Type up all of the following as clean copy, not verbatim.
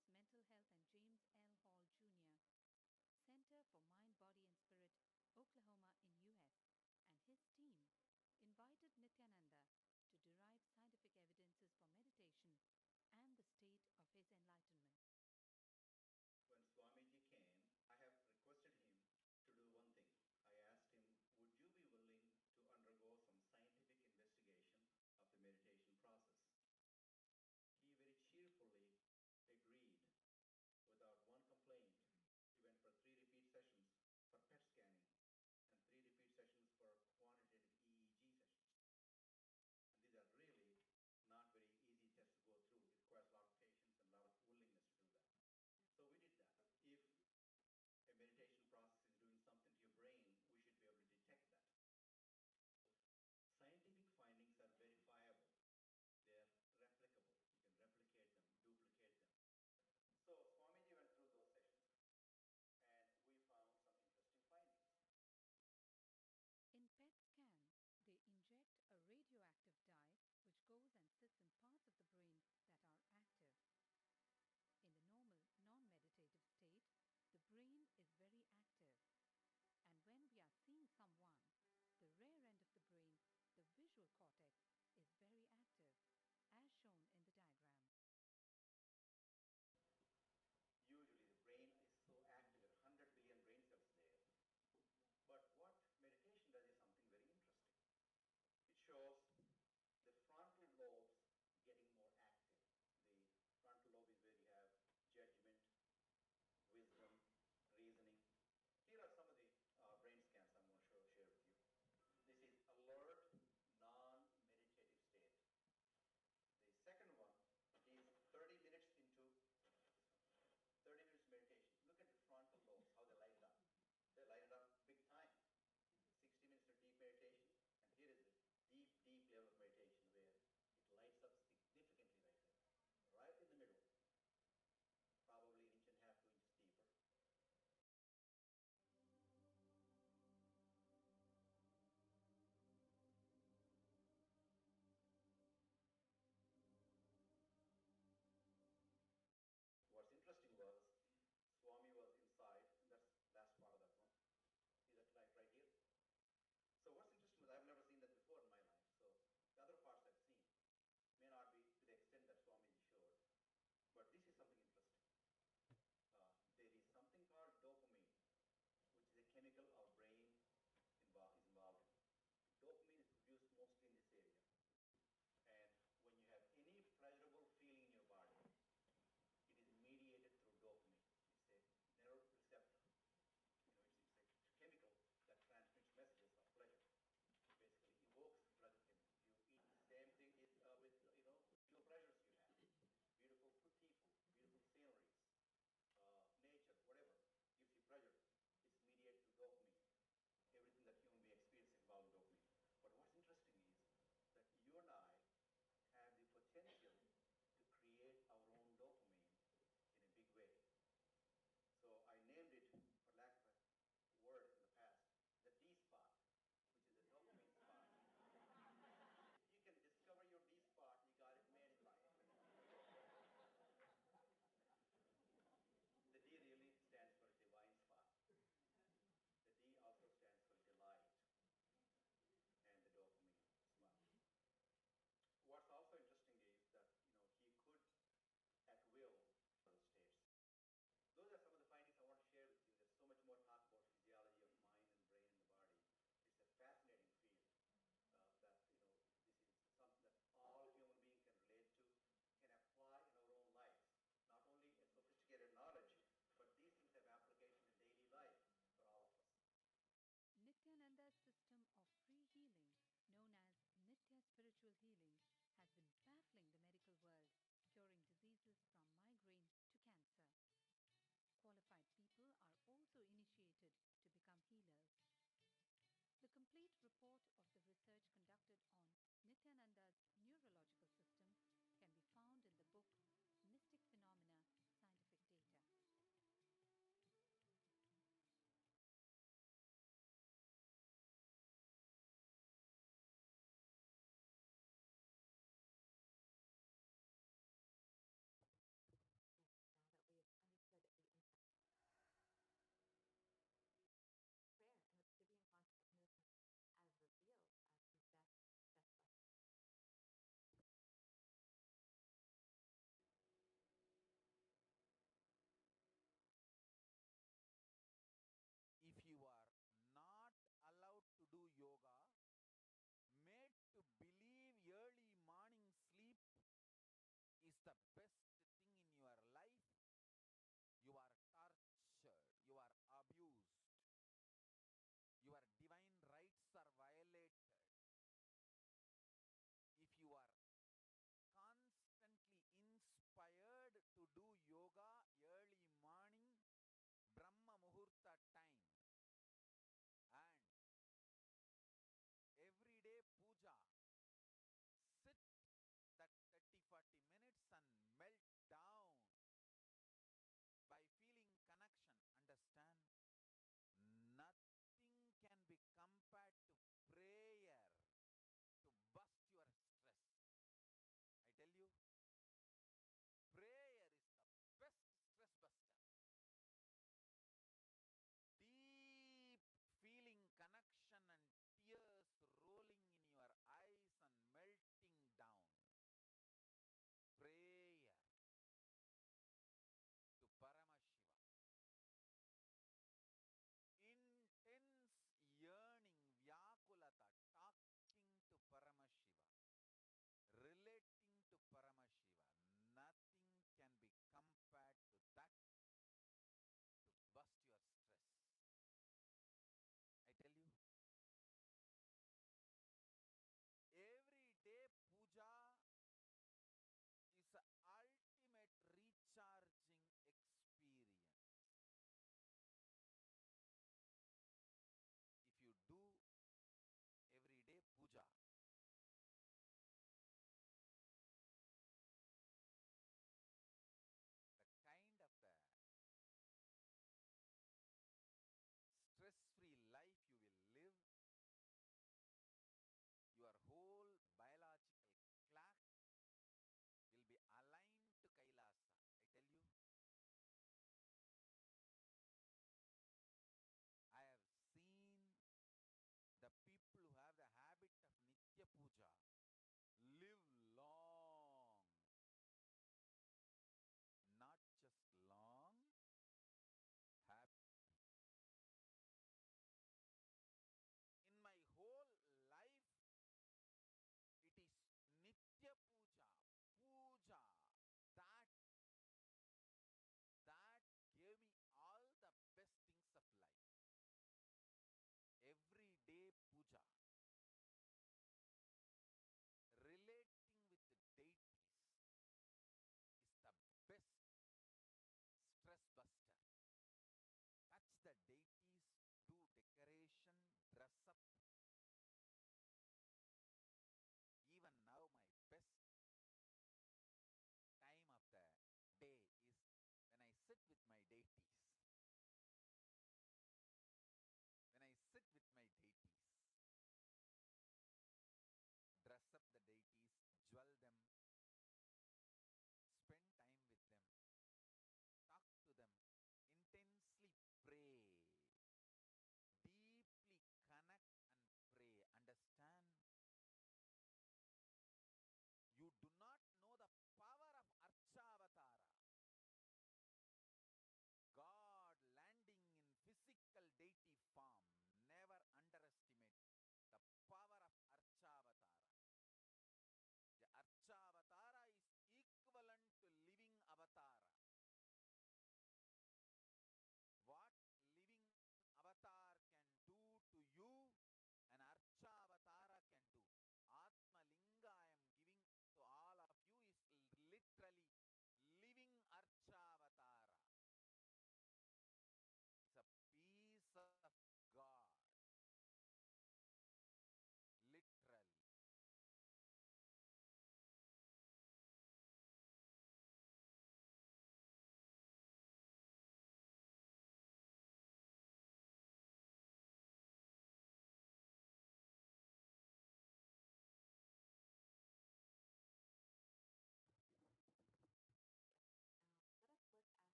Distinguished Mental Health and James L. Hall Jr., Center for Mind, Body and Spirit, Oklahoma in US, and his team invited Nithyananda to derive scientific evidences for meditation and the state of his enlightenment. When Swamiji came, I have requested him to do one thing. I asked him, would you be willing to undergo some scientific investigation of the meditation process? He very cheerfully agreed without one complaint. He went for 3 repeat sessions for PET scanning and 3 repeat sessions for quantitative EEG sessions. And these are really not very easy tests to go through. It requires a lot of patience and a lot of willingness to do that. So we did that. If a meditation process is doing something to your brain, we should be able to detect that. Scientific findings are verifiable. They are replicable. You can replicate them, duplicate them. So Swamiji went through those sessions and we found some interesting findings. In PET scan, they inject a radioactive dye which goes and sits in parts of the brain that are active. In the normal, non-meditative state, the brain is very active. And when we are seeing someone, the rear end of the brain, the visual cortex, is very active, as shown in the diagram. Usually the brain is so active, there are 100 billion brain cells there. But what meditation does is something very interesting. It shows the frontal lobes getting more active. The frontal lobe is where you have judgment, wisdom, reasoning. Here are some of the brain scans I'm going to share with you. This is alert, non-meditative state. The second one is 30 minutes into 30 minutes meditation. Look at the frontal lobes, how they light up. They light it up big time. 60 minutes of deep meditation, and here is the deep, deep level of meditation where it lights up significantly right there. Right in the middle. Probably an inch and a half, 2 inches deeper. What's interesting was Swami was inside, and that's the last part of that one. See that light right here? So what's interesting was I've never seen that before in my life. So the other parts I've seen may not be to the extent that Swamiji showed, but this is something interesting. There is something called dopamine, which is a chemical our brain is involved in. Dopamine is produced mostly in this area. And when you have any pleasurable feeling in your body, it is mediated through dopamine. It's a neuroreceptor. It's a chemical that transmits messages of pleasure. Basically evokes the pleasure chemical. You eat the same thing with visual pleasures you have. Beautiful people, beautiful sceneries, nature, whatever gives you pleasure. It's mediated through dopamine. Everything that human being experiences involves dopamine. But what's interesting is that you and I have the potential to create our own dopamine in a big way. So I named it, for lack of a word in the past, the D spot, which is the dopamine spot. If you can discover your D spot, you got it made in life. The D really stands for divine spot. The D also stands for delight and the dopamine spot. What's also interesting is that he could at will those states. Those are some of the findings I want to share with you. There's so much more talk about physiology of mind and brain and the body. It's a fascinating field that this is something that all human beings can relate to, can apply in our own lives. Not only a sophisticated knowledge, but these things have application in daily life for all of us. Nithyananda's system of free healing, known as Nithya spiritual healing, has been baffling the medical world, curing diseases from migraine to cancer. Qualified people are also initiated to become healers. The complete report of the research conducted on Nithyananda's neurological system can be found in the book Mystic Phenomena, Scientific Data. yoga early morning, Brahma Muhurta time, and everyday puja. Sit that 30-40 minutes and melt down by feeling connection. Understand? Nothing can be compared to prayer to bust your stress. I tell you, prayer is the best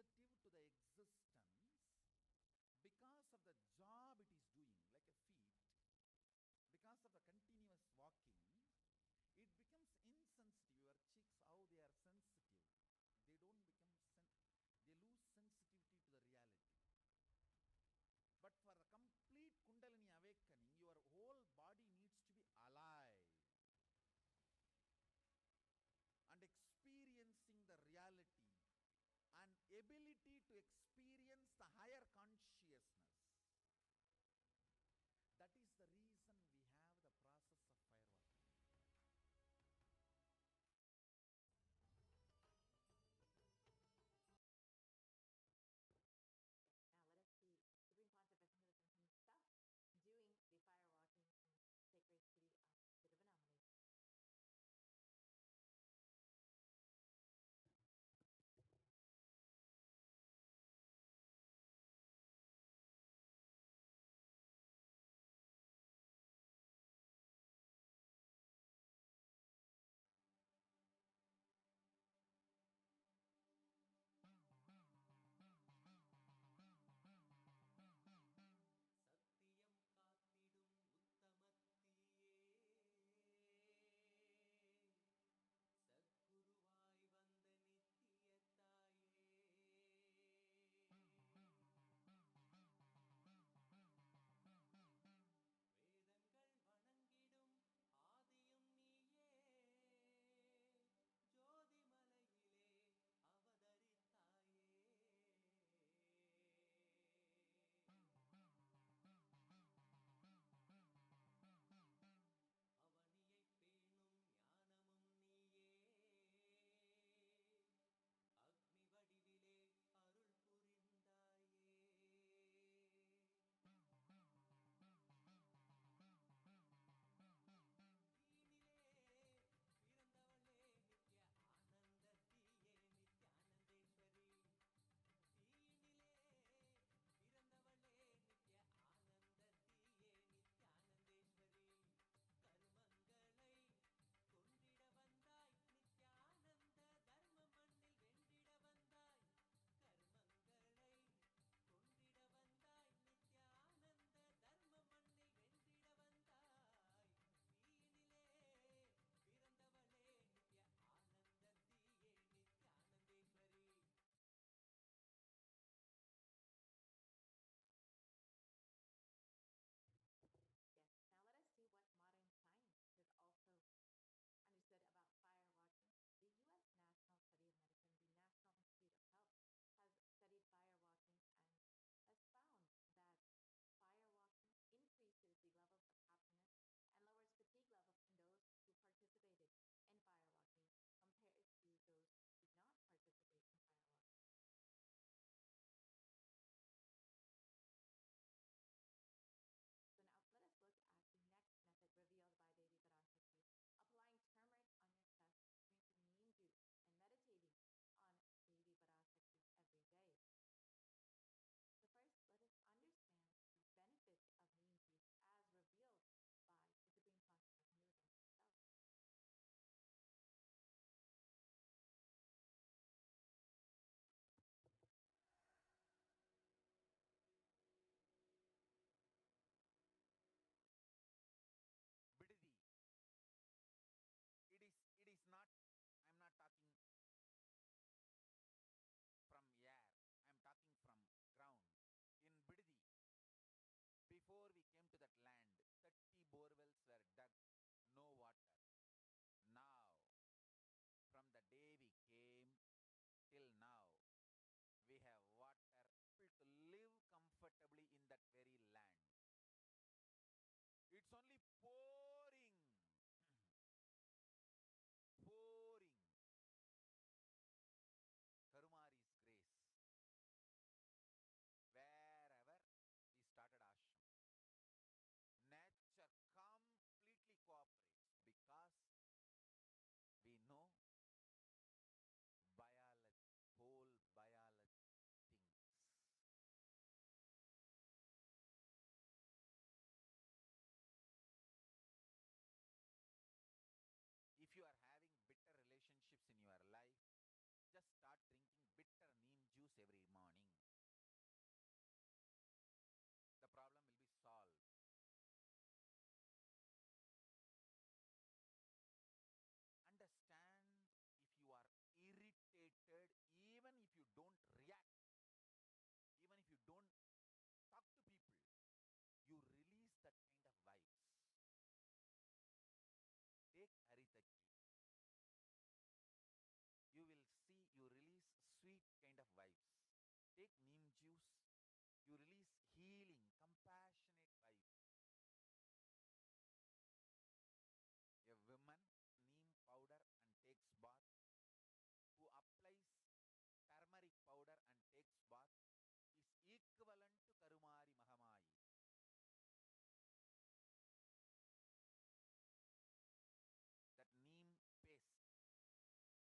sensitive to the existence because of the job it is doing, like a feet, because of the continuous walking, it becomes insensitive. Your cheeks, how they are sensitive, they don't become they lose sensitivity to the reality. But for the complete Kundalini awakening, your whole body needs to be alive and experiencing the reality and ability to experience the higher consciousness. That is the reason we have the process of firewalking. Now let us see Supreme Pontiff himself doing the fire walking in sacred city of Tiruvannamalai. சத்தியம் காத்திடும் உத்தமத்தியே சத்குருவாய் வந்த நித்திய தாயே வேதங்கள் வணங்கிடும் ஆதியும் நீயே ஜோதிமலையிலே அவதரித்தாயே அவனியை பேணும் ஞானமும் நீயே அக்னி வடிவிலே அருள் புரிந்தாயே தீனிலே பிறந்தவளே நித்ய ஆனந்த தீயே நித்யானந்தேஸ்வரி தீயினிலே பிறந்தவளே நித்ய ஆனந்த தீயே நித்யானந்தேஸ்வரி கர்மங்களை கொன்றிட வந்தாய் நித்யானந்த தர்ம மண்ணில் வென்றிட வந்தாய் கர்மங்களை கொன்றிட வந்தாய் நித்யானந்த தர்ம மண்ணில் வென்றிட வந்தாய் தீயினிலே பிறந்தவளே நித்ய ஆனந்த தீயே நித்யானந்தேஸ்வரி. Yes. Now let us see what modern science has also understood about fire walking. The U.S. National Study of Medicine, the National Institute of Health, has studied fire walking and has found that fire walking increases the levels of happiness and lowers fatigue levels in those who participated in fire walking compared to those who did not participate in fire walking. So now let us look at the next method revealed by Devi Parashakti, applying turmeric on your chest, drinking neem juice, and meditating on Devi Parashakti every day. So first, let us understand the benefits of neem juice as revealed by the Supreme Pontiff of Hinduism himself. Bididi. It is not, I'm not talking from air, I'm talking from ground. In Bididi, before we came to that land, 30 borewells were dug, no water. Now, from the day we came till now, we have water to live comfortably in that very land. It's only pouring, pouring. Karumari's grace. Wherever we started ashram, nature completely cooperates because we know biology, whole biology thinks. You release healing, compassionate vibes. A woman neem powder and takes bath, who applies turmeric powder and takes bath, is equivalent to Karumari Mahamayi. That neem paste and turmeric powder.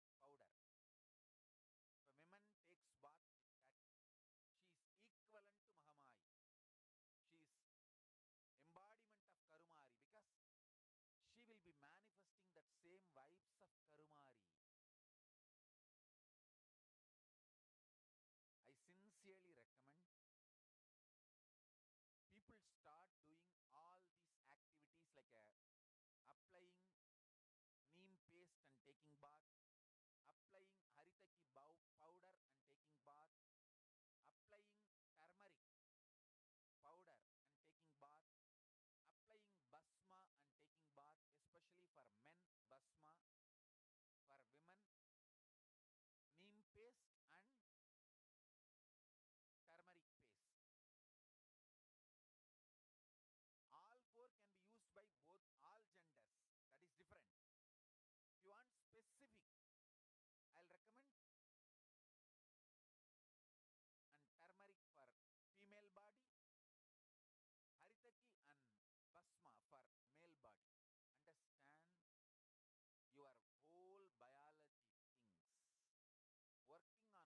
If a woman takes bath with that, she is equivalent to Mahamayi. She is embodiment of Karumari, because she will be manifesting that same vibes of Karumari. I sincerely recommend people start doing all these activities, like applying neem paste and taking bath, applying haritaki powder and taking bath, applying turmeric powder and taking bath, applying basma and taking bath, especially for men basma, for women neem paste and turmeric paste. All four can be used by both all genders. That is different. If you want specific, I'll recommend and turmeric for female body, haritaki and basma for male body. Understand your whole biology things. Working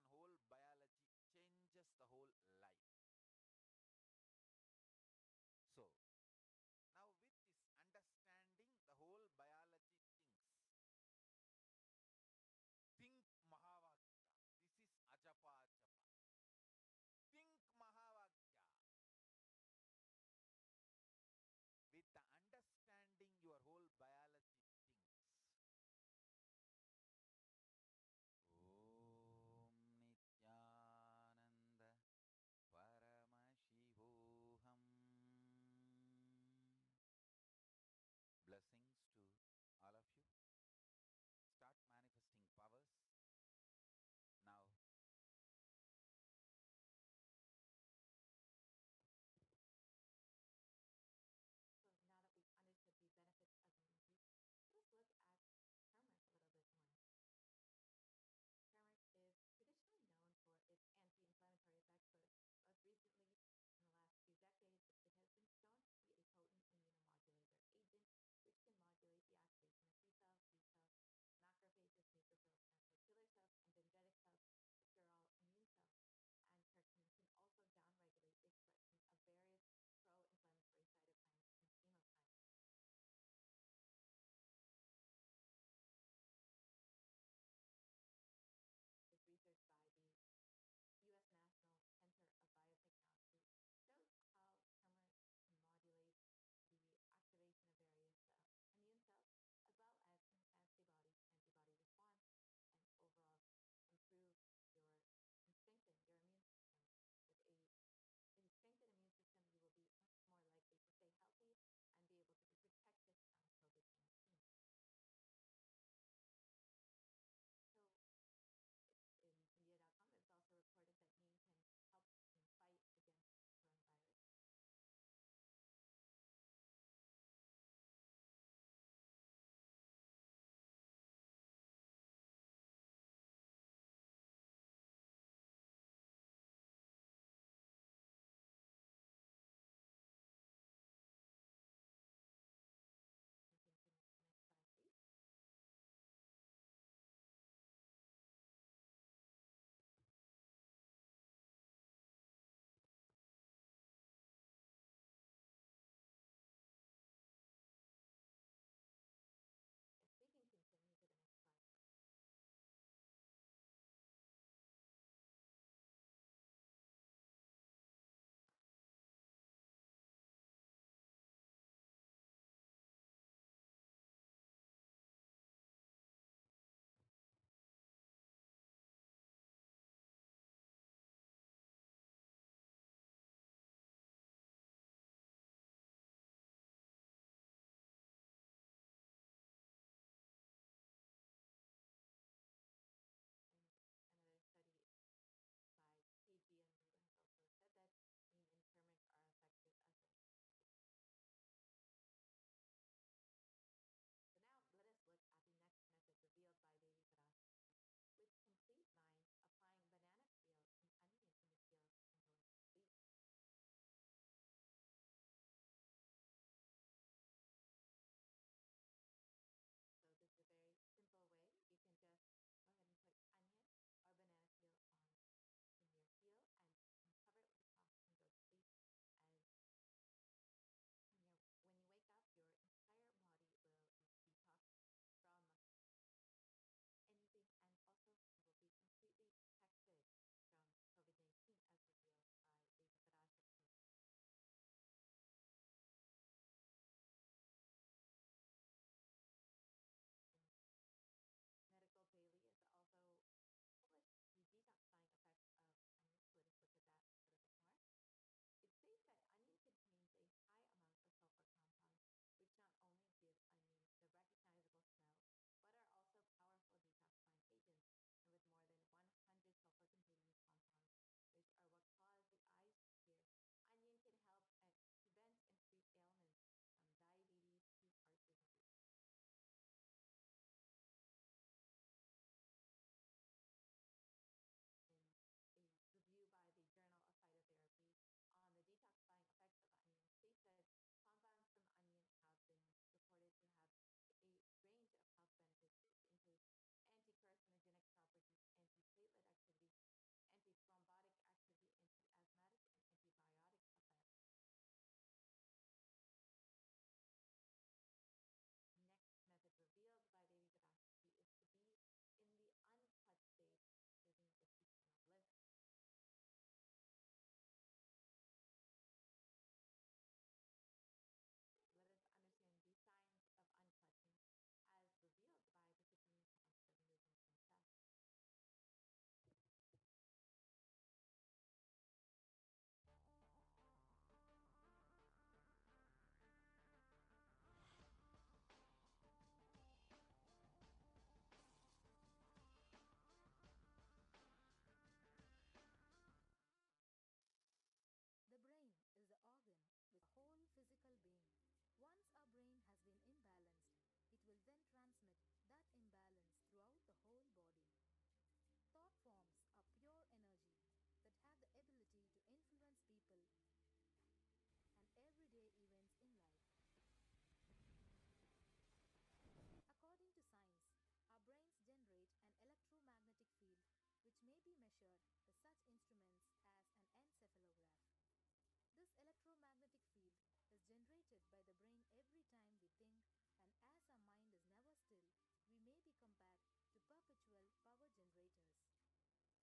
generators.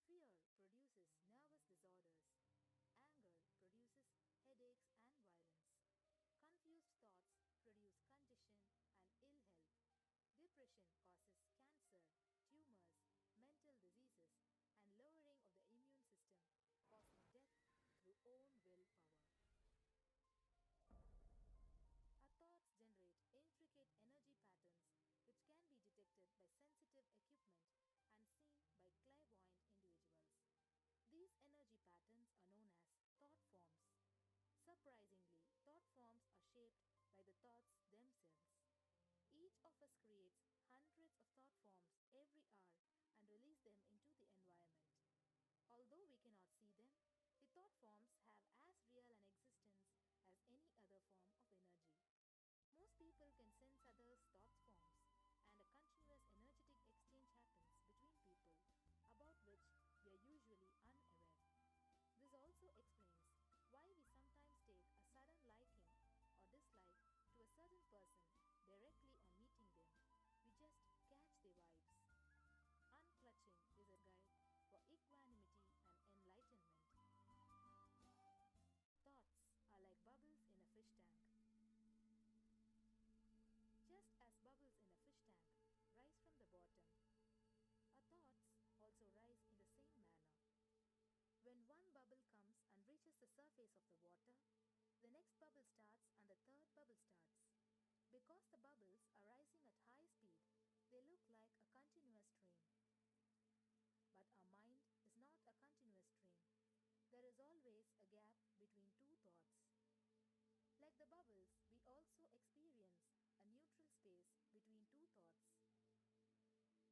Fear produces nervous disorders. Anger produces headaches and violence. Confused thoughts produce congestion and ill health. Depression causes cancer, tumors, mental diseases, and lowering of the immune system, causing death through own willpower. Our thoughts generate intricate energy patterns which can be detected by sensitive equipment and seen by clairvoyant individuals. These energy patterns are known as thought forms. Surprisingly, thought forms are shaped by the thoughts themselves. Each of us creates hundreds of thought forms every hour and release them into the environment. Although we cannot see them, the thought forms have as real an existence as any other form of energy. Most people can sense others' thought forms, and a continuous energetic exchange happens between people, about which we are usually unaware. This also explains why we sometimes take a sudden liking or dislike to a certain person directly on meeting them. We just catch their vibes. Unclutching is a guide for equanimity and enlightenment. Thoughts are like bubbles in a fish tank. Just as bubbles in a fish tank rise from the bottom, our thoughts also rise in the same manner. When one bubble comes and reaches the surface of the water, the next bubble starts and the third bubble starts. Because the bubbles are rising at high speed, they look like a continuous stream. But our mind is not a continuous stream. There is always a gap between two thoughts. Like the bubbles, we also experience a neutral space between two thoughts.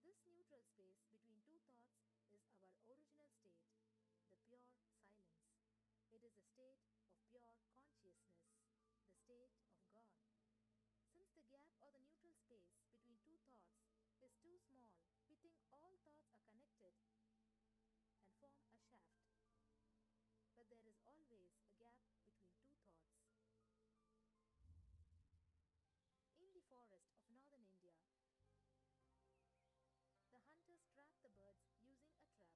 This neutral space between two thoughts is our original state, the pure silence. It is a state of pure consciousness, the state of God. Since the gap or the neutral space between two thoughts is too small, we think all thoughts are connected and form a shaft. But there is always a gap between two thoughts. In the forest of northern India, the hunters trap the birds using a trap.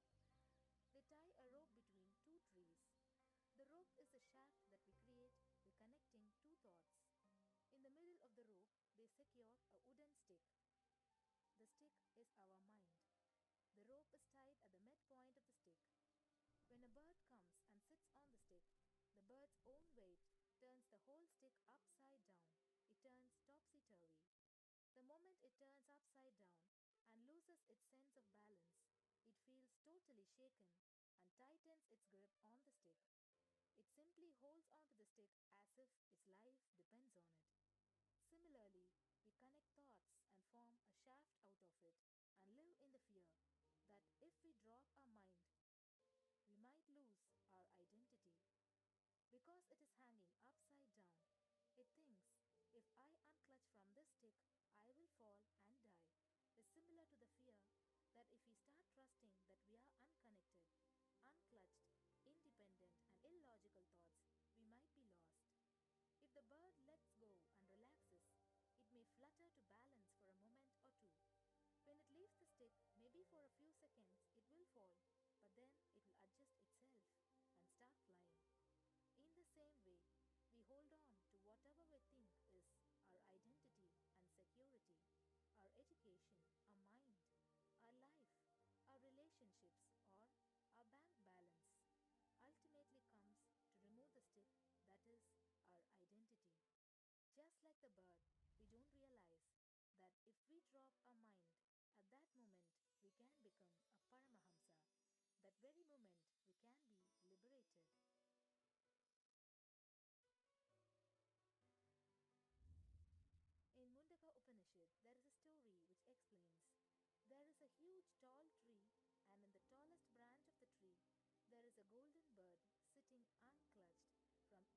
They tie a rope between two trees. The rope is the shaft that we create by connecting two thoughts. In the middle of the rope, they secure a wooden stick. The stick is our mind. The rope is tied at the midpoint of the stick. When a bird comes and sits on the stick, the bird's own weight turns the whole stick upside down. It turns topsy-turvy. The moment it turns upside down and loses its sense of balance, it feels totally shaken and tightens its grip on the stick. It simply holds onto the stick as if its life depends on it. Similarly, we connect thoughts and form a shaft out of it and live in the fear that if we drop our mind, we might lose our identity. Because it is hanging upside down, it thinks, if I unclutch from this stick, I will fall and die. Is similar to the fear that if we start trusting that we are unconnected, unclutched, independent, and illogical thoughts, we might be lost. If the bird lets go and relaxes, it may flutter to balance for a moment or two. When it leaves the stick, maybe for a few seconds, it will fall, but then it will adjust itself and start flying. In the same way, we hold on to whatever we think is our identity and security, our education, our mind, our life, our relationships, or our bank balance. Ultimately comes to remove the stick that is our identity. Just like the bird, we don't realize that if we drop our mind, at that moment we can become a Paramahamsa. That very moment we can be liberated. In Mundaka Upanishad, there is a story which explains there is a huge tall tree, and in the tallest branch of the tree, there is a golden bird sitting unclutched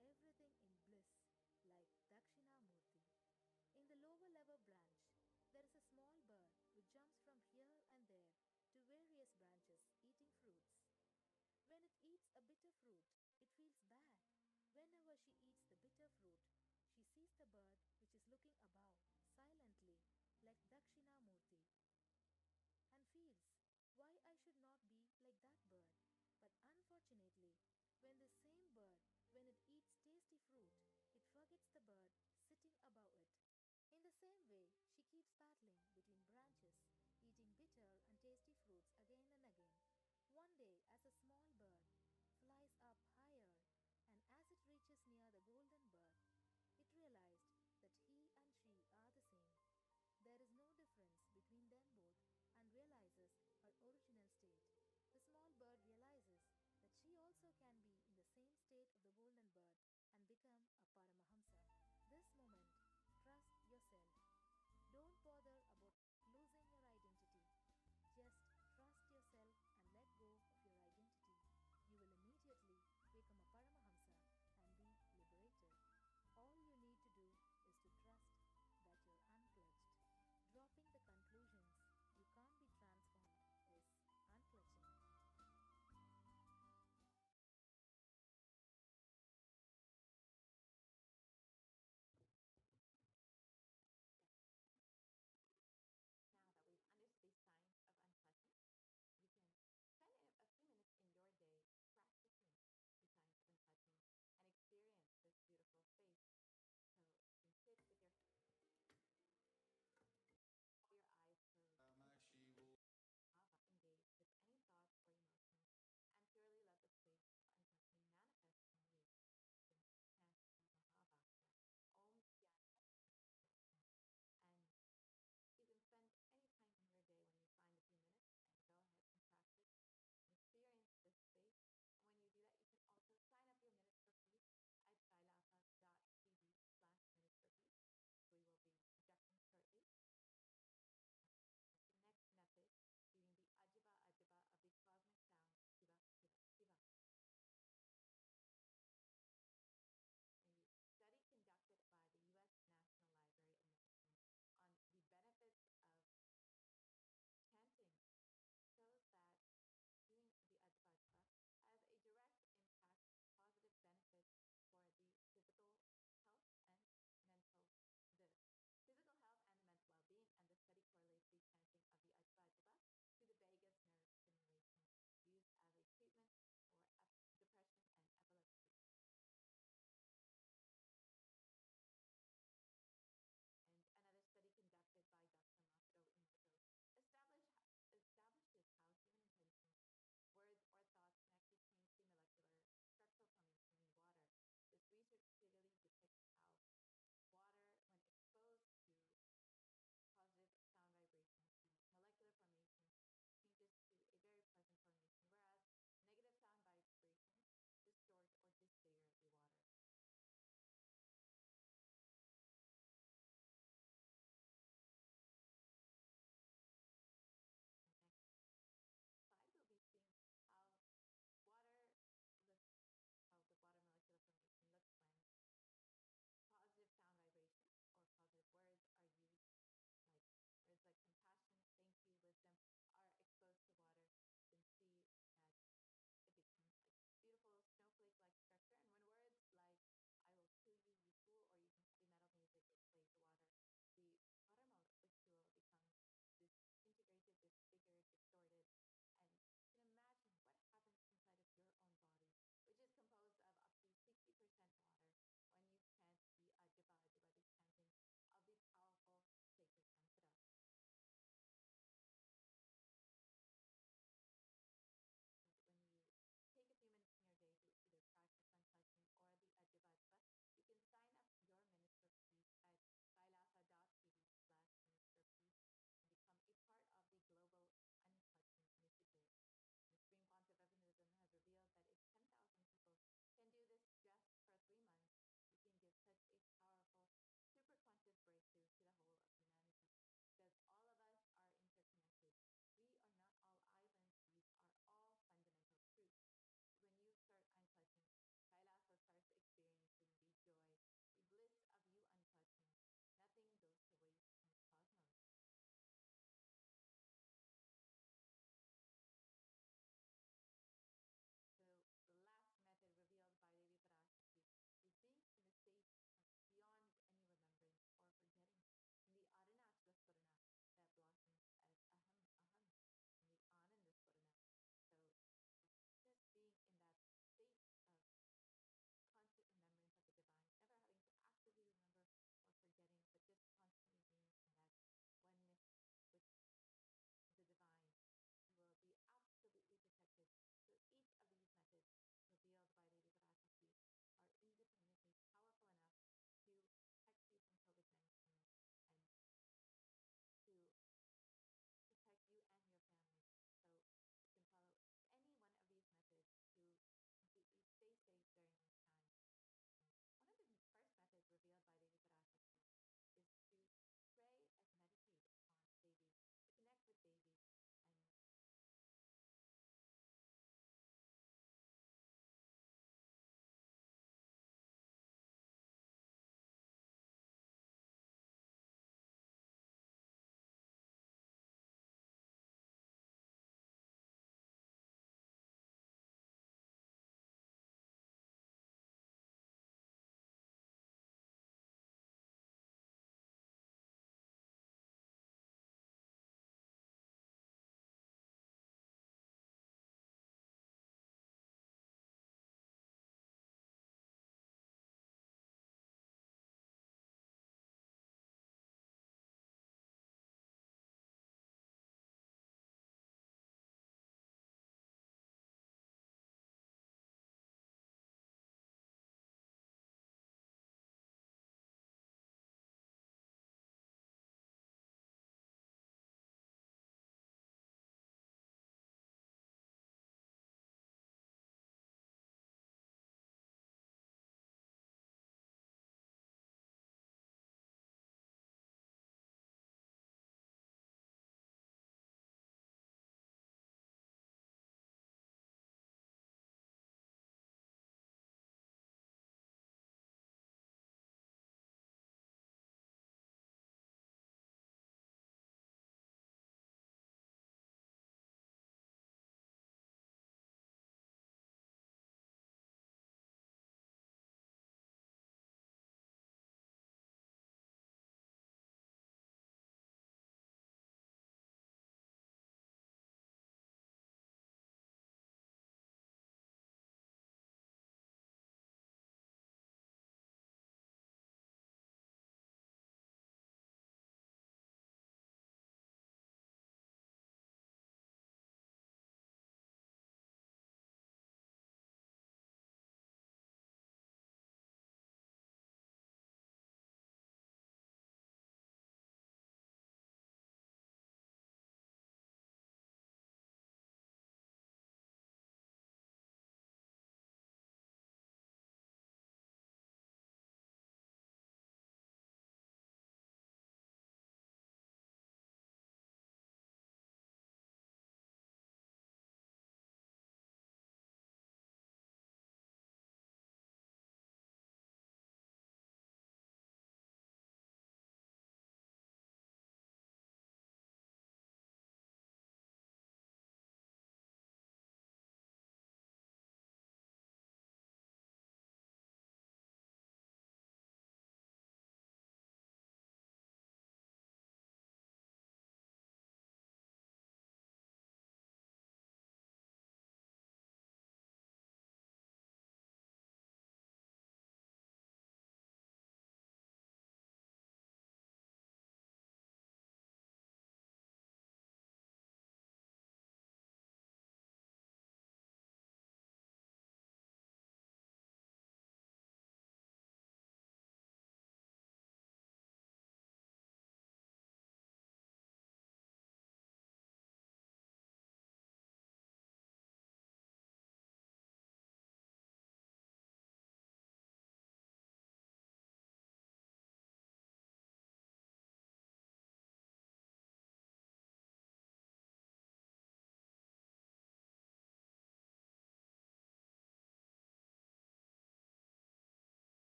from everything in bliss, like Dakshinamurti. In the lower level branch, there is a small bird which jumps from here and there to various branches eating fruits. When it eats a bitter fruit, it feels bad. Whenever she eats the bitter fruit, she sees the bird which is looking above, silently, like Dakshinamurti, and feels, why are like that bird. But unfortunately, when the same bird, when it eats tasty fruit, it forgets the bird sitting above it. In the same way, she keeps battling between branches, eating bitter and tasty fruits again and again. One day, as a small bird flies up higher, and as it reaches near the golden bird, it realized that he and she are the same. There is no difference between them both and realizes her original state. The small bird realizes that she also can be in the same state of the golden bird and become a Paramahamsa. This moment, trust yourself. Don't bother about losing your identity. Just trust yourself and let go of your identity. You will immediately become a Paramahamsa and be liberated.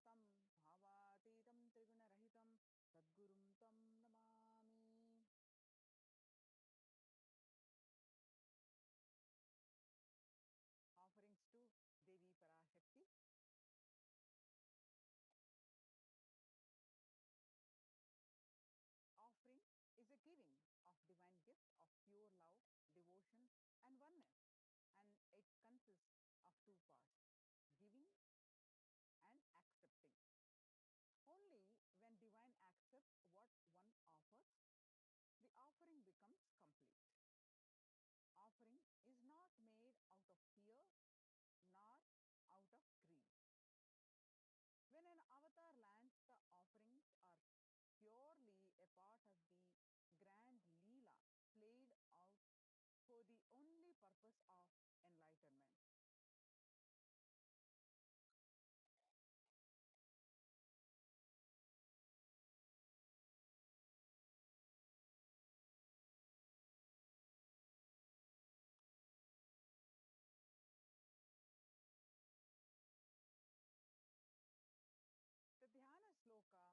तं भावातीतं त्रिगुणरहितं सद्गुरुं तं Namami. Offerings to Devi Parashakti. Offering is a giving of divine gift of pure love, devotion, and oneness, and it consists of two parts: giving and accepting. Only when divine accepts what one offers, the offering becomes complete. Offering is not made out of fear nor out of greed. When an avatar lands, the offerings are purely a part of the grand Leela played out for the only purpose of enlightenment. The Dhyana Sloka,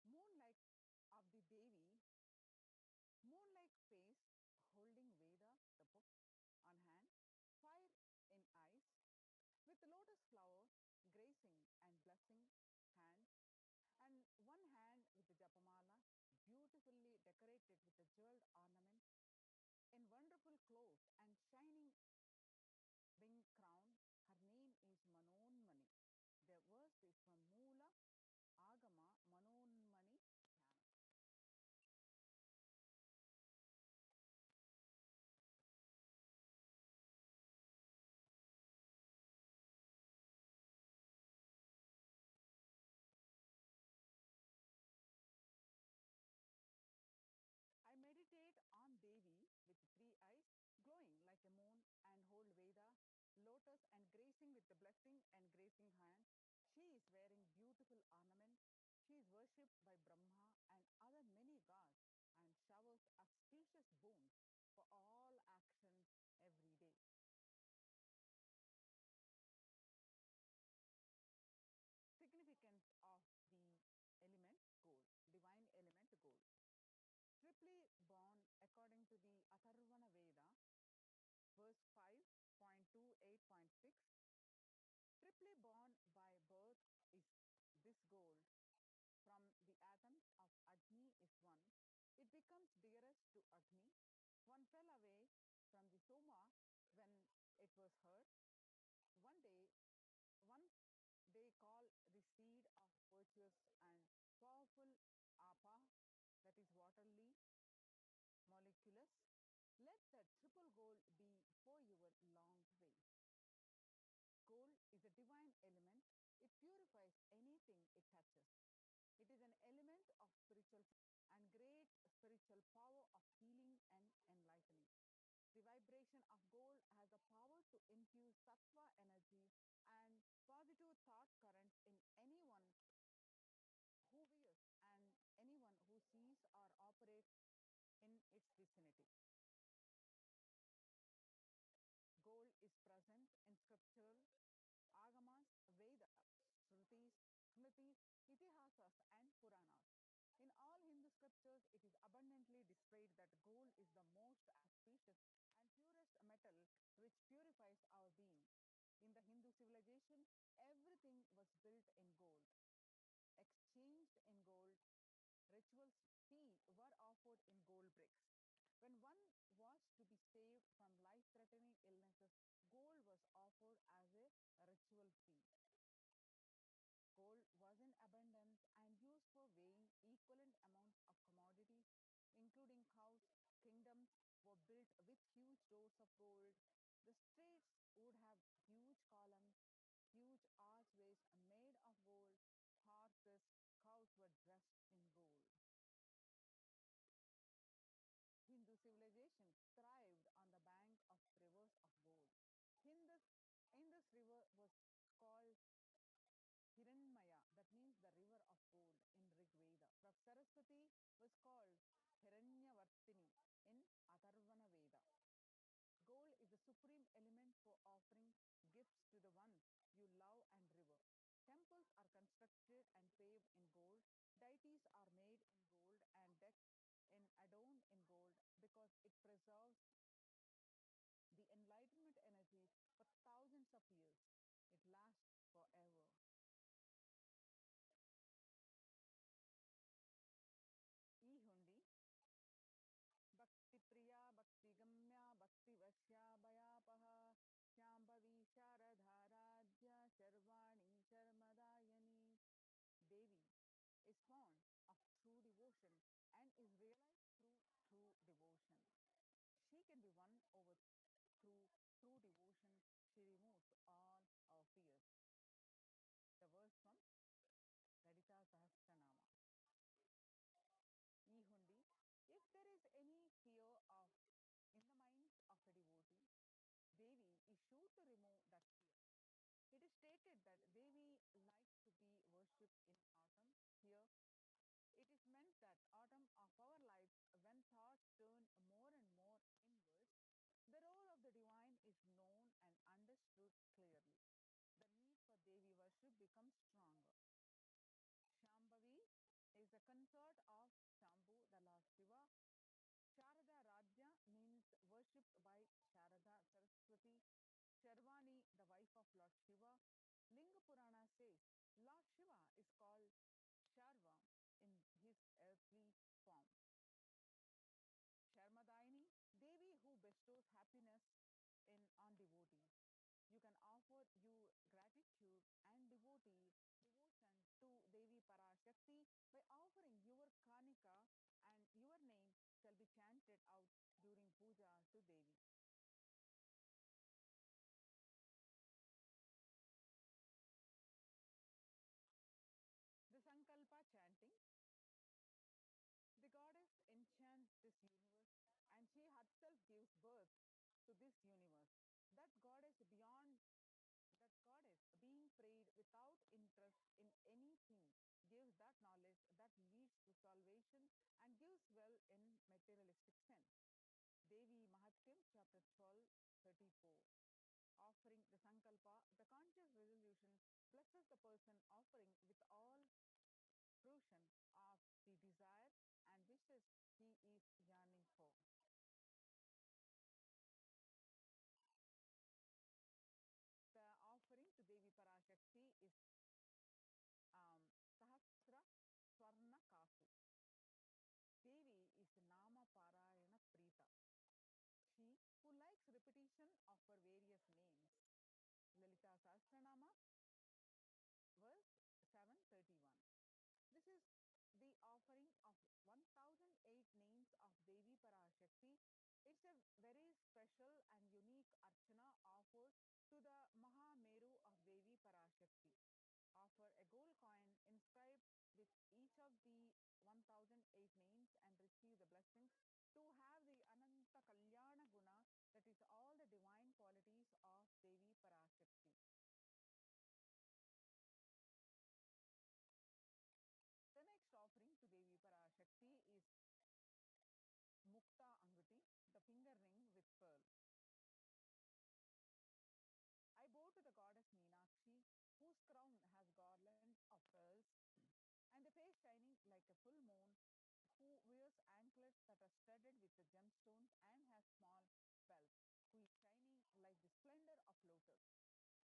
moon-like of the Devi, moon-like face holding Veda, the book, on hand, fire in eyes, with lotus flower gracing and blessing hand, and one hand with the Japamala, beautifully decorated with a jeweled ornament, in wonderful clothes and shining wing crown. Her name is Manonmani. The verse is from Moola Agama Manonmani Dhyana. I meditate on Devi with three eyes, glowing like a moon, and hold Veda, lotus, and gracing with the blessing and gracing hand. She is wearing beautiful ornament. She is worshipped by Brahma and other many gods and showers auspicious boons for all actions every day. Significance of the element gold, divine element gold. Triply born according to the Atharvana Veda, verse 5.28.6, triply born by birth is this gold. From the atoms of Agni is one. It becomes dearest to Agni. One fell away from the Soma when it was heard. One day, once they call the seed of virtuous and powerful Apa, that is waterly, moleculous. Let the triple goal be for your long race. Gold is a divine element. It purifies anything it touches. It is an element of spiritual and great spiritual power of healing and enlightening. The vibration of gold has the power to infuse sattva energy and positive thought currents in anyone who wears and anyone who sees or operates in its vicinity. Gold is present in scriptural agamas, Vedas, Shrutis, Smritis, Itihasas, and Puranas. In all Hindu scriptures, it is abundantly displayed that gold is the most auspicious and purest metal which purifies our being. In the Hindu civilization, everything was built in gold, exchanged in gold. Rituals tea were offered in gold bricks. When one was to be saved from life-threatening illnesses, gold was offered as a ritual fee. Gold was in abundance and used for weighing equivalent amounts of commodities, including cows. Kingdoms were built with huge doors of gold. The streets would have huge columns, huge archways made of gold. Horses, cows were dressed in gold. Hindu civilization thrived on the bank of rivers of gold. Indus, Indus River was called Hiranmaya, that means the river of gold in Rig Veda. Saraswati was called Hiranyavartini in Atharvana Veda. Gold is the supreme element for offering gifts to the ones you love and revere. Temples constructed and paved in gold. Deities are made in gold and decked in adorned in gold because it preserves the enlightenment energy for thousands of years. It lasts forever. E hundi भक्तिप्रिया भक्तिगम्या भक्तिवश्या भयापहा शाम्भवी शारदाराध्या शर्वाणि शर्मदायिनी. Devi is fond of true devotion and is realized through true devotion. She can be won over through true devotion. She removes all our fears. The verse from Lalita Sahasranama. E hundi, if there is any fear of in the minds of a devotee, Devi is sure to remove that fear. It is stated that Devi likes to be worshipped in autumn. Here, it is meant that autumn of our lives, when thoughts turn more and more inwards, the role of the divine is known and understood clearly. The need for Devi worship becomes stronger. Shambhavi is the consort of Shambhu, the Lord Shiva. Sharada Radhya means worshipped by Sharada Saraswati. Sharvani, the wife of Lord Shiva. Linga Purana says Lord Shiva is called Sharva in his earthly form. Sharmadaini, Devi who bestows happiness on devotees. You can offer you gratitude and devotion to Devi Parashakti by offering your Kanika, and your name shall be chanted out during puja to Devi. The Sankalpa chanting. The goddess enchants this universe and she herself gives birth to this universe. That goddess beyond that goddess being prayed without interest in anything gives that knowledge that leads to salvation and gives well in materialistic sense. Devi Mahatyam chapter 12 34. Offering the Sankalpa, the conscious resolution blesses the person offering with all fruition of the desire and wishes he is yearning for. The offering to Devi Parashakti is Sahasra Swarna Kasu. Devi is Nama Parayana Prita. She who likes repetition of her various names. Lalita Sahasranama, verse 731. This is the offering of 1008 names of Devi Parashakti. It's a very special and unique archana offered to the Mahameru of Devi Parashakti. Offer a gold coin inscribed with each of the 1008 names and receive the blessings to have the Ananta Kalyana Guna, that is all the divine qualities of Devi Parashakti. The next offering to Devi Parashakti is Mukta Anguti, the finger ring with pearl. I bow to the goddess Meenakshi, whose crown has garland of pearls, and the face shining like a full moon, who wears anklets that are studded with the gemstones and has small bells, who is shining like the splendor of lotus,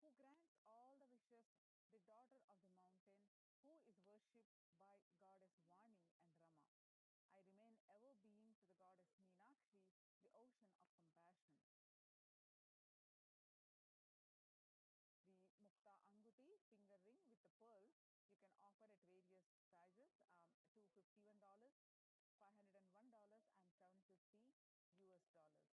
who grants all the wishes, the daughter of the mountain, who is worshipped by goddess Vani and Rama. I remain ever being to the goddess Meenakshi, the ocean of compassion. The Mukta Anguti finger ring with the pearls you can offer at various sizes, $251, $501, and $750 US dollars.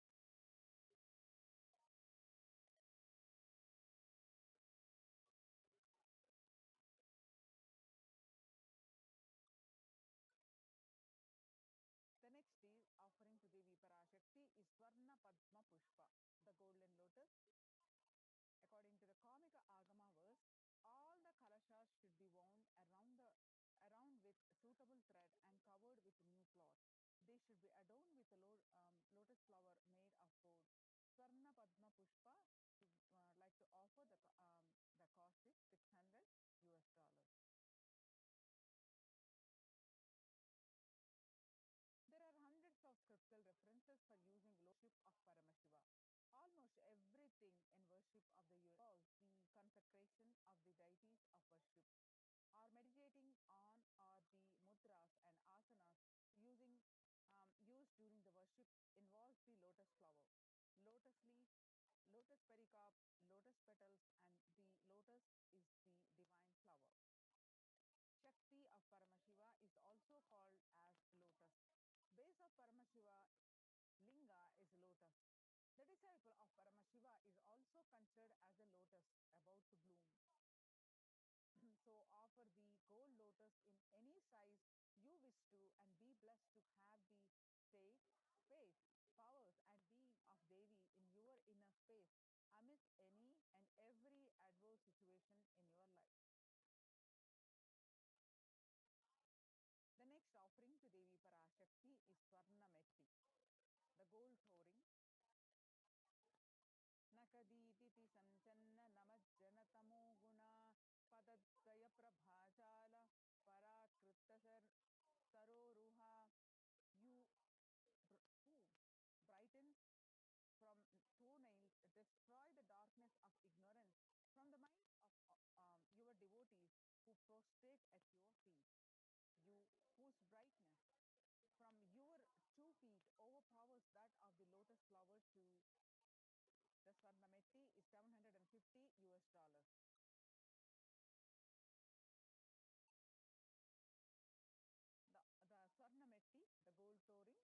The next is offering to Devi Parashakti is Swarna Padma Pushpa, the golden lotus. According to the Kamika Agama verse, all the kalashas should be wound around with suitable thread and covered with new cloth. They should be adorned with a lotus flower made of gold. Swarna Padma Pushpa, like to offer the cost is 600 US dollars. for using worship of Paramashiva. Almost everything in worship of the universe involves the consecration of the deities of worship or meditating on or the mudras and asanas using used during the worship involves the lotus flower, lotus leaf, lotus pericarp, lotus petals, and the lotus is the divine flower. Shakti of Paramashiva is also called as lotus. Base of Paramashiva linga is lotus. The disciple of Paramashiva is also considered as a lotus about to bloom. So offer the gold lotus in any size you wish to and be blessed to have the state, space, powers and being of Devi in your inner space amidst any and every adverse situation in your life. The next offering to Devi Parashakti is Swarna Metti, the gold touring. Nakadiditi Sanjanna Namajjanatamo Guna Padadaya Prabhajala Parakrita Saroruha. You who brightens from toenails, destroy the darkness of ignorance from the minds of your devotees who prostrate at your feet. You whose brightness from your 2 feet overpowers that of the lotus flower to the Swarnametti is 750 US dollars. The Swarnametti, the gold touring,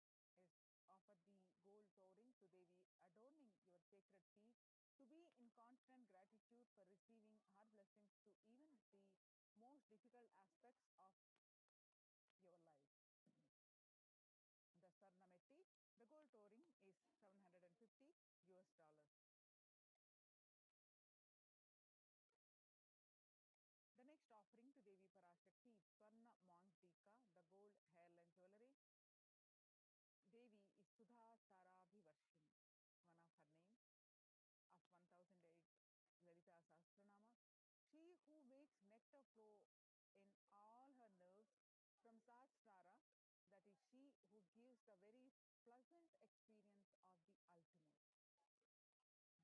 is offer the gold touring to Devi, adorning your sacred feet to be in constant gratitude for receiving her blessings to even the most difficult aspects of your life. The Swarnametti, the gold touring is 750 US dollars. The next offering to Devi Parashakti is Swarna Mang Tika, the gold hairline jewelry. Devi is Sudha Sarabhivarshini, one of her names of 1008 Lalita Sahasranama. She who makes nectar flow in all her nerves from Sahasrara, that is she who gives the very pleasant experience of the ultimate.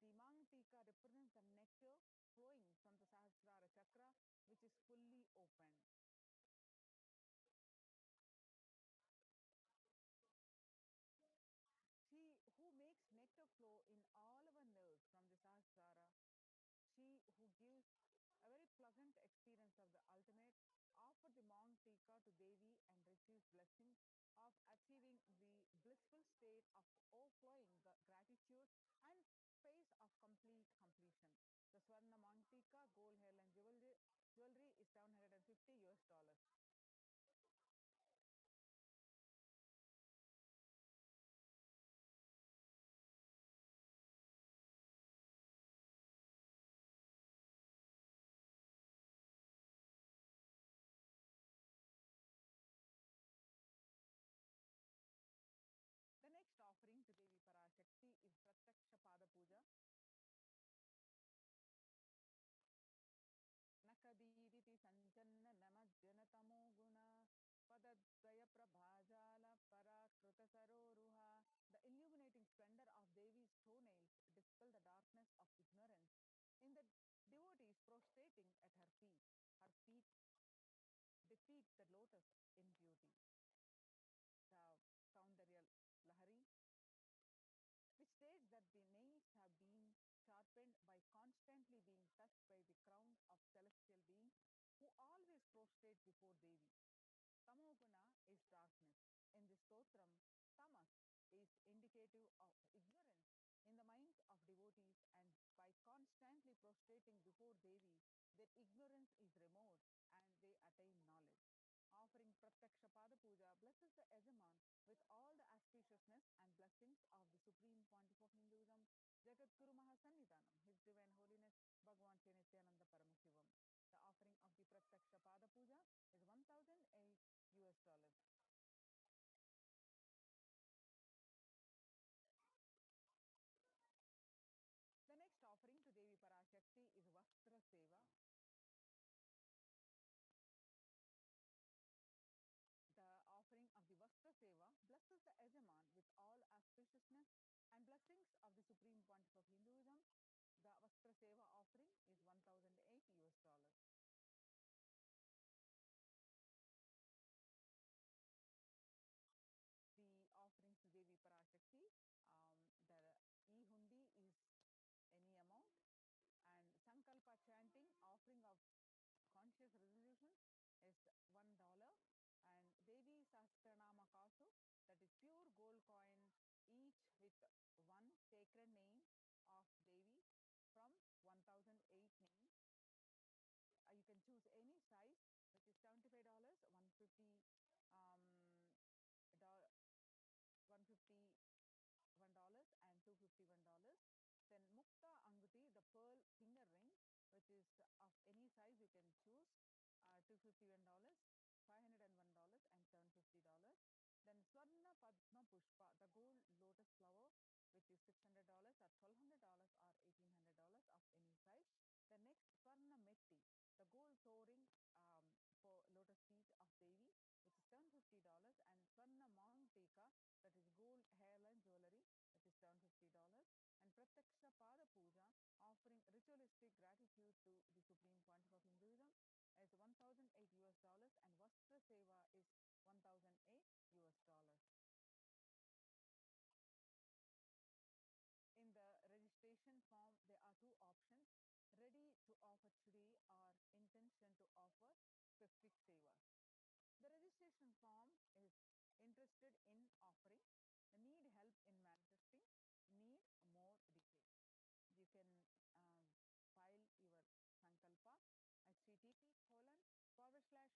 The Mang Tika represents the nectar flowing from the Sahasrara chakra, which is fully open. She who makes nectar flow in all our nerves from the Sahasrara, she who gives a very pleasant experience of the ultimate, offer the Mang Tika to Devi and receives blessings of achieving the blissful state of overflowing gratitude and space of complete completion. The Swarna Mang Tika gold hairline jewelry is 750 US dollars. The next offering to Devi Parashakti is Pratyaksha Pada Puja. Nakadiditi Sanjanna Namajjanatamo Guna Padadvaya Prabhajala Parakruta Saroruha. The illuminating splendor of Devi's toenails dispel the darkness of ignorance in the devotees prostrating at her feet. Her feet defeat the lotus in beauty. The Saundarya Lahari, which states that the nails have been sharpened by constantly being touched by the crowns of celestial beings who always prostrate before Devi. Tamoguna is darkness. In this stotram, tamas is indicative of ignorance in the minds of devotees, and by constantly prostrating before Devi, their ignorance is removed and they attain knowledge. Offering Pratyaksha Pada Puja blesses the Yajaman with all the auspiciousness and blessings of the Supreme Pontiff of Hinduism, Jagat Guru Mahasannidhanam, His Divine Holiness Bhagwan Sri Nithyananda Paramashivam. The offering of the Pratyaksha Pada Puja is 1008 US dollars. The next offering to Devi Parashakti is Vastra Seva. The offering of the Vastra Seva blesses the Yajaman with all auspicious greatness and blessings of the Supreme Pontiff of Hinduism, the Vastra Seva offering is 1008 US dollars. The offerings to Devi Parashakti, the e-hundi is any amount, and Sankalpa chanting, offering of conscious resolutions, is $1, and Devi Sahasranama Kasu, that is pure gold coin, each with one sacred name of Devi from 1008 names. You can choose any size, which is $75, 150 $151 and $251. Then Mukta Anguti, the pearl finger ring, which is of any size you can choose, $251, $501 and $750. Then Swarna Padma Pushpa, the gold lotus flower, which is $600 or $1,200 or $1,800 of any size. The next Swarna Metti, the gold soaring for lotus feet of Devi, which is $750, and Swarna Mantika, that is gold hairline jewelry, which is $750, and Pratyaksha Pada Puja, offering ritualistic gratitude to the Supreme Pontiff of Hinduism, is 1008 US dollars, and Vastra Seva is 1008 US dollars. In the registration form, there are two options: ready to offer today or intention to offer specific sevas. The registration form is interested in offering, need help in manifesting, need more details. You can file your Sankalpa http colon forward slash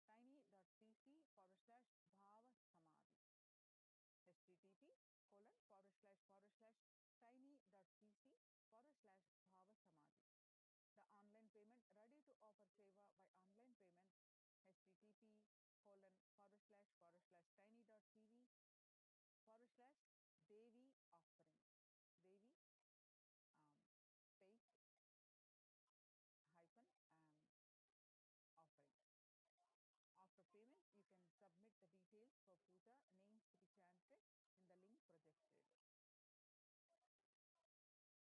tiny.cc/bhava samadhi. http colon tiny.cc/bhava samadhi. The online payment ready to offer seva by online payment, http colon tiny.tv/devi offering. Devi space hyphen offering.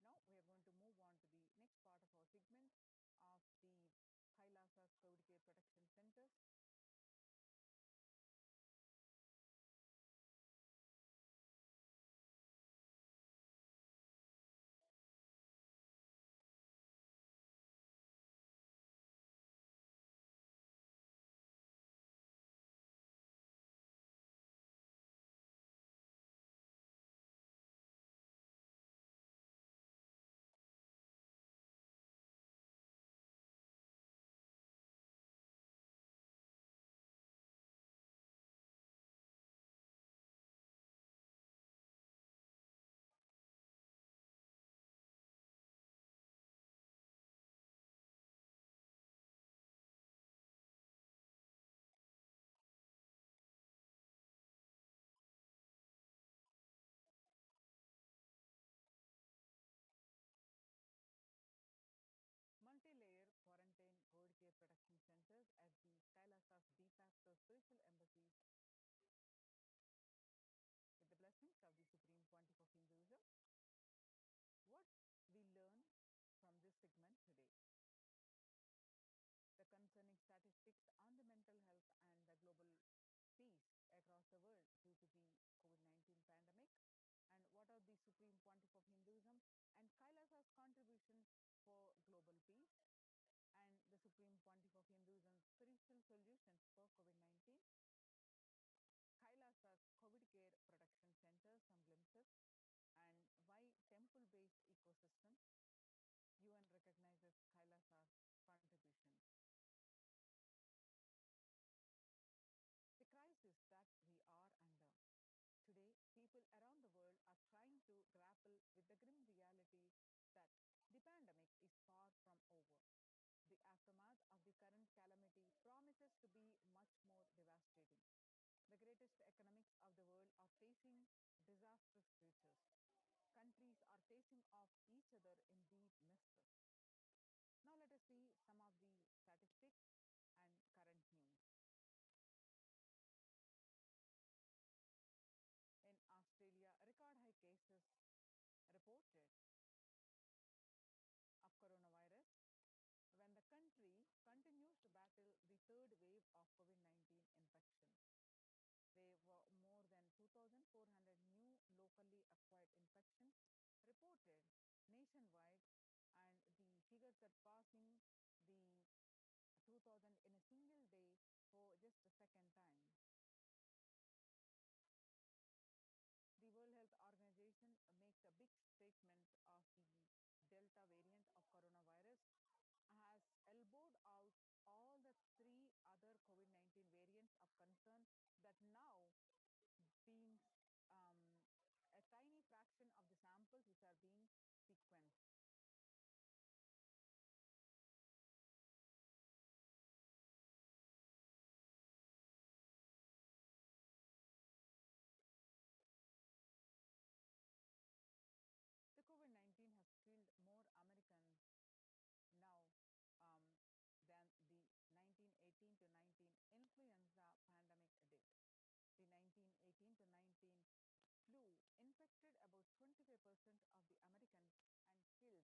After payment, you can submit the details for puja, names to be chanted in the link projected. Now we are going to move on to the next part of our segment of the Kailasa's COVID Care Protection Centers. Multi-layer quarantine COVID care protection centers at the Kailasa's de facto spiritual embassies with the blessings of the Supreme Pontiff of Hinduism. What we learn from this segment today: the concerning statistics on the mental health and the global peace across the world due to the COVID-19 pandemic, and what are the Supreme Pontiff of Hinduism and Kailasa's contribution for global peace, and the Supreme Pontiff of Hinduism's spiritual solutions for COVID-19, Kailasa's COVID Care Protection Center, some glimpses, and why temple-based ecosystems, UN recognizes Kailasa's contributions. The crisis that we are under. Today, people around the world are trying to grapple with the grim reality that the pandemic is far from over. The aftermath of the current calamity promises to be much more devastating. The greatest economics of the world are facing disastrous futures. Countries are facing off each other in deep mistrust. Now let us see some of the statistics and current cases reported of coronavirus, when the country continues to battle the third wave of COVID 19 infection. There were more than 2,400 new locally acquired infections reported nationwide, and the figures are passing the 2,000 in a single day for just a second time. The World Health Organization makes a big statement of the Delta variant of coronavirus has elbowed out all the three other COVID 19 variants of concern that now being um, a tiny fraction of the samples which are being sequenced. The COVID 19 has killed more Americans now um, than the 1918 to 19 influenza pandemic did. The 1918 to 19 flu infected about 25% of the Americans and killed an estimated 0.65% with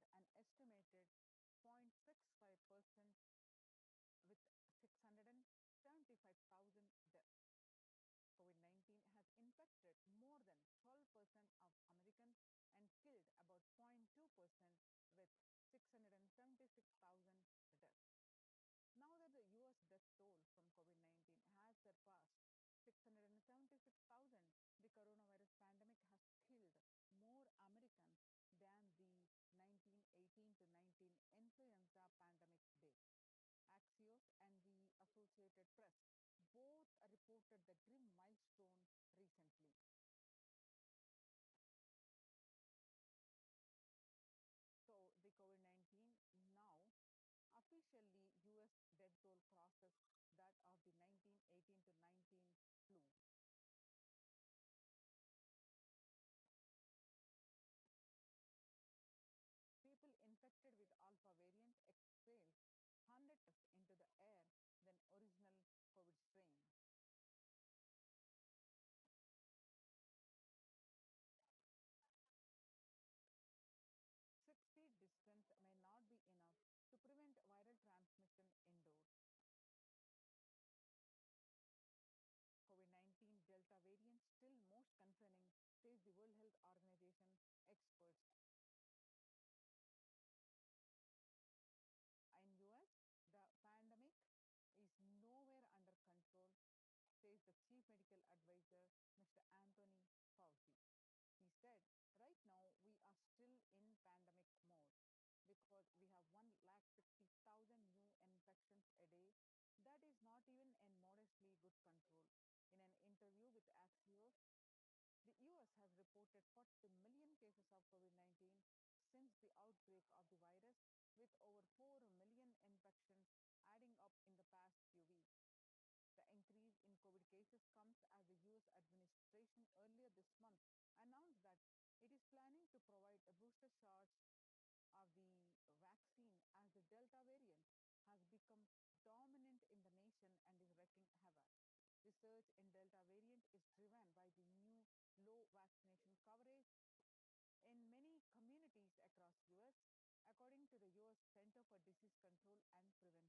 675,000 deaths. COVID 19 has infected more than 12% of Americans and killed about 0.2% with 676,000 deaths. Now that the US death toll from COVID 19 has surpassed 676,000, the coronavirus pandemic has killed more Americans than the 1918 to 19 influenza pandemic did. Axios and the Associated Press both reported the grim milestone recently. So the COVID 19 now officially US death toll crosses that of the 1918 to 19 flu. People infected with alpha variant exhaled 100 into the air than original COVID strain. 6 feet distance may not be enough to prevent viral transmission indoors. COVID 19 Delta variant still most concerning, says the World Health Organization experts. In US, the pandemic is nowhere under control, says the chief medical advisor, Mr. Anthony Fauci. He said, right now we are still in pandemic mode because we have 1,60,000 new infections a day. That is not even in modestly good control. In an interview with Axios, the US has reported 40 million cases of COVID 19 since the outbreak of the virus, with over 4 million infections adding up in the past few weeks. The increase in COVID cases comes as the US administration earlier this month announced that it is planning to provide a booster shot of the vaccine as the Delta variant has become dominant in the nation and is wreaking havoc. The surge in Delta variant is driven by the new low vaccination coverage in many communities across US, according to the US Center for Disease Control and Prevention.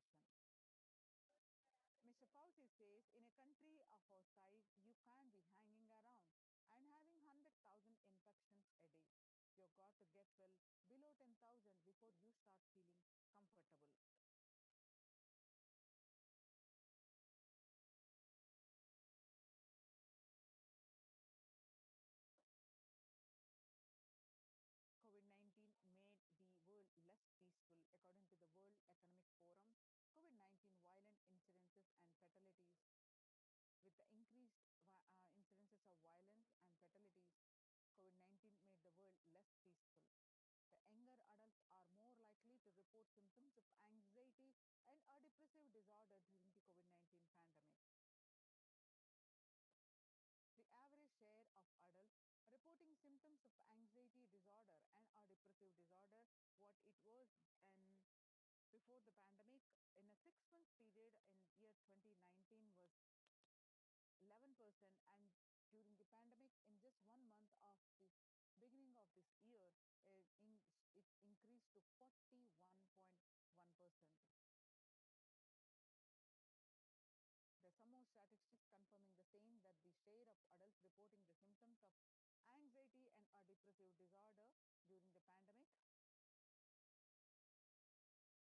Mr. Fauci says in a country of our size, you can't be hanging around and having 100,000 infections a day. You've got to get well below 10,000 before you start feeling comfortable. COVID 19 made the world less peaceful, according to the World Economic Forum. COVID 19 violent incidences and fatalities. With the increased incidences of violence and fatalities, COVID 19 made the world less peaceful. The younger adults are more likely to report symptoms of anxiety and a depressive disorder during the COVID 19 pandemic. The average share of adults reporting symptoms of anxiety disorder and or depressive disorder, what it was in before the pandemic in a 6 month period in year 2019 was 11%, and during the pandemic in just 1 month of this this year, it increased to 41.1%. There's some more statistics confirming the same, that the share of adults reporting the symptoms of anxiety and a depressive disorder during the pandemic.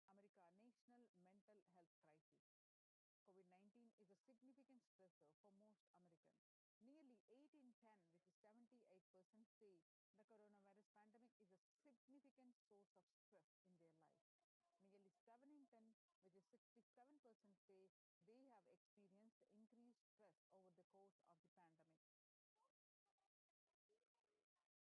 America National Mental Health Crisis. COVID-19 is a significant stressor for most Americans. Nearly 8 in 10, which is 78%, say the coronavirus pandemic is a significant source of stress in their life. Nearly 7 in 10, which is 67%, say they have experienced increased stress over the course of the pandemic.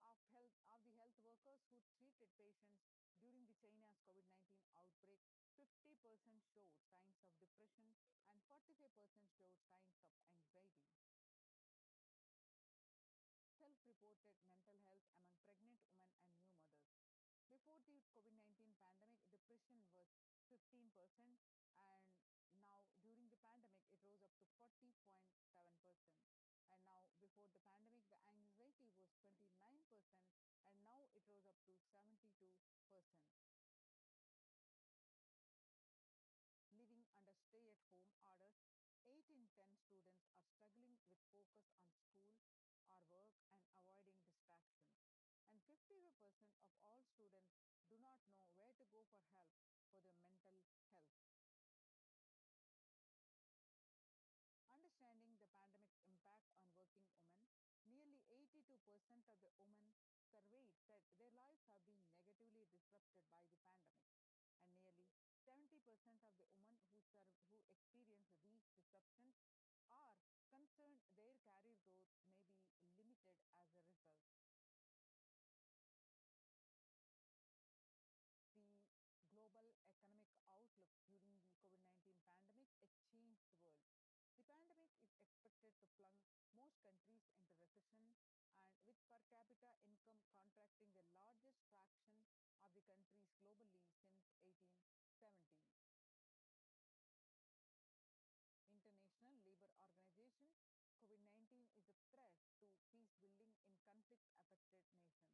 Of the health workers who treated patients during the China's COVID-19 outbreak, 50% showed signs of depression and 45% showed signs of anxiety. Self-reported mental health among pregnant women and new mothers. Before the COVID-19 pandemic, depression was 15%, and now during the pandemic, it rose up to 40.7%. And now, before the pandemic, the anxiety was 29%, and now it rose up to 72%. Living under stay-at-home orders, 8 in 10 students are struggling with focus on school or work and avoiding distractions. And 55% of all students do not know where to go for help for their mental health. Understanding the pandemic's impact on working women, nearly 82% of the women surveyed said their lives have been negatively disrupted by the pandemic, and nearly 70% of the women who experience these disruptions are concerned their career growth may be limited as a result. The global economic outlook during the COVID-19 pandemic, it changed the world. The pandemic is expected to plunge most countries into recession, and with per capita income contracting the largest fraction of the countries globally since 1870. International Labour Organization, COVID-19 is a threat to peace building in conflict-affected nations.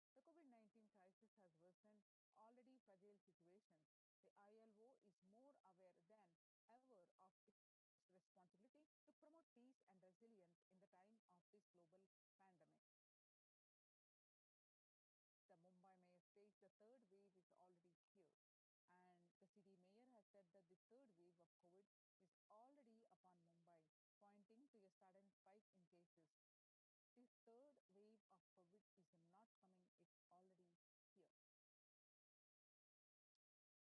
The COVID-19 crisis has worsened already fragile situations. The ILO is more aware than ever of its responsibility to promote peace and resilience in the time of this global pandemic. The Mumbai mayor says the third wave is already here, and the city mayor has said that the third wave of COVID is already upon Mumbai, pointing to a sudden spike in cases. The third wave of COVID is not coming, it's already here.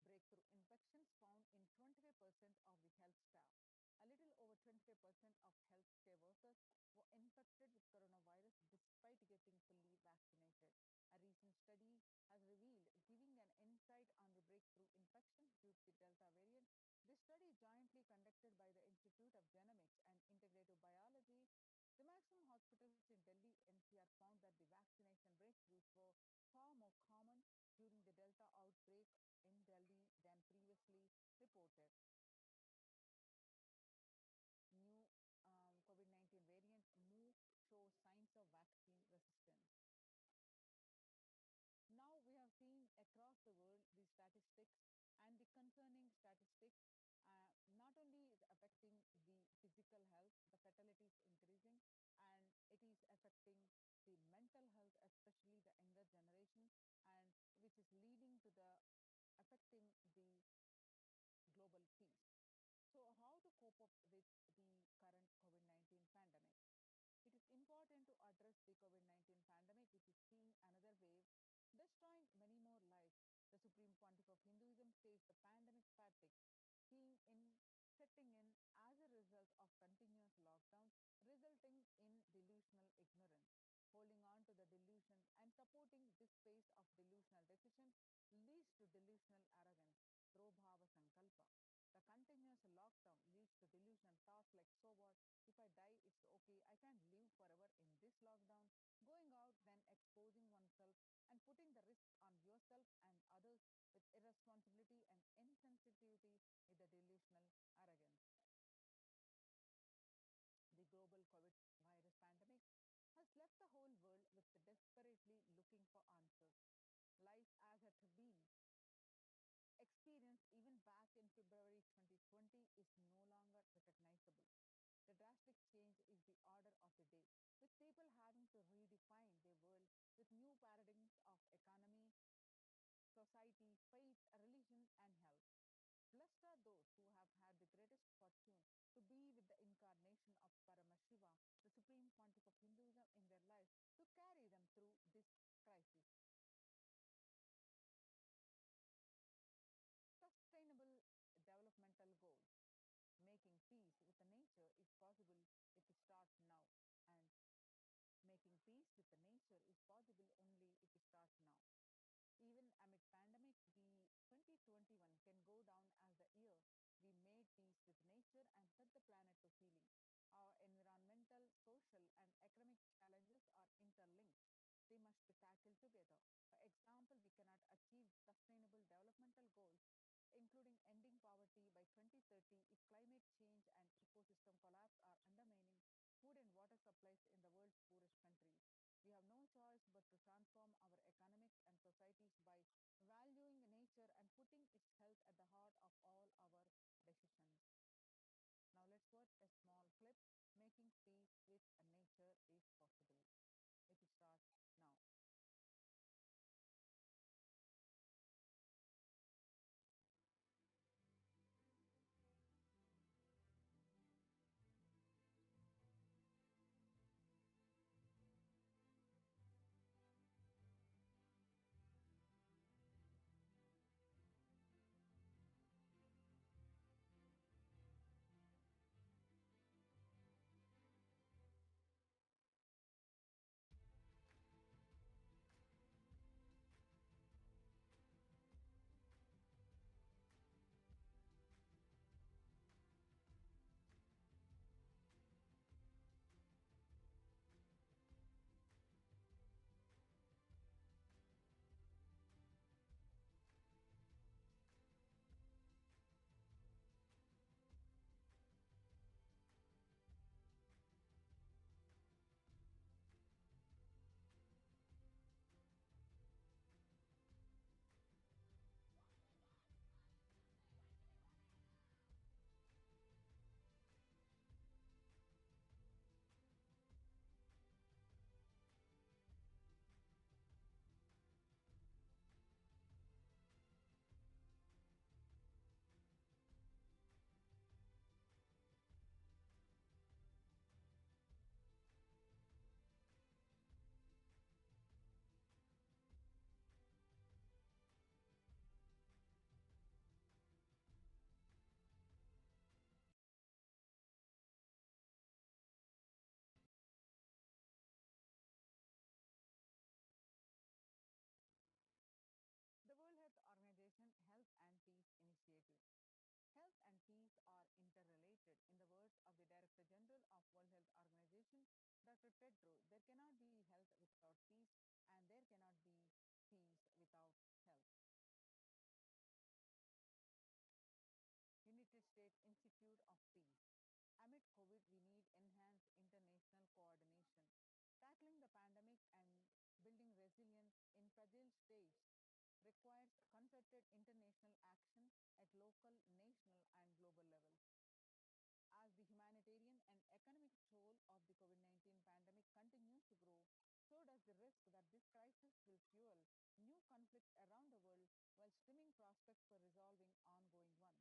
Breakthrough infections found in 25% of the health staff. A little over 25% of healthcare workers were infected with coronavirus despite getting fully vaccinated. A recent study has revealed, giving an insight on the breakthrough infections due to the Delta variant. This study, jointly conducted by the Institute of Genomics and Integrative Biology, the maximum hospitals in Delhi NCR found that the vaccination breakthroughs were far more common during the Delta outbreak in Delhi than previously reported. New COVID-19 variant Mu shows signs of vaccine resistance. Now we have seen across the world the statistics, and the concerning statistics not only is affecting the physical health, the fatality is increasing, and it is affecting the mental health, especially the younger generation, and which is leading to the affecting the global peace. So how to cope up with the current COVID-19 pandemic? It is important to address the COVID-19 pandemic, which is seeing another wave, destroying many more lives. The Supreme Pontiff of Hinduism says the pandemic fatigue setting in as a result of continuous lockdowns, resulting in delusional ignorance. Holding on to the delusions and supporting this pace of delusional decisions leads to delusional arrogance, Drobhava Sankalpa. The continuous lockdown leads to delusional thoughts like, so what? If I die, it's okay. I can't live forever in this lockdown. Going out, then exposing oneself and putting the risk on yourself and others with irresponsibility and insensitivity is the delusional arrogance. The global COVID virus pandemic has left the whole world with desperately looking for answers. Life as it be experienced even back in February 2020 is no longer recognizable. The drastic change is the order of the day, with people having to redefine their world with new paradigms of economy, society, faith, religion, and health. Blessed are those who have had the greatest fortune to be with the incarnation of Paramashiva, the supreme pontiff of Hinduism, in their lives to carry them through this crisis. Sustainable developmental goals. Making peace with the nature is possible if we start now, and making peace with the nature is possible only if we start now. Even amid pandemic, the 2021 can go down as the year we made peace with nature and set the planet to healing. Our environmental, social, and economic challenges are interlinked. They must be tackled together. For example, we cannot achieve sustainable developmental goals, including ending poverty by 2030, if climate change and ecosystem collapse are undermining food and water supplies in the world's poorest countries. We have no choice but to transform our economics and societies by valuing nature and putting its health at the heart of all our decisions. Now let's watch a small clip. Making peace with nature is possible. It will start now. The World Health Organization Health and Peace Initiative. Health and peace are interrelated. In the words of the Director General of World Health Organization, Dr. Tedros, there cannot be health without peace, and there cannot be peace without health. United States Institute of Peace. Amid COVID, we need enhanced international coordination. Tackling the pandemic and building resilience in fragile states requires concerted international action at local, national, and global levels. As the humanitarian and economic toll of the COVID-19 pandemic continues to grow, so does the risk that this crisis will fuel new conflicts around the world while trimming prospects for resolving ongoing ones.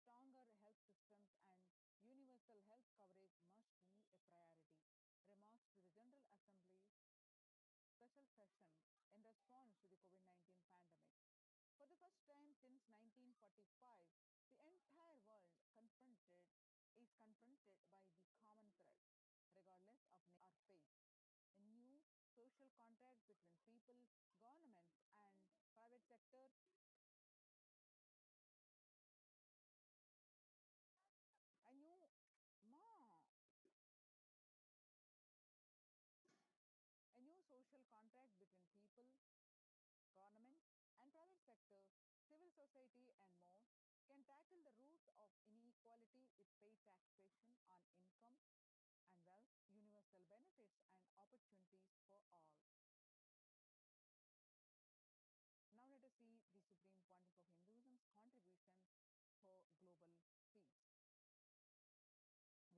Stronger health systems and universal health coverage must be a priority. Remarks to the General Assembly special session in response to the COVID-19 pandemic. For the first time since 1945, the entire world confronted by the common threat, regardless of nation or faith. A new social contract between people, governments, and private sector. A new ma, a new social contract between people, governments, and private sector, civil society, and more can tackle the roots of inequality with fair taxation on income and wealth, universal benefits and opportunity, the supreme pontiff of Hinduism's contribution for global peace.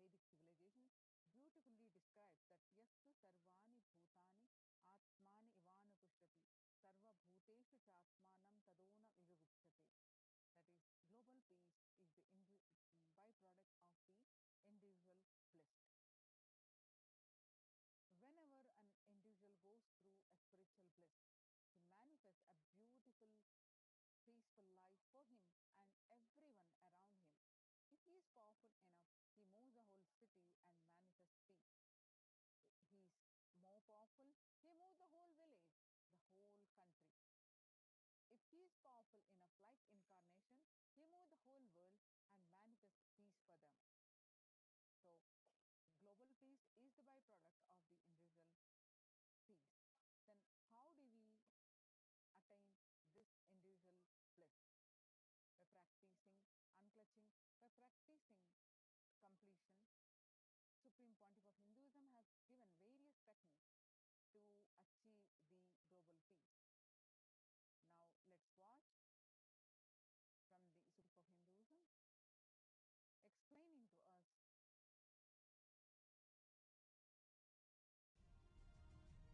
Vedic civilization beautifully describes that yassu sarvani bhutani atmani ivanu pushtati sarva bhuteshu chatmanam tadona vivivichyate. That is, global peace is the byproduct of the individual bliss. Whenever an individual goes through a spiritual bliss, he manifests a beautiful, peaceful life for him and everyone around him. If he is powerful enough, he moves the whole city and manifests peace. He is more powerful, he moves the whole village, the whole country. If he is powerful enough, like incarnation, he moves the whole world and manifests peace for them. So, global peace is the byproduct of the individual peace. Then, how do we attain this individual bliss? By practicing unclutching, by practicing completion. Supreme Pontiff of Hinduism has given various techniques to achieve the global peace. Now, let's watch from the Supreme of Hinduism explaining to us Sirkazhi enriching temple விடுதி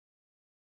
Oman தைலம்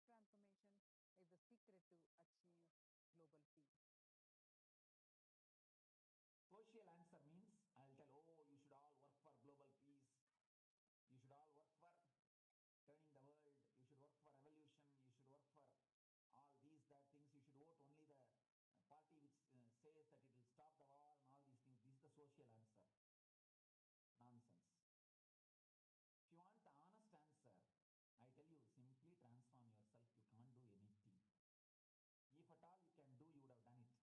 transformation is the secret to achieve global peace. Social answer means I'll tell, oh, you should all work for global peace. You should all work for turning the world. You should work for revolution. You should work for all these, that things. You should vote only the party which says that it will stop the war and all these things. This is the social answer. Nonsense. If you want the honest answer, I tell you, simply transform yourself. You can't do anything. If at all you can do, you would have done it.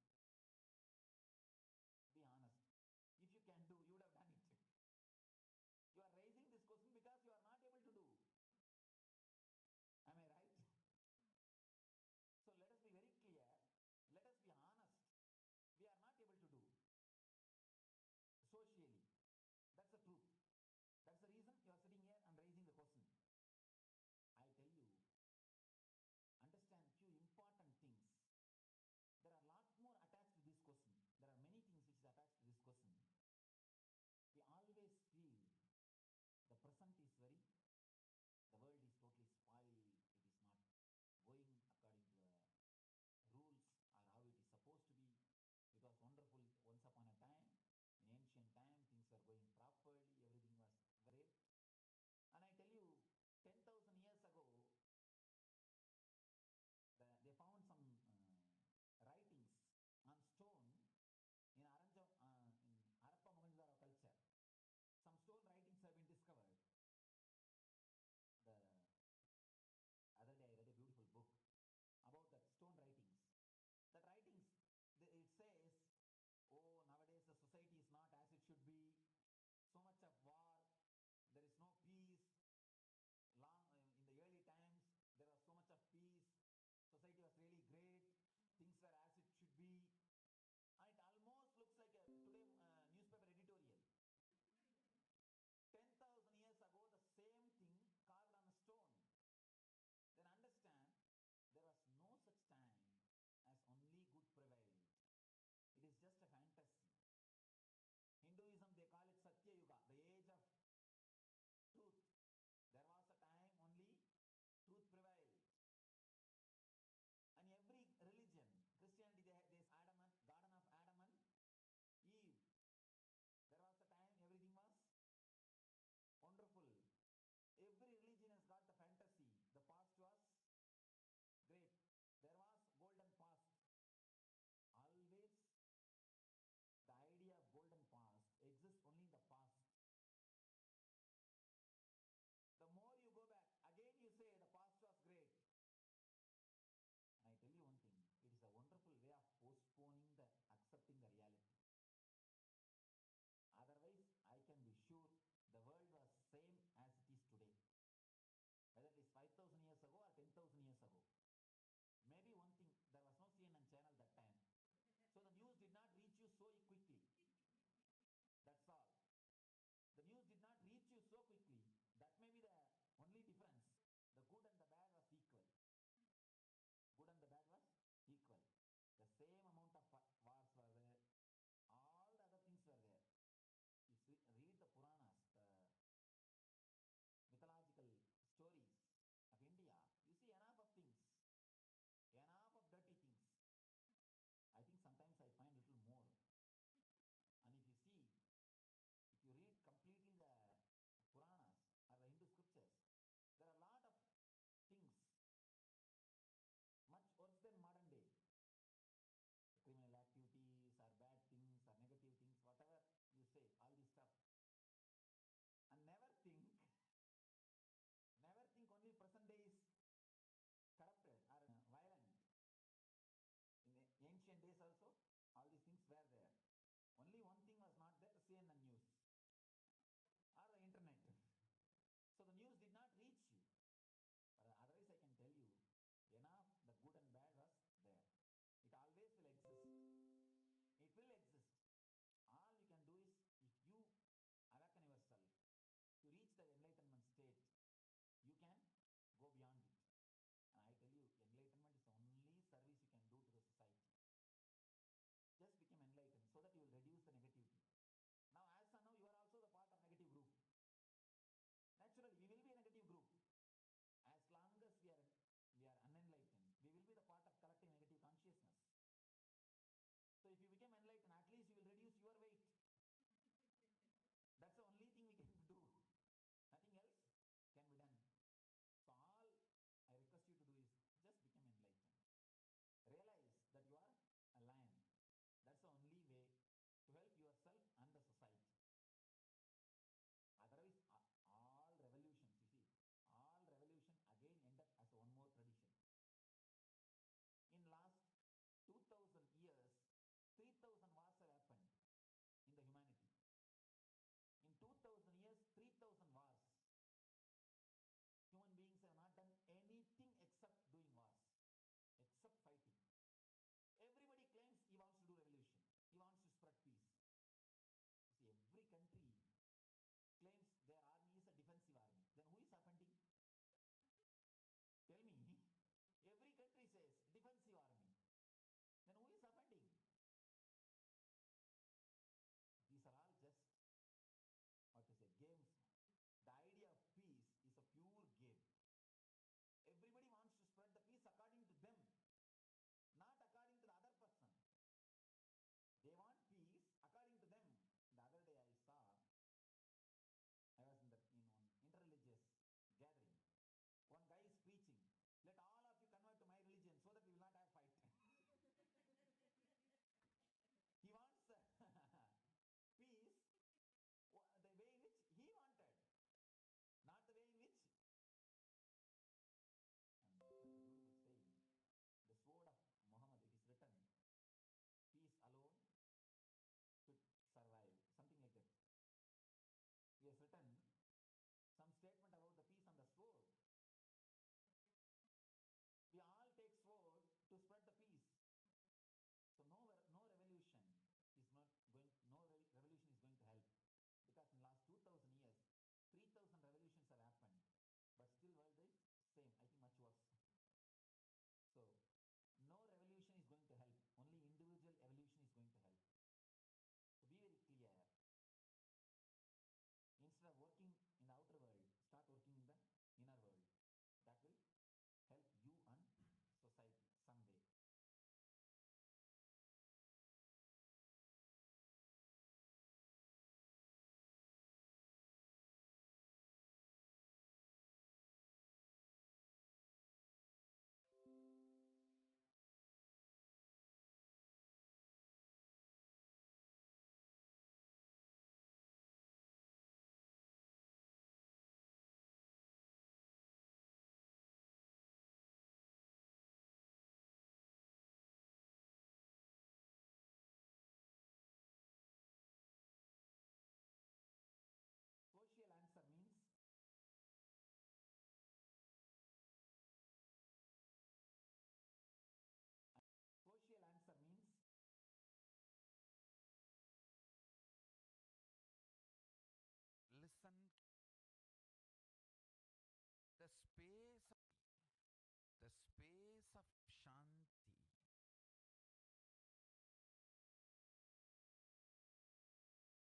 of Shanti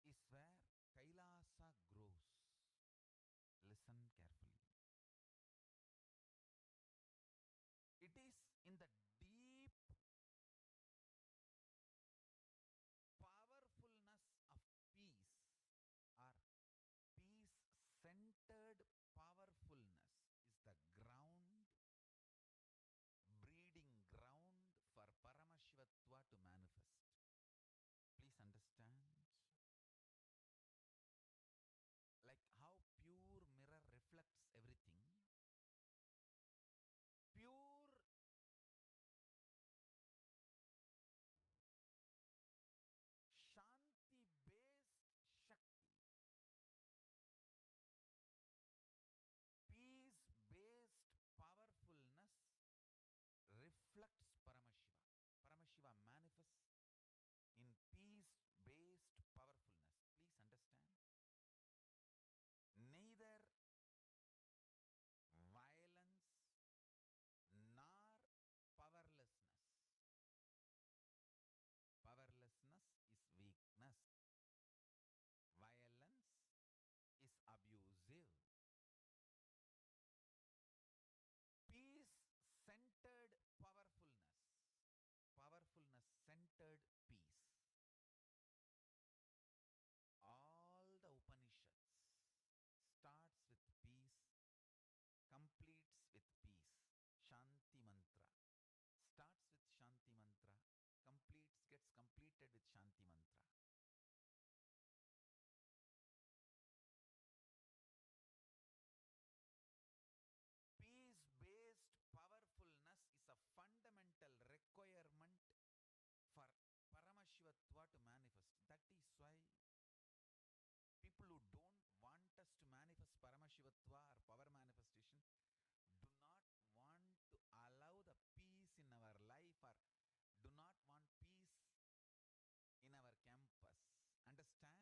is where Kailasa grows. Listen carefully. It is in the deep powerfulness of peace, or peace centered powerfulness, is the ground, breeding ground for Paramashivatva to manifest. Please understand. Like how pure mirror reflects everything, pure Shanti based Shakti, peace based powerfulness reflects Paramashiva. Paramashiva manifests in peace based powerfulness. Please understand. Neither violence nor powerlessness. Powerlessness is weakness. Violence is abusive. Peace centered powerfulness. Powerfulness centered peace. All the Upanishads starts with peace, completes with peace. Shanti mantra starts with Shanti mantra, gets completed with Shanti mantra. Peace based powerfulness is a fundamental requirement for Paramashivatva to manifest. That is why people who don't want us to manifest Paramashivatva or power manifestation do not want to allow the peace in our life, or do not want peace in our campus. Understand?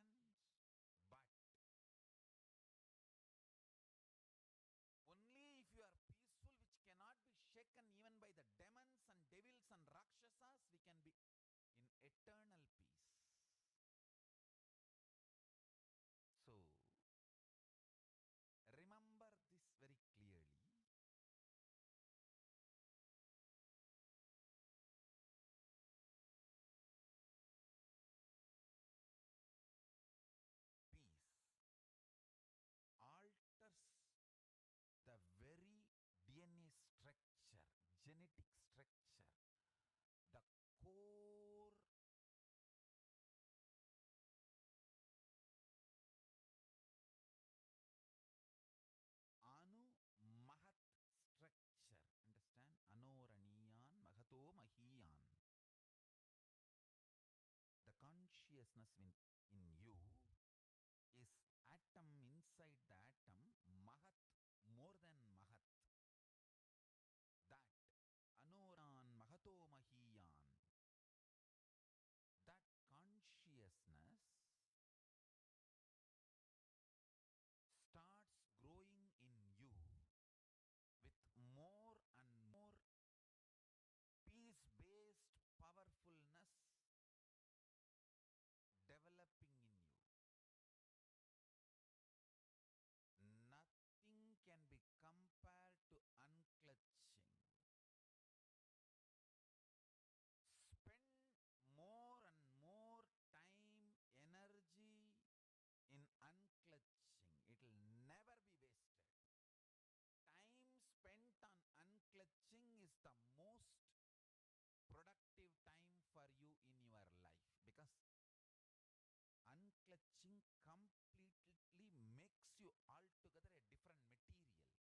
But only if you are peaceful, which cannot be shaken even by the demons and devils and rakshasas, we can be in eternal peace. So, remember this very clearly. Peace alters the very DNA structure, genetic structure, the core Anu Mahat structure. Understand? Anoraniyan Mahato Mahiyan. The consciousness in you is atom inside the atom, Mahat, more than Mahat. That Anoran Mahato Mahiyan. That consciousness starts growing in you with more and more peace based powerfulness developing in you. Nothing can be compared to unclutching. Spend more and more time, energy in unclutching. It will never be wasted. Time spent on unclutching is the most productive time for you in your life, because unclutching completely makes you altogether a different material.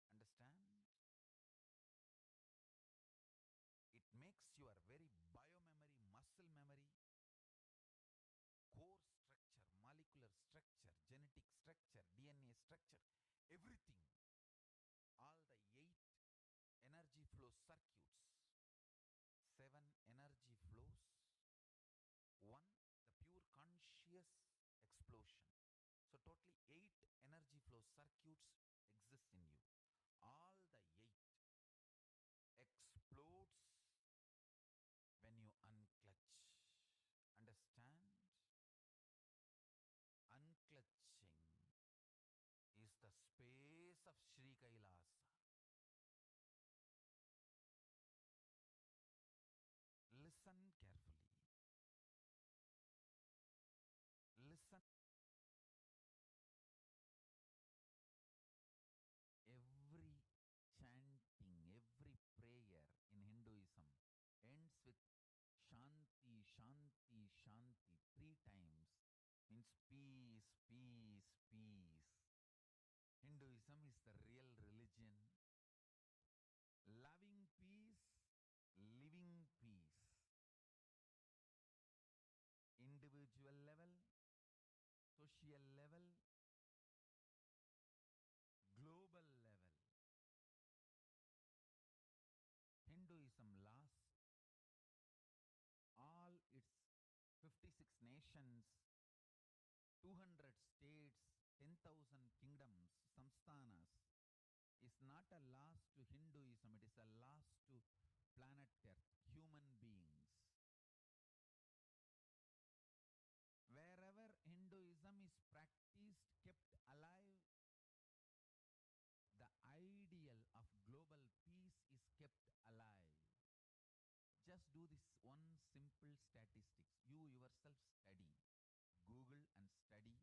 Understand? It makes your very biomemory, muscle memory, core structure, molecular structure, genetic structure, DNA structure, everything, all the 8 energy flow circuits, 7 energy flows, 1 the pure conscious explosion. So totally 8 energy flow circuits exist in you. All the 8 of Sri Kailas. Listen carefully. Listen. Every chanting, every prayer in Hinduism ends with Shanti, Shanti, Shanti 3 times. Means peace, peace, peace. Hinduism is the real religion. Loving peace, living peace. Individual level, social level, global level. Hinduism lasts all its 56 nations, 200 states, 10,000 kingdoms, samsthanas, is not a loss to Hinduism, it is a loss to planet Earth, human beings. Wherever Hinduism is practiced, kept alive, the ideal of global peace is kept alive. Just do this one simple statistics. You yourself study. Google and study.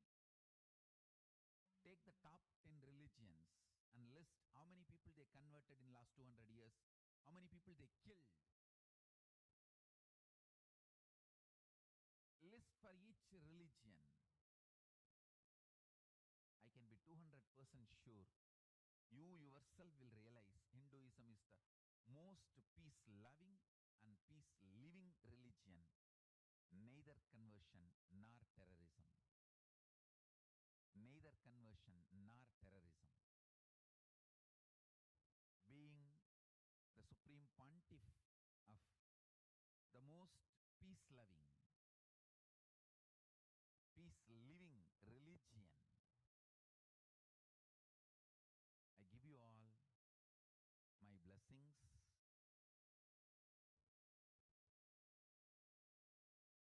Take the top 10 religions and list how many people they converted in last 200 years, how many people they killed. List for each religion. I can be 200% sure. You yourself will realize Hinduism is the most peace-loving and peace-living religion. Neither conversion nor terrorism. Neither conversion nor terrorism. Being the supreme pontiff of the most peace-loving, peace-living religion, I give you all my blessings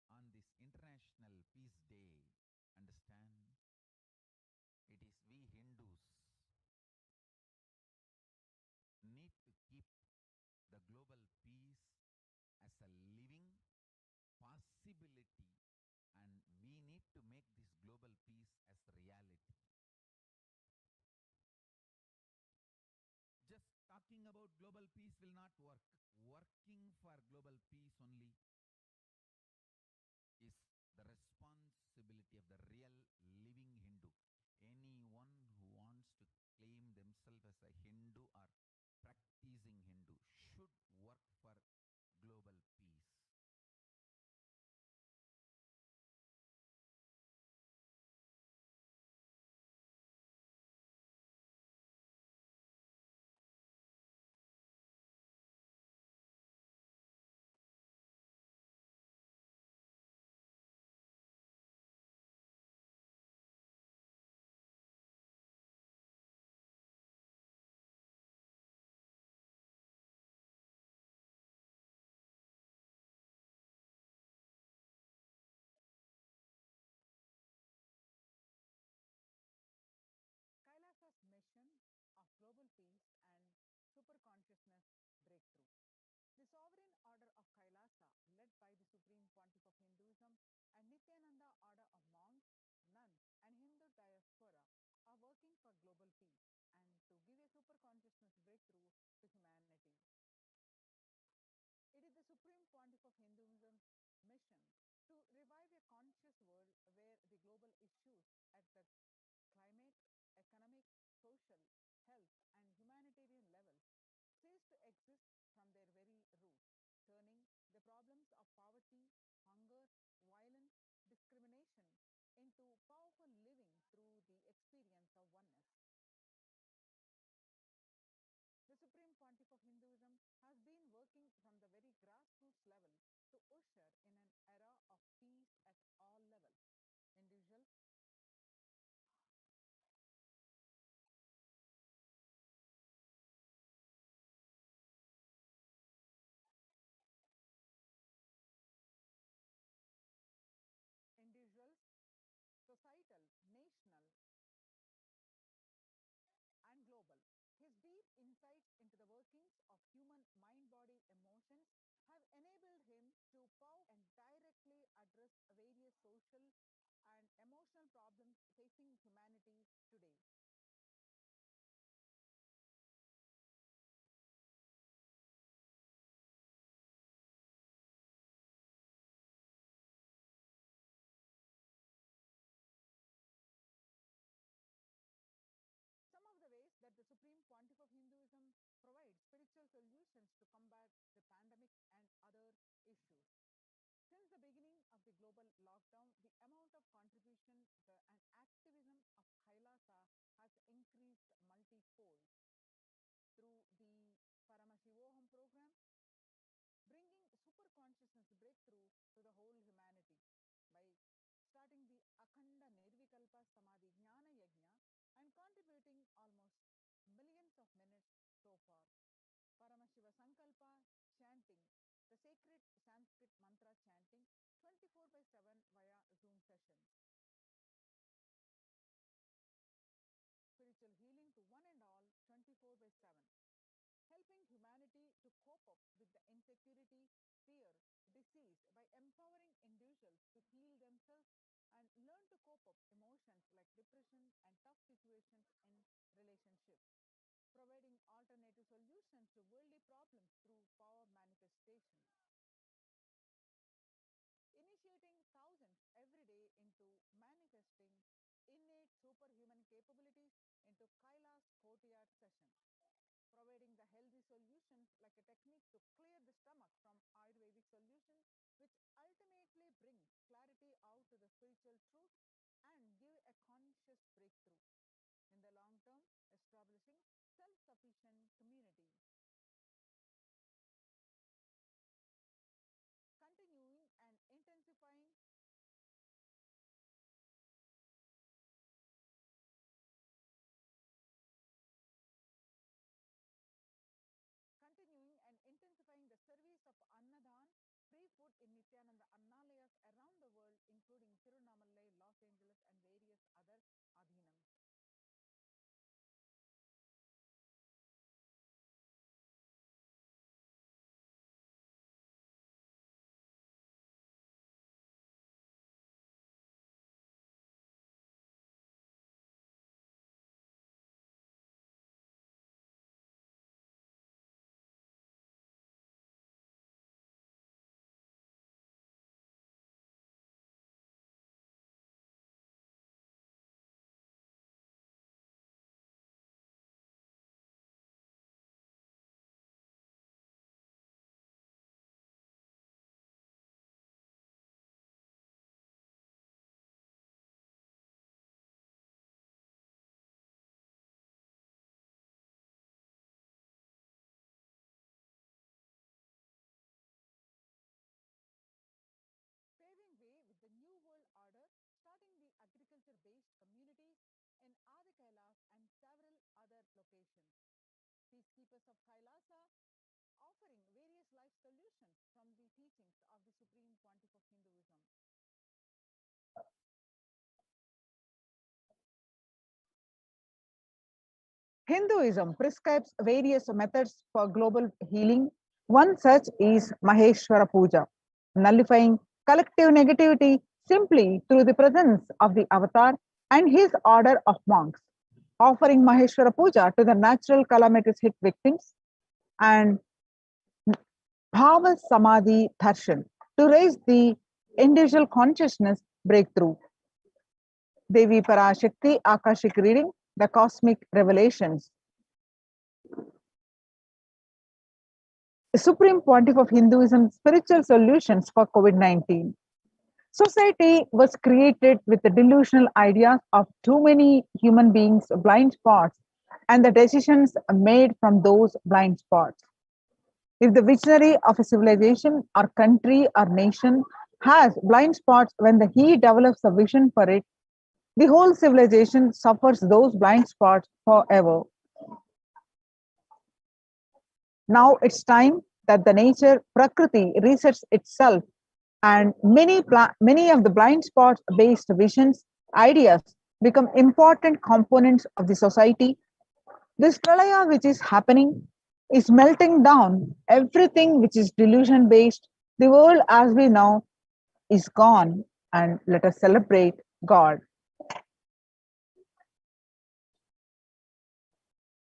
on this International Peace Day. Understand, it is we Hindus need to keep the global peace as a living possibility, and we need to make this global peace as reality. Just talking about global peace will not work. Working for global peace only is the responsibility of the real living Hindu. Anyone who wants to claim themselves as a Hindu or practicing Hindu should work for global peace. Kailasa's mission of global peace and superconsciousness breakthrough. The sovereign order of Kailasa, led by the Supreme Pontiff of Hinduism and Nithyananda order of monks, nuns, and Hindu diaspora, are working for global peace and to give a superconsciousness breakthrough to humanity. It is the Supreme Pontiff of Hinduism's mission to revive a conscious world where the global issues at the climate, economic, social, health, and humanitarian levels cease to exist from their very roots, turning the problems of poverty, hunger, violence, discrimination into powerful living through the experience of oneness. The Supreme Pontiff of Hinduism has been working from the very grassroots level to usher in an era of peace at all levels. Individuals, individuals, societal, national, and global. insights into the workings of human mind, body, emotions have enabled him to and directly address various social and emotional problems facing humanity today. Some of the ways that the Supreme Pontiff of Hinduism provides spiritual solutions to combat the pandemic and other issues. Since the beginning of the global lockdown, the amount of contribution and activism of Kailasa has increased multifold through the Paramashivoham program, bringing super consciousness breakthrough to the whole humanity by starting the Akhanda Nirvikalpa Samadhi Jnana Yajna and contributing almost millions of minutes so far. Paramashiva Sankalpa chanting, the sacred Sanskrit mantra chanting 24 by 7 via Zoom session. Spiritual healing to one and all 24 by 7. Helping humanity to cope up with the insecurity, fear, disease by empowering individuals to heal themselves and learn to cope up emotions like depression and tough situations in relationships. Providing alternative solutions to worldly problems through power manifestation. Initiating thousands every day into manifesting innate superhuman capabilities into Kailash Courtyard sessions. Providing the healthy solutions like a technique to clear the stomach from Ayurvedic solutions, which ultimately brings clarity out to the spiritual truth and give a conscious breakthrough. In the long term, establishing self-sufficient community. Continuing and intensifying the service of Annadan, free food in Nithyananda Annalayas around the world, including Tirunamalai, Los Angeles, and various other adhinams. Paving way with the New World Order, starting the agriculture-based communities in Adi Kailas and several other locations. Peacekeepers of Kailasa offering various life solutions from the teachings of the Supreme Pontiff of Hinduism. Hinduism prescribes various methods for global healing. One such is Maheshwara Puja, nullifying collective negativity simply through the presence of the avatar and his order of monks, offering Maheshwara Puja to the natural calamities hit victims, and Bhava Samadhi Darshan to raise the individual consciousness breakthrough. Devi Parashakti Akashic reading, the cosmic revelations. The Supreme Pontiff of Hinduism spiritual solutions for COVID-19. Society was created with the delusional ideas of too many human beings' blind spots and the decisions made from those blind spots. If the visionary of a civilization or country or nation has blind spots when he develops a vision for it, the whole civilization suffers those blind spots forever. Now it's time that the nature, Prakriti, resets itself, and many of the blind spots based visions, ideas become important components of the society This pralaya which is happening is melting down everything which is delusion based. The world as we know is gone, and let us celebrate God.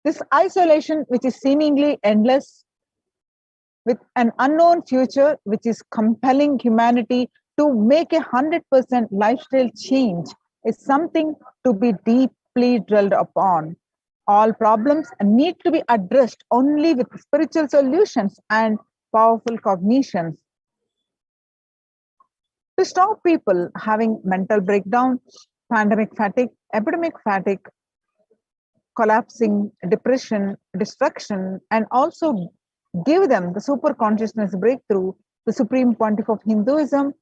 This isolation which is seemingly endless, with an unknown future which is compelling humanity to make 100% lifestyle change, is something to be deeply drilled upon. All problems need to be addressed only with spiritual solutions and powerful cognitions. To stop people having mental breakdown, pandemic fatigue, epidemic fatigue, collapsing, depression, destruction, and also give them the super consciousness breakthrough, the Supreme Pontiff of Hinduism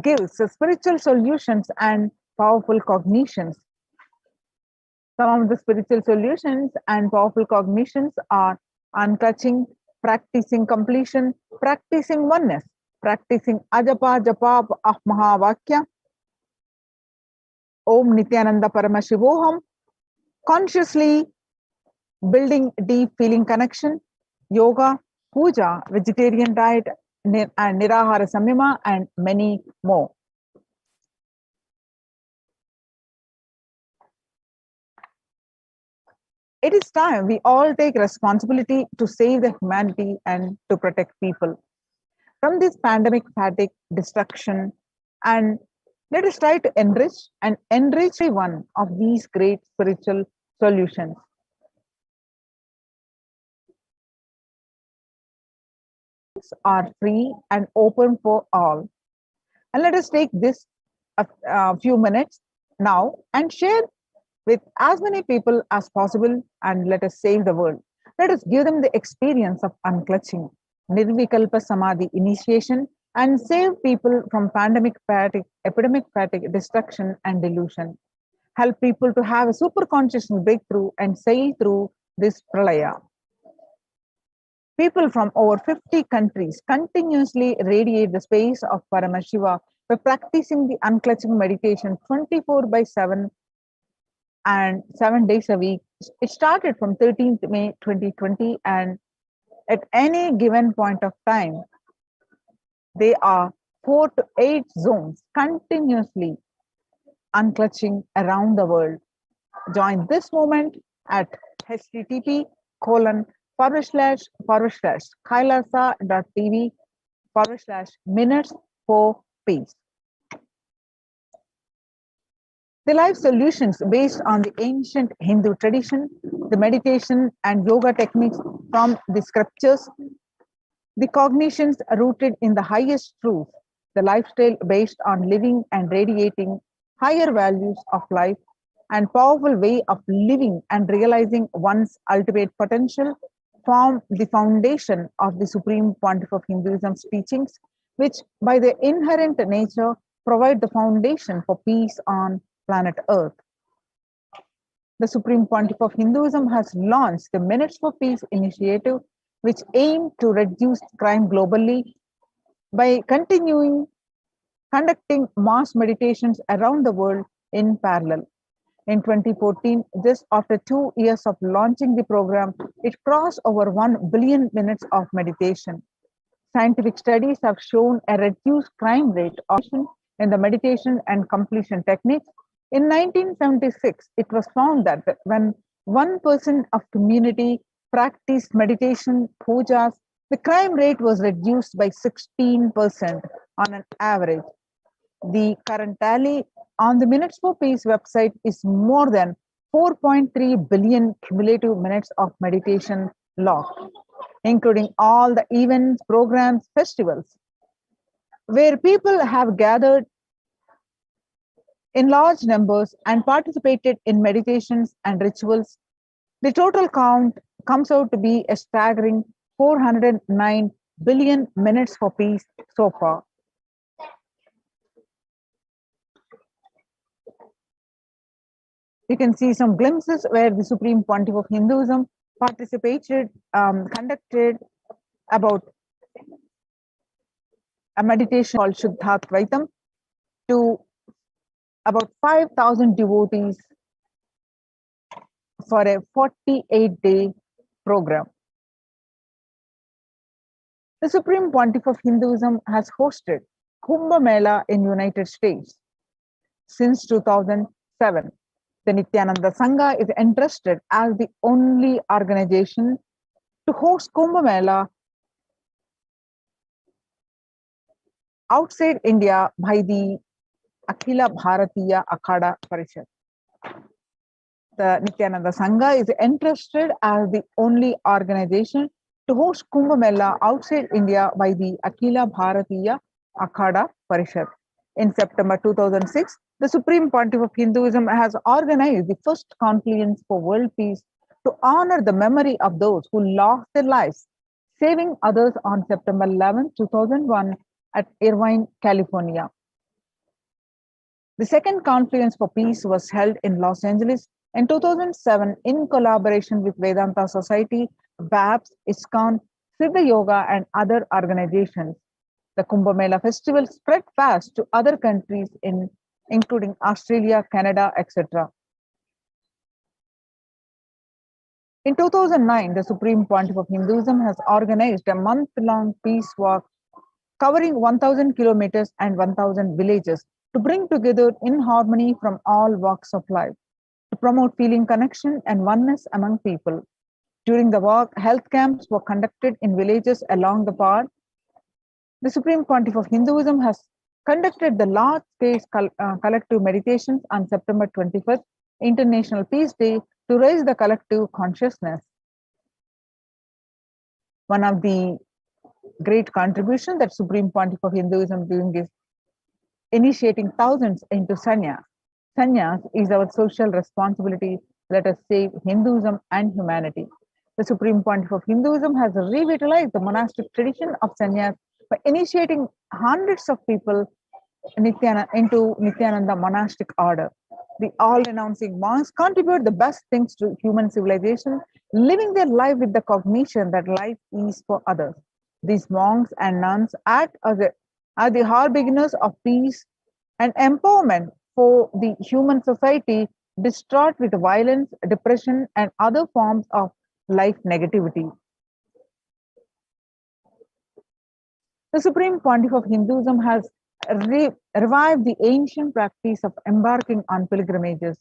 gives spiritual solutions and powerful cognitions. Some of the spiritual solutions and powerful cognitions are unclutching, practicing completion, practicing oneness, practicing ajapa japa of Mahavakya, Om Nithyananda Paramashivoham, consciously building deep feeling connection, yoga, puja, vegetarian diet, and nirahara samyama, and many more. It is time we all take responsibility to save the humanity and to protect people from this pandemic fatigue, destruction, and let us try to enrich one of these great spiritual solutions. Are free and open for all. And let us take this a few minutes now and share with as many people as possible, and let us save the world. Let us give them the experience of unclutching, Nirvikalpa Samadhi initiation, and save people from pandemic fatigue, epidemic fatigue, destruction, and delusion. Help people to have a super consciousness breakthrough and sail through this pralaya. People from over 50 countries continuously radiate the space of Paramashiva by practicing the unclutching meditation 24/7 and 7 days a week. It started from 13th May 2020, and at any given point of time, there are 4 to 8 zones continuously unclutching around the world. Join this movement at http://kailasa.tv/minutes for peace. The life solutions based on the ancient Hindu tradition, the meditation and yoga techniques from the scriptures, the cognitions rooted in the highest truth, the lifestyle based on living and radiating higher values of life, and powerful way of living and realizing one's ultimate potential form the foundation of the Supreme Pontiff of Hinduism's teachings, which by their inherent nature provide the foundation for peace on planet Earth. The Supreme Pontiff of Hinduism has launched the Minutes for Peace initiative, which aims to reduce crime globally by conducting mass meditations around the world in parallel. In 2014, just after 2 years of launching the program, it crossed over 1 billion minutes of meditation. Scientific studies have shown a reduced crime rate in the meditation and completion techniques. In 1976, it was found that when 1% of community practiced meditation, pujas, the crime rate was reduced by 16% on an average. The current tally on the Minutes for Peace website is more than 4.3 billion cumulative minutes of meditation logged, including all the events, programs, festivals, where people have gathered in large numbers and participated in meditations and rituals. The total count comes out to be a staggering 409 billion minutes for peace so far. You can see some glimpses where the Supreme Pontiff of Hinduism participated, conducted about a meditation called Shuddhatvaitam to about 5,000 devotees for a 48-day program. The Supreme Pontiff of Hinduism has hosted Kumbh Mela in United States since 2007. The Nithyananda Sangha is entrusted as the only organization to host Kumbh Mela outside India by the Akhila Bharatiya Akhada Parishad. The Nithyananda Sangha is entrusted as the only organization to host Kumbh Mela outside India by the Akhila Bharatiya Akhada Parishad. In September 2006, the Supreme Pontiff of Hinduism has organized the first confluence for world peace to honor the memory of those who lost their lives, saving others on September 11, 2001 at Irvine, California. The second Confluence for Peace was held in Los Angeles in 2007 in collaboration with Vedanta Society, BAPS, ISKCON, Siddha Yoga, and other organizations. The Kumbh Mela festival spread fast to other countries including Australia, Canada, etc. In 2009, the Supreme Pontiff of Hinduism has organized a month-long peace walk covering 1,000 kilometers and 1,000 villages to bring together in harmony from all walks of life, to promote feeling connection and oneness among people. During the walk, health camps were conducted in villages along the path. The Supreme Pontiff of Hinduism has conducted the large-scale collective meditations on September 21st, International Peace Day, to raise the collective consciousness. One of the great contributions that Supreme Pontiff of Hinduism doing is initiating thousands into sannyas. Sannyas is our social responsibility. Let us save Hinduism and humanity. The Supreme Pontiff of Hinduism has revitalized the monastic tradition of sannyas by initiating hundreds of people into Nithyananda monastic order. The all-renouncing monks contribute the best things to human civilization, living their life with the cognition that life is for others. These monks and nuns act as the harbingers of peace and empowerment for the human society distraught with violence, depression, and other forms of life negativity. The Supreme Pontiff of Hinduism has revived the ancient practice of embarking on pilgrimages.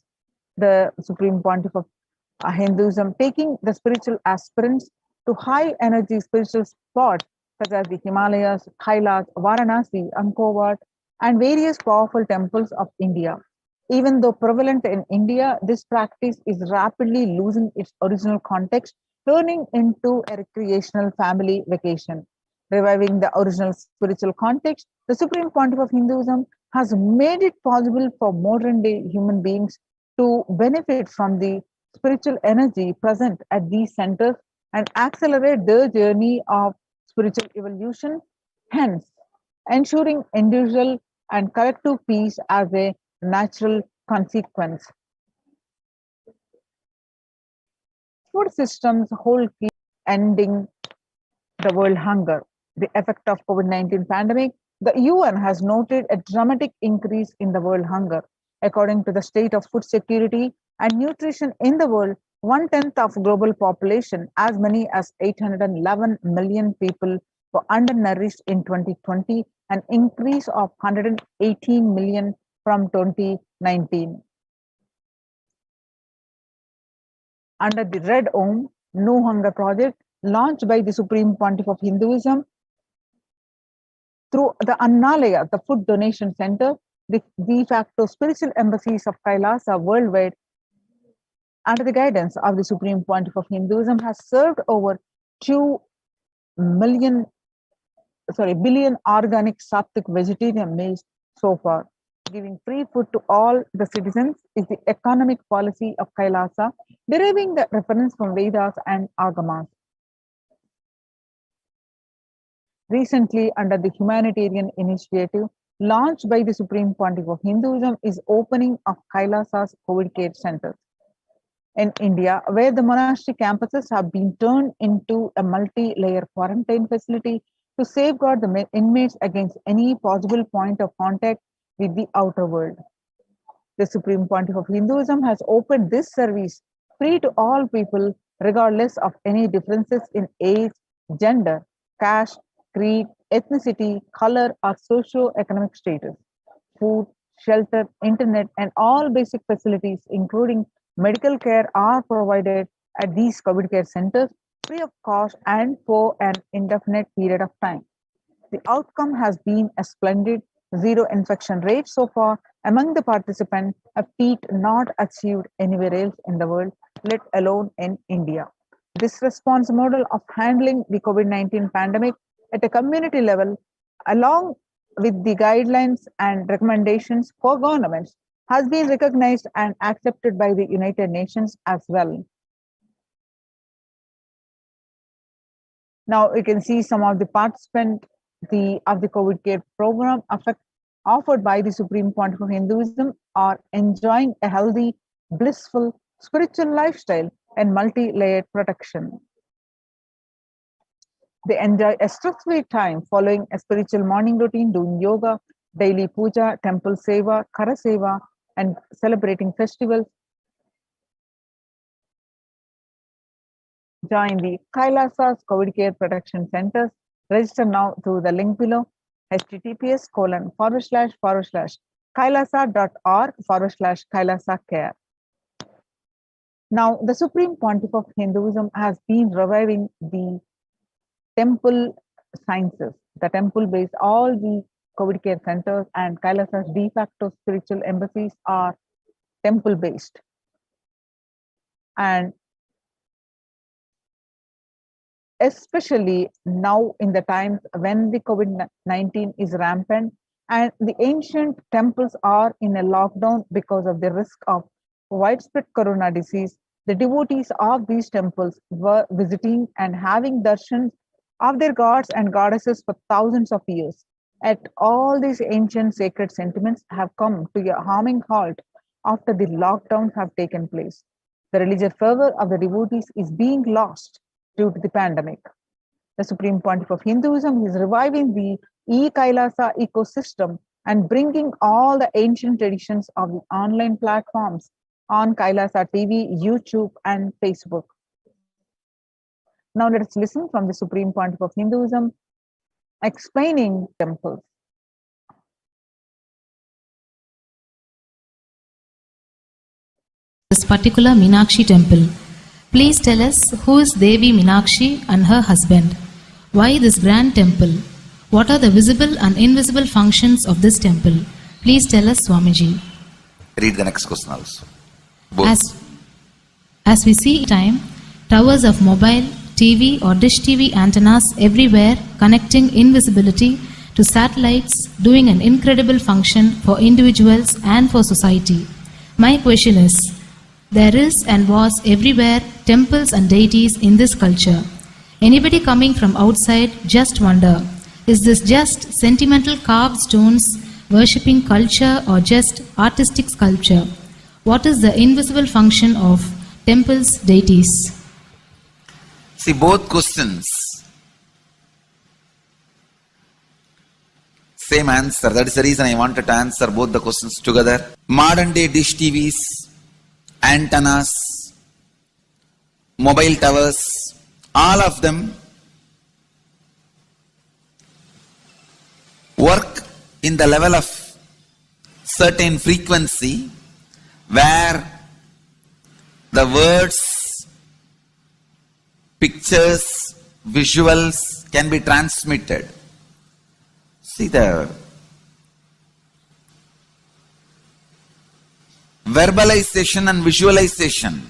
The Supreme Pontiff of Hinduism taking the spiritual aspirants to high energy spiritual spots such as the Himalayas, Kailash, Varanasi, Angkor Wat, and various powerful temples of India. Even though prevalent in India, this practice is rapidly losing its original context, turning into a recreational family vacation. Reviving the original spiritual context, the Supreme Pontiff of Hinduism has made it possible for modern day human beings to benefit from the spiritual energy present at these centers and accelerate their journey of spiritual evolution, hence ensuring individual and collective peace as a natural consequence. Food systems hold key ending the world hunger. The effect of COVID-19 pandemic, the UN has noted a dramatic increase in the world hunger. According to the state of food security and nutrition in the world, 1/10 of global population, as many as 811 million people, were undernourished in 2020, an increase of 118 million from 2019. Under the Red Om No Hunger Project, launched by the Supreme Pontiff of Hinduism, through the Annalaya, the Food Donation Center, the de facto spiritual embassies of Kailasa worldwide, under the guidance of the Supreme Pontiff of Hinduism, has served over 2 billion organic sattvic vegetarian meals so far. Giving free food to all the citizens is the economic policy of Kailasa, deriving the reference from Vedas and Agamas. Recently, under the humanitarian initiative launched by the Supreme Pontiff of Hinduism, is opening of Kailasa's COVID care centers in India, where the monastic campuses have been turned into a multi-layer quarantine facility to safeguard the inmates against any possible point of contact with the outer world. The Supreme Pontiff of Hinduism has opened this service free to all people, regardless of any differences in age, gender, caste, creed, ethnicity, color, or socio-economic status. Food, shelter, internet, and all basic facilities, including medical care, are provided at these COVID care centers free of cost and for an indefinite period of time. The outcome has been a splendid zero infection rate so far among the participants, a feat not achieved anywhere else in the world, let alone in India. This response model of handling the COVID-19 pandemic at a community level, along with the guidelines and recommendations for governments, has been recognized and accepted by the United Nations as well. Now you can see some of the participants of the COVID care program offered by the Supreme Pontiff of Hinduism are enjoying a healthy, blissful, spiritual lifestyle and multi-layered protection. They enjoy a stress-free time following a spiritual morning routine, doing yoga, daily puja, temple seva, kara seva, and celebrating festivals. Join the Kailasa's COVID Care Protection Centers. Register now through the link below, https://kailasa.org/Kailasa Care. Now, the Supreme Pontiff of Hinduism has been reviving the temple sciences, the temple-based, all the COVID care centers and Kailasa's de facto spiritual embassies are temple-based. And especially now in the times when the COVID-19 is rampant and the ancient temples are in a lockdown because of the risk of widespread corona disease, the devotees of these temples were visiting and having darshans of their gods and goddesses for thousands of years. Yet all these ancient sacred sentiments have come to a harming halt after the lockdowns have taken place. The religious fervor of the devotees is being lost due to the pandemic. The Supreme Pontiff of Hinduism is reviving the e-Kailasa ecosystem and bringing all the ancient traditions of the online platforms on Kailasa TV, YouTube, and Facebook. Now let us listen from the Supreme Pontiff of Hinduism explaining temples. This particular Meenakshi temple. Please tell us who is Devi Meenakshi and her husband. Why this grand temple? What are the visible and invisible functions of this temple? Please tell us, Swamiji. Read the next question also. As we see time, towers of mobile, TV or dish TV antennas everywhere connecting invisibility to satellites, doing an incredible function for individuals and for society. My question is, there is and was everywhere temples and deities in this culture. Anybody coming from outside just wonder, is this just sentimental carved stones, worshipping culture or just artistic sculpture? What is the invisible function of temples, deities? See, both questions, same answer. That is the reason I wanted to answer both the questions together. Modern day dish TVs, antennas, mobile towers, all of them work in the level of certain frequency where the words, pictures, visuals can be transmitted. See the verbalization and visualization,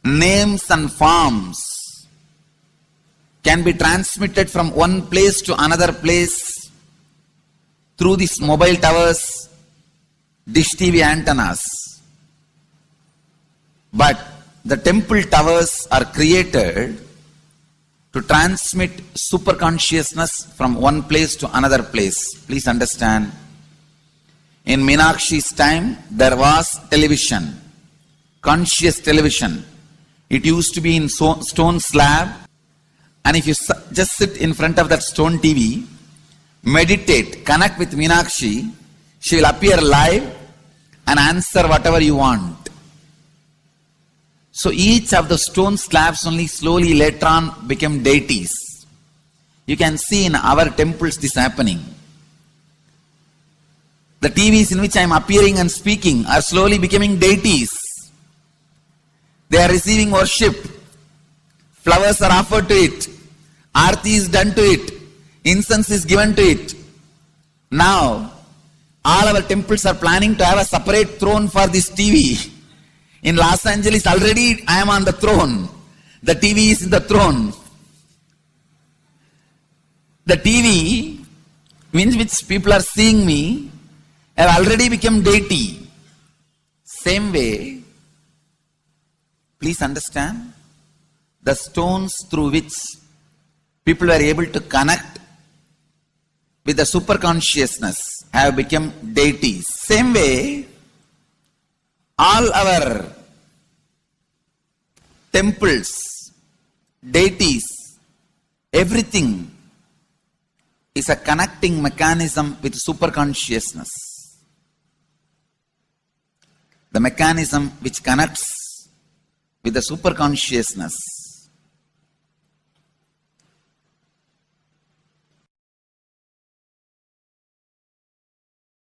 names and forms can be transmitted from one place to another place through these mobile towers, dish TV antennas. But the temple towers are created to transmit super consciousness from one place to another place. Please understand. In Meenakshi's time, there was television, conscious television. It used to be in stone slab, and if you just sit in front of that stone TV, meditate, connect with Meenakshi, she will appear live and answer whatever you want. So each of the stone slabs only slowly later on became deities. You can see in our temples this happening. The TVs in which I am appearing and speaking are slowly becoming deities. They are receiving worship. Flowers are offered to it. Aarti is done to it. Incense is given to it. Now, all our temples are planning to have a separate throne for this TV. In Los Angeles, already I am on the throne. The TV is in the throne. The TV, in which people are seeing me, have already become deity. Same way, please understand, the stones through which people were able to connect with the super consciousness have become deities. Same way, all our temples, deities, everything is a connecting mechanism with super consciousness. The mechanism which connects with the super consciousness.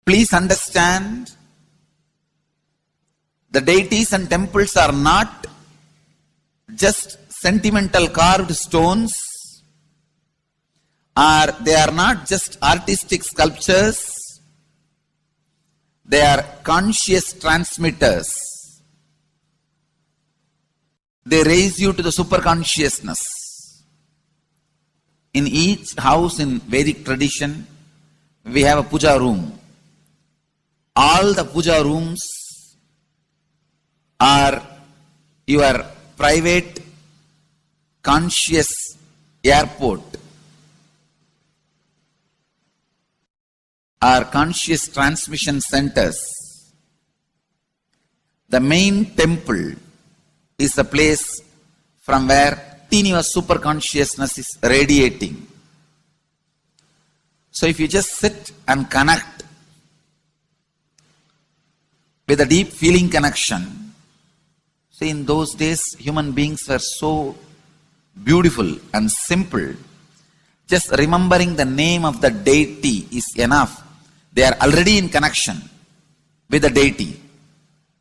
Please understand, the deities and temples are not just sentimental carved stones, or they are not just artistic sculptures, they are conscious transmitters. They raise you to the super consciousness. In each house in Vedic tradition, we have a puja room. All the puja rooms are your private conscious airport, are conscious transmission centers. The main temple is the place from where continuous super consciousness is radiating. So if you just sit and connect with a deep feeling connection, see, in those days human beings were so beautiful and simple. Just remembering the name of the deity is enough. They are already in connection with the deity.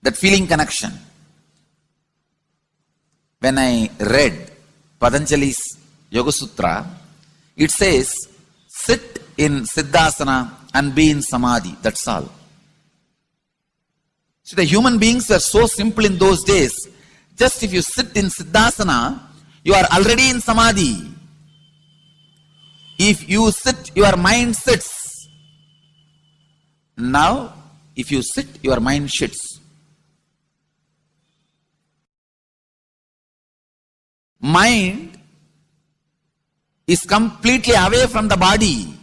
That feeling connection. When I read Patanjali's Yoga Sutra, it says, sit in Siddhasana and be in Samadhi. That's all. So the human beings were so simple in those days. Just if you sit in Siddhasana, you are already in Samadhi. If you sit, your mind sits. Now, if you sit, your mind sits. Mind is completely away from the body.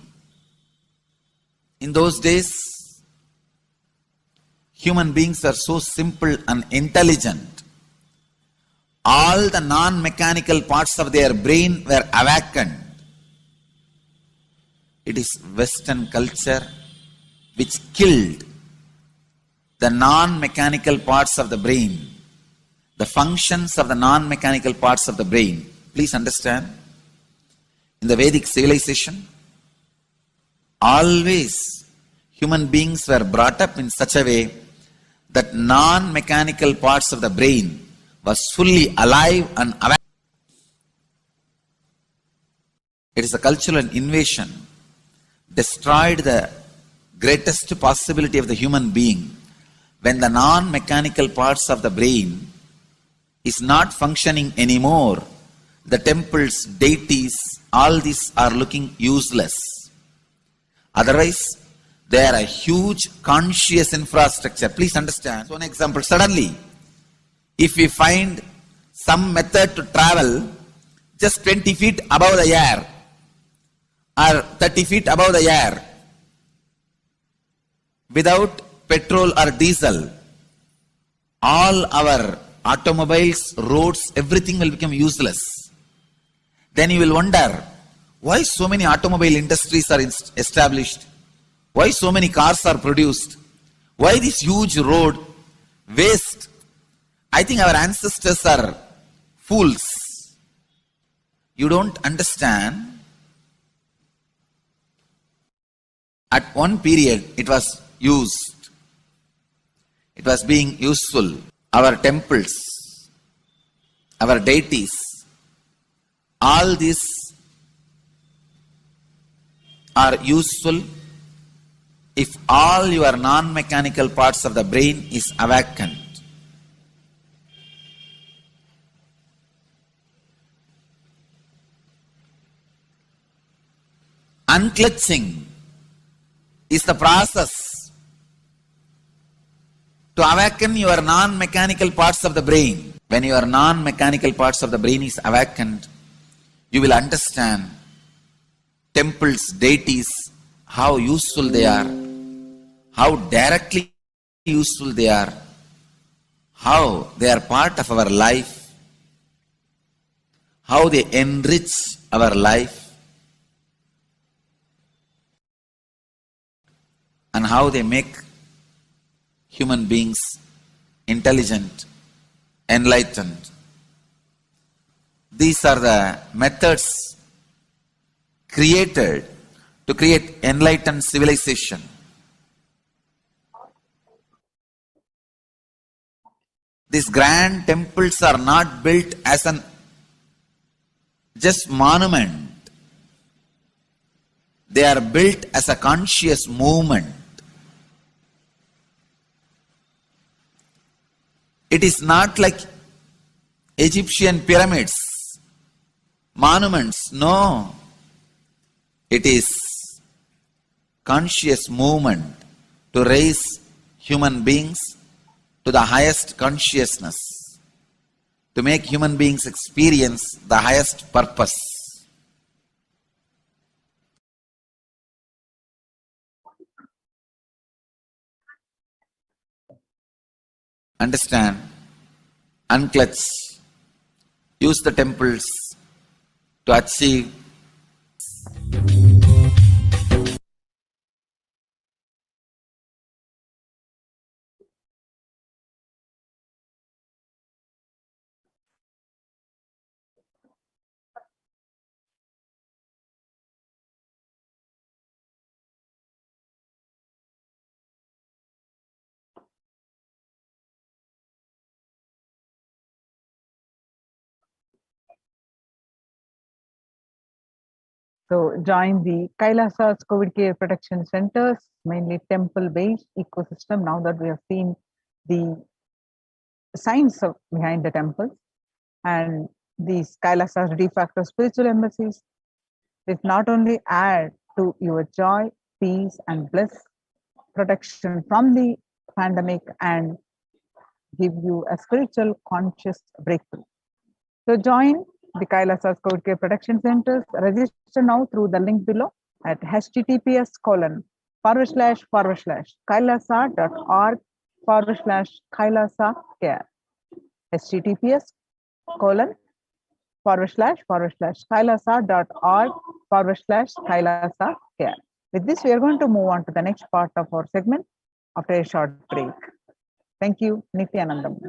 In those days, human beings are so simple and intelligent. All the non-mechanical parts of their brain were awakened. It is Western culture which killed the non-mechanical parts of the brain, the functions of the non-mechanical parts of the brain. Please understand, in the Vedic civilization, always human beings were brought up in such a way that non-mechanical parts of the brain was fully alive and aware. It is a cultural invasion, destroyed the greatest possibility of the human being when the non-mechanical parts of the brain is not functioning anymore. The temples, deities, all these are looking useless. Otherwise, they are a huge conscious infrastructure. Please understand. So, an example, suddenly, if we find some method to travel just 20 feet above the air or 30 feet above the air without petrol or diesel, all our automobiles, roads, everything will become useless. Then you will wonder, why so many automobile industries are established? Why so many cars are produced? Why this huge road, waste I think our ancestors are fools. You don't understand. At one period, it was used. It was being useful. Our temples, our deities, all these are useful if all your non-mechanical parts of the brain is awakened. Unclutching is the process to awaken your non-mechanical parts of the brain. When your non-mechanical parts of the brain is awakened, you will understand temples, deities, how useful they are, how directly useful they are, how they are part of our life, how they enrich our life, and how they make human beings intelligent, enlightened. These are the methods created to create enlightened civilization. These grand temples are not built as an just monument. They are built as a conscious movement. It is not like Egyptian pyramids, monuments. No. It is conscious movement to raise human beings to the highest consciousness, to make human beings experience the highest purpose. Understand, unclutch, use the temples to achieve So join the Kailasa's COVID care protection centers, mainly temple-based ecosystem. Now that we have seen the science behind the temples and these Kailasa's de facto spiritual embassies, it not only add to your joy, peace, and bliss, protection from the pandemic, and give you a spiritual conscious breakthrough. So join the Kailasa's COVID care protection centers. Register now through the link below at https://kailasa.org/kailasa care. https://kailasa.org/kailasa care. With this, we are going to move on to the next part of our segment after a short break. Thank you, Nithyanandam.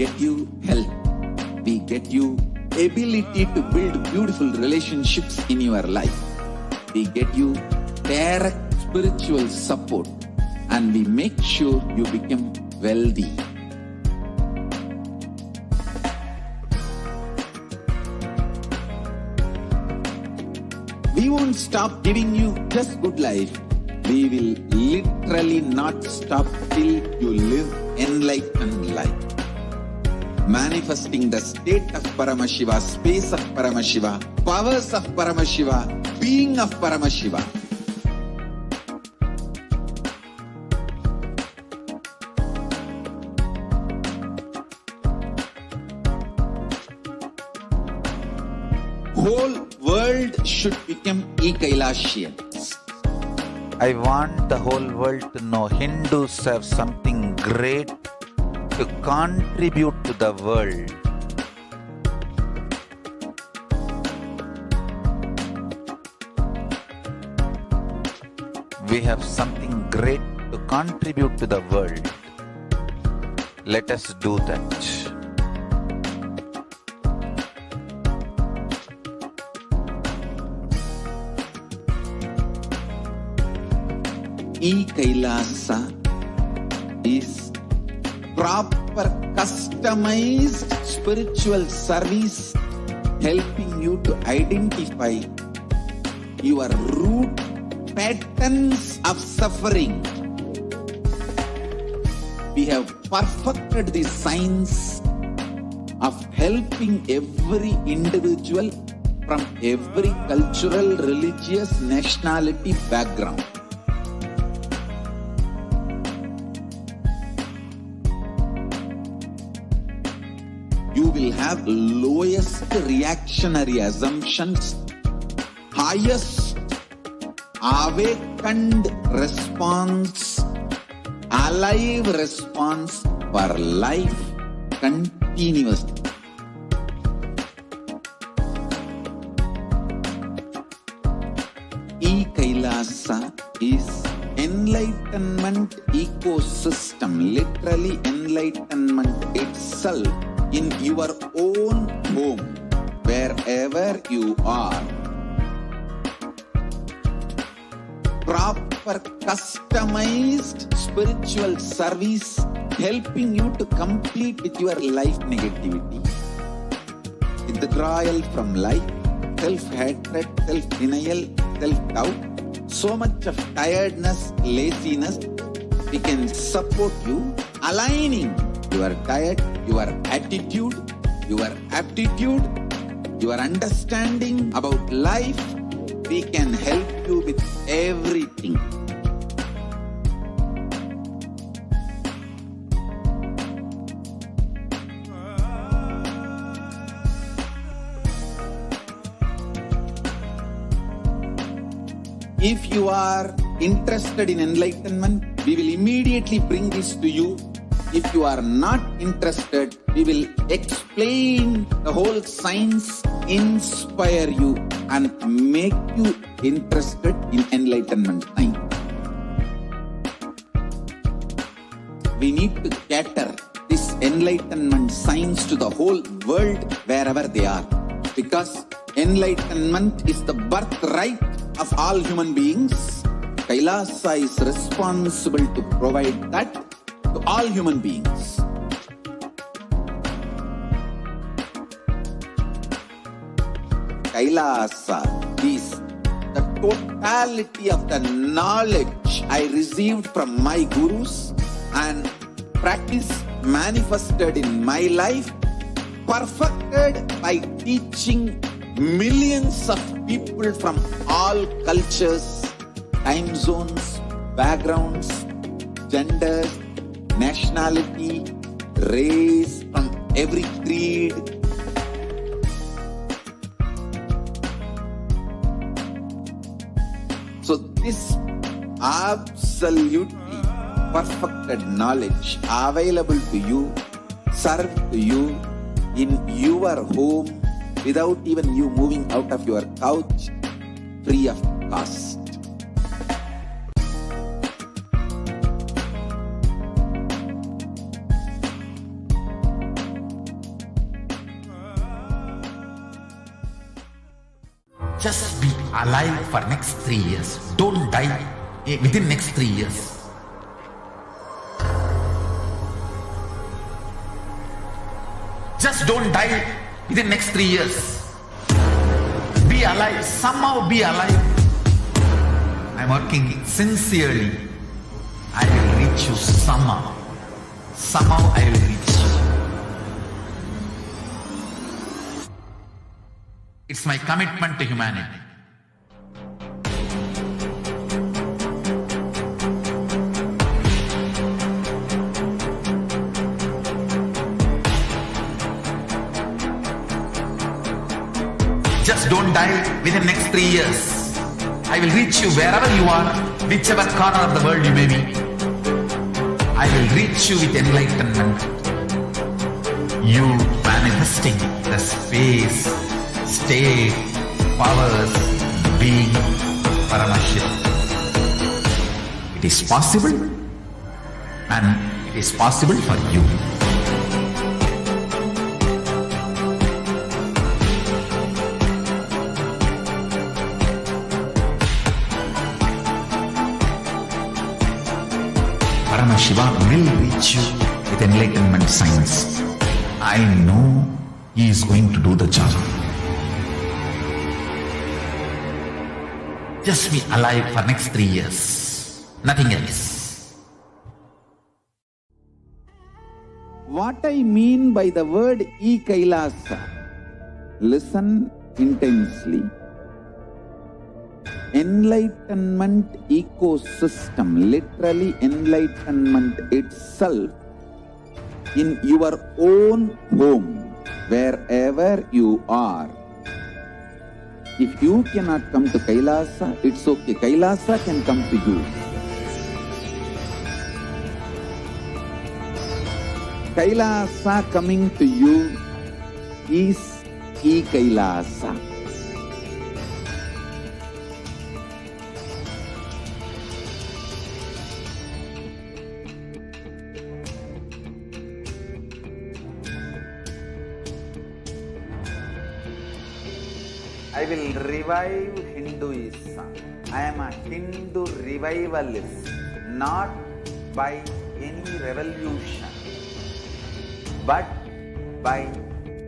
get you health. We get you ability to build beautiful relationships in your life. We get you direct spiritual support, and we make sure you become wealthy. We won't stop giving you just good life. We will literally not stop till you live enlightened life. Manifesting the state of Paramashiva, space of Paramashiva, powers of Paramashiva, being of Paramashiva. Whole world should become Kailashians. I want the whole world to know Hindus have something great to contribute to the world. We have something great to contribute to the world. Let us do that. Kailasa is proper customized spiritual service helping you to identify your root patterns of suffering. We have perfected the science of helping every individual from every cultural, religious, nationality background. You will have lowest reactionary assumptions, highest awakened response, alive response for life continuously. Kailasa is enlightenment ecosystem, literally enlightenment itself in your own home, wherever you are. Proper customized spiritual service helping you to complete with your life negativity. Withdrawal from life, self-hatred, self-denial, self-doubt, so much of tiredness, laziness. We can support you aligning your diet, your attitude, your aptitude, your understanding about life. We can help you with everything. If you are interested in enlightenment, we will immediately bring this to you. If you are not interested, we will explain the whole science, inspire you and make you interested in enlightenment time. We need to cater this enlightenment science to the whole world wherever they are, because enlightenment is the birthright of all human beings. Kailasa is responsible to provide that to all human beings. Kailasa is the totality of the knowledge I received from my gurus and practice manifested in my life, perfected by teaching millions of people from all cultures, time zones, backgrounds, genders, nationality, race, from every creed. So this absolutely perfected knowledge available to you, served to you in your home without even you moving out of your couch, free of cost. Just be alive for next 3 years. Don't die within next 3 years. Just don't die within next 3 years. Be alive. Somehow be alive. I'm working sincerely. I will reach you somehow. Somehow I will reach you. It's my commitment to humanity. Just don't die within next 3 years. I will reach you wherever you are, whichever corner of the world you may be. I will reach you with enlightenment. You manifesting the space, state, powers, being Paramashivoham. It is possible, and it is possible for you. Paramashivoham will reach you with enlightenment science. I know he is going to do the job. Just be alive for next 3 years. Nothing else. What I mean by the word e-Kailasa, listen intensely. Enlightenment ecosystem, literally enlightenment itself, in your own home, wherever you are. If you cannot come to Kailasa, it's okay. Kailasa can come to you. Kailasa coming to you is e-Kailasa. I will revive Hinduism. I am a Hindu revivalist, not by any revolution, but by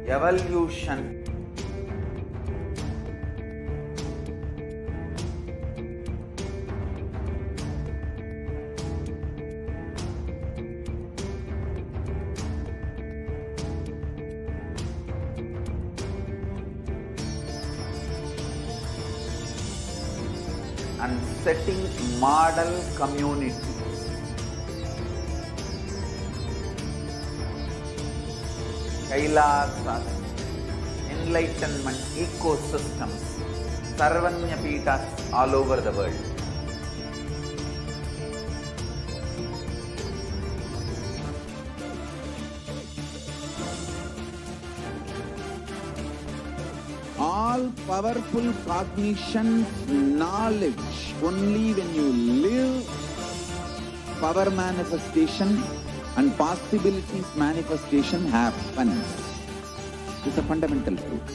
evolution. And setting model communities. Kailasas, enlightenment ecosystems, Sarvanya Peethas all over the world. All powerful cognition, knowledge, only when you live, power manifestation and possibilities manifestation happens. It's a fundamental truth.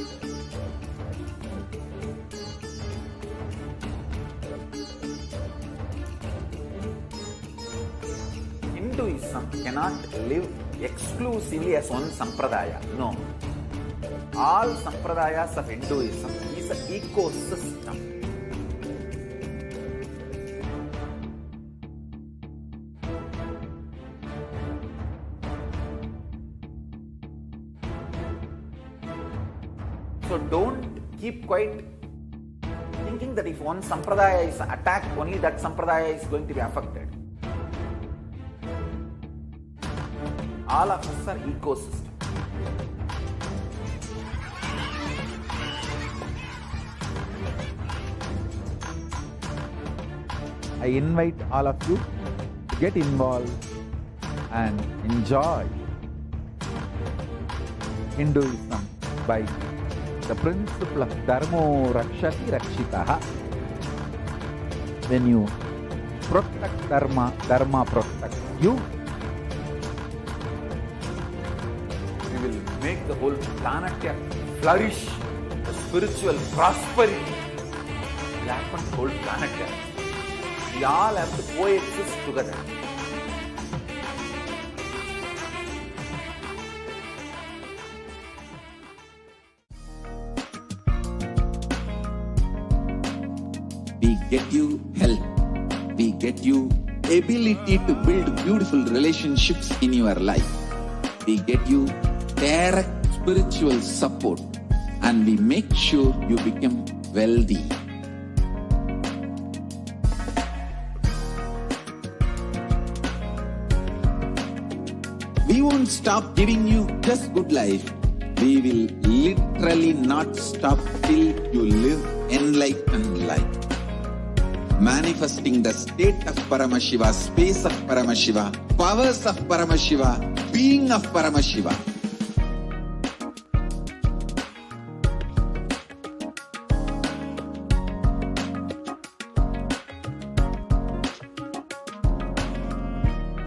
Hinduism cannot live exclusively as one sampradaya. No. All sampradayas of Hinduism is an ecosystem. So don't keep quiet thinking that if one sampradaya is attacked, only that sampradaya is going to be affected. All of us are ecosystem. I invite all of you to get involved and enjoy Hinduism by the principle of Dharmo Rakshati Rakshitaha. When you protect Dharma, Dharma protects you. We will make the whole planet flourish the spiritual prosperity will happen to the whole planet Earth. We all have to coexist together. We get you health. We get you ability to build beautiful relationships in your life. We get you direct spiritual support, and we make sure you become wealthy. We won't stop giving you just good life. We will literally not stop till you live enlightened life. Manifesting the state of Paramashiva, space of Paramashiva, powers of Paramashiva, being of Paramashiva.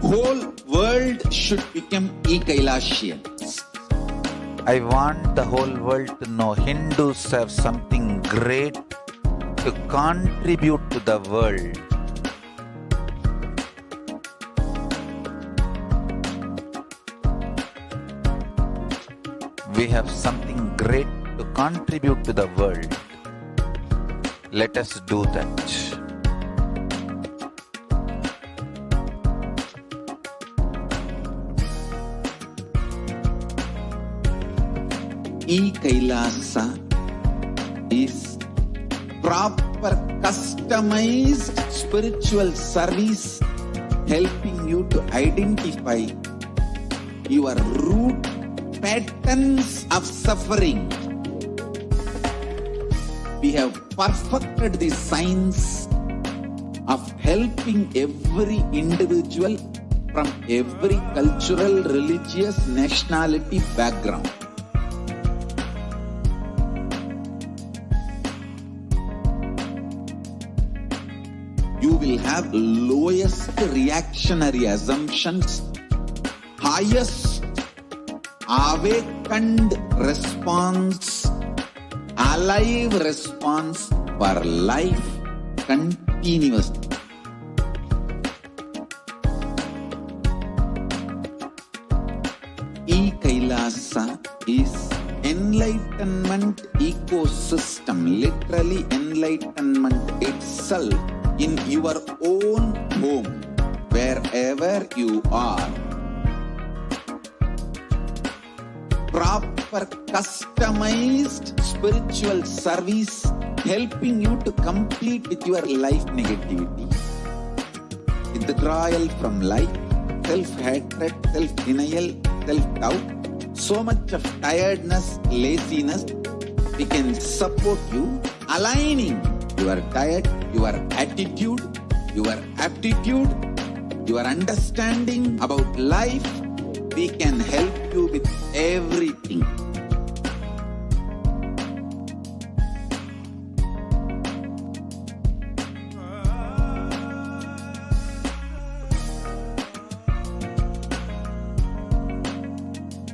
Whole world should become Kailashians. I want the whole world to know Hindus have something great to contribute to the world. We have something great to contribute to the world. Let us do that. Kailasa is proper customized spiritual service helping you to identify your root patterns of suffering. We have perfected the science of helping every individual from every cultural, religious, nationality background. You will have lowest reactionary assumptions, highest awakened response, alive response for life continuously. Kailasa is enlightenment ecosystem, literally enlightenment itself in your own home, wherever you are. Proper customized spiritual service helping you to complete with your life negativity. Withdrawal from life, self-hatred, self-denial, self-doubt, so much of tiredness, laziness, we can support you aligning your diet, your attitude, your aptitude, your understanding about life. We can help you with everything.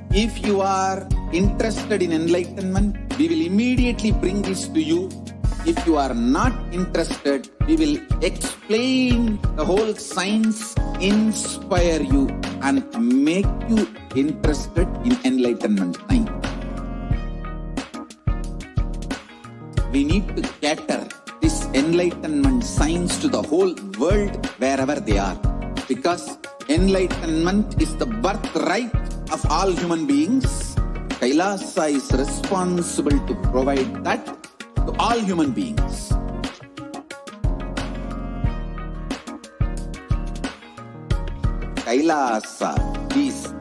If you are interested in enlightenment, we will immediately bring this to you. If you are not interested, we will explain the whole science, inspire you and make you interested in enlightenment time. We need to cater this enlightenment science to the whole world wherever they are, because enlightenment is the birthright of all human beings. Kailasa is responsible to provide that to all human beings. Kailasa is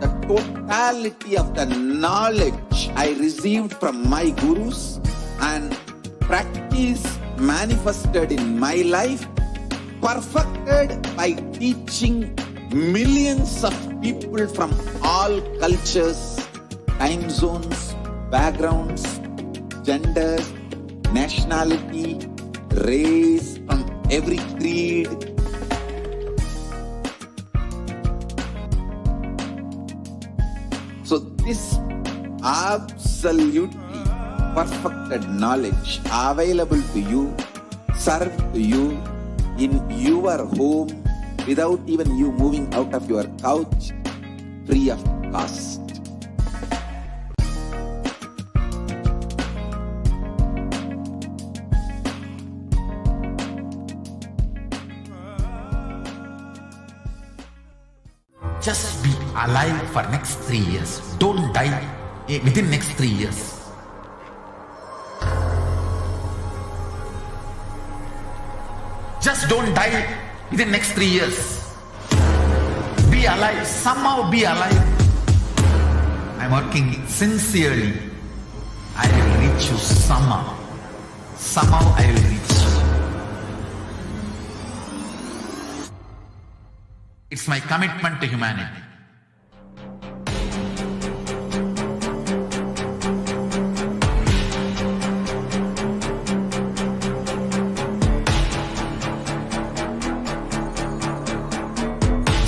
the totality of the knowledge I received from my gurus and practice manifested in my life, perfected by teaching millions of people from all cultures, time zones, backgrounds, genders, nationality, race, from every creed. So this absolutely perfected knowledge available to you, served to you in your home without even you moving out of your couch, free of cost. Just be alive for next 3 years. Don't die within next 3 years. Just don't die within next 3 years. Be alive. Somehow be alive. I'm working sincerely. I will reach you somehow. Somehow I will reach you. It's my commitment to humanity.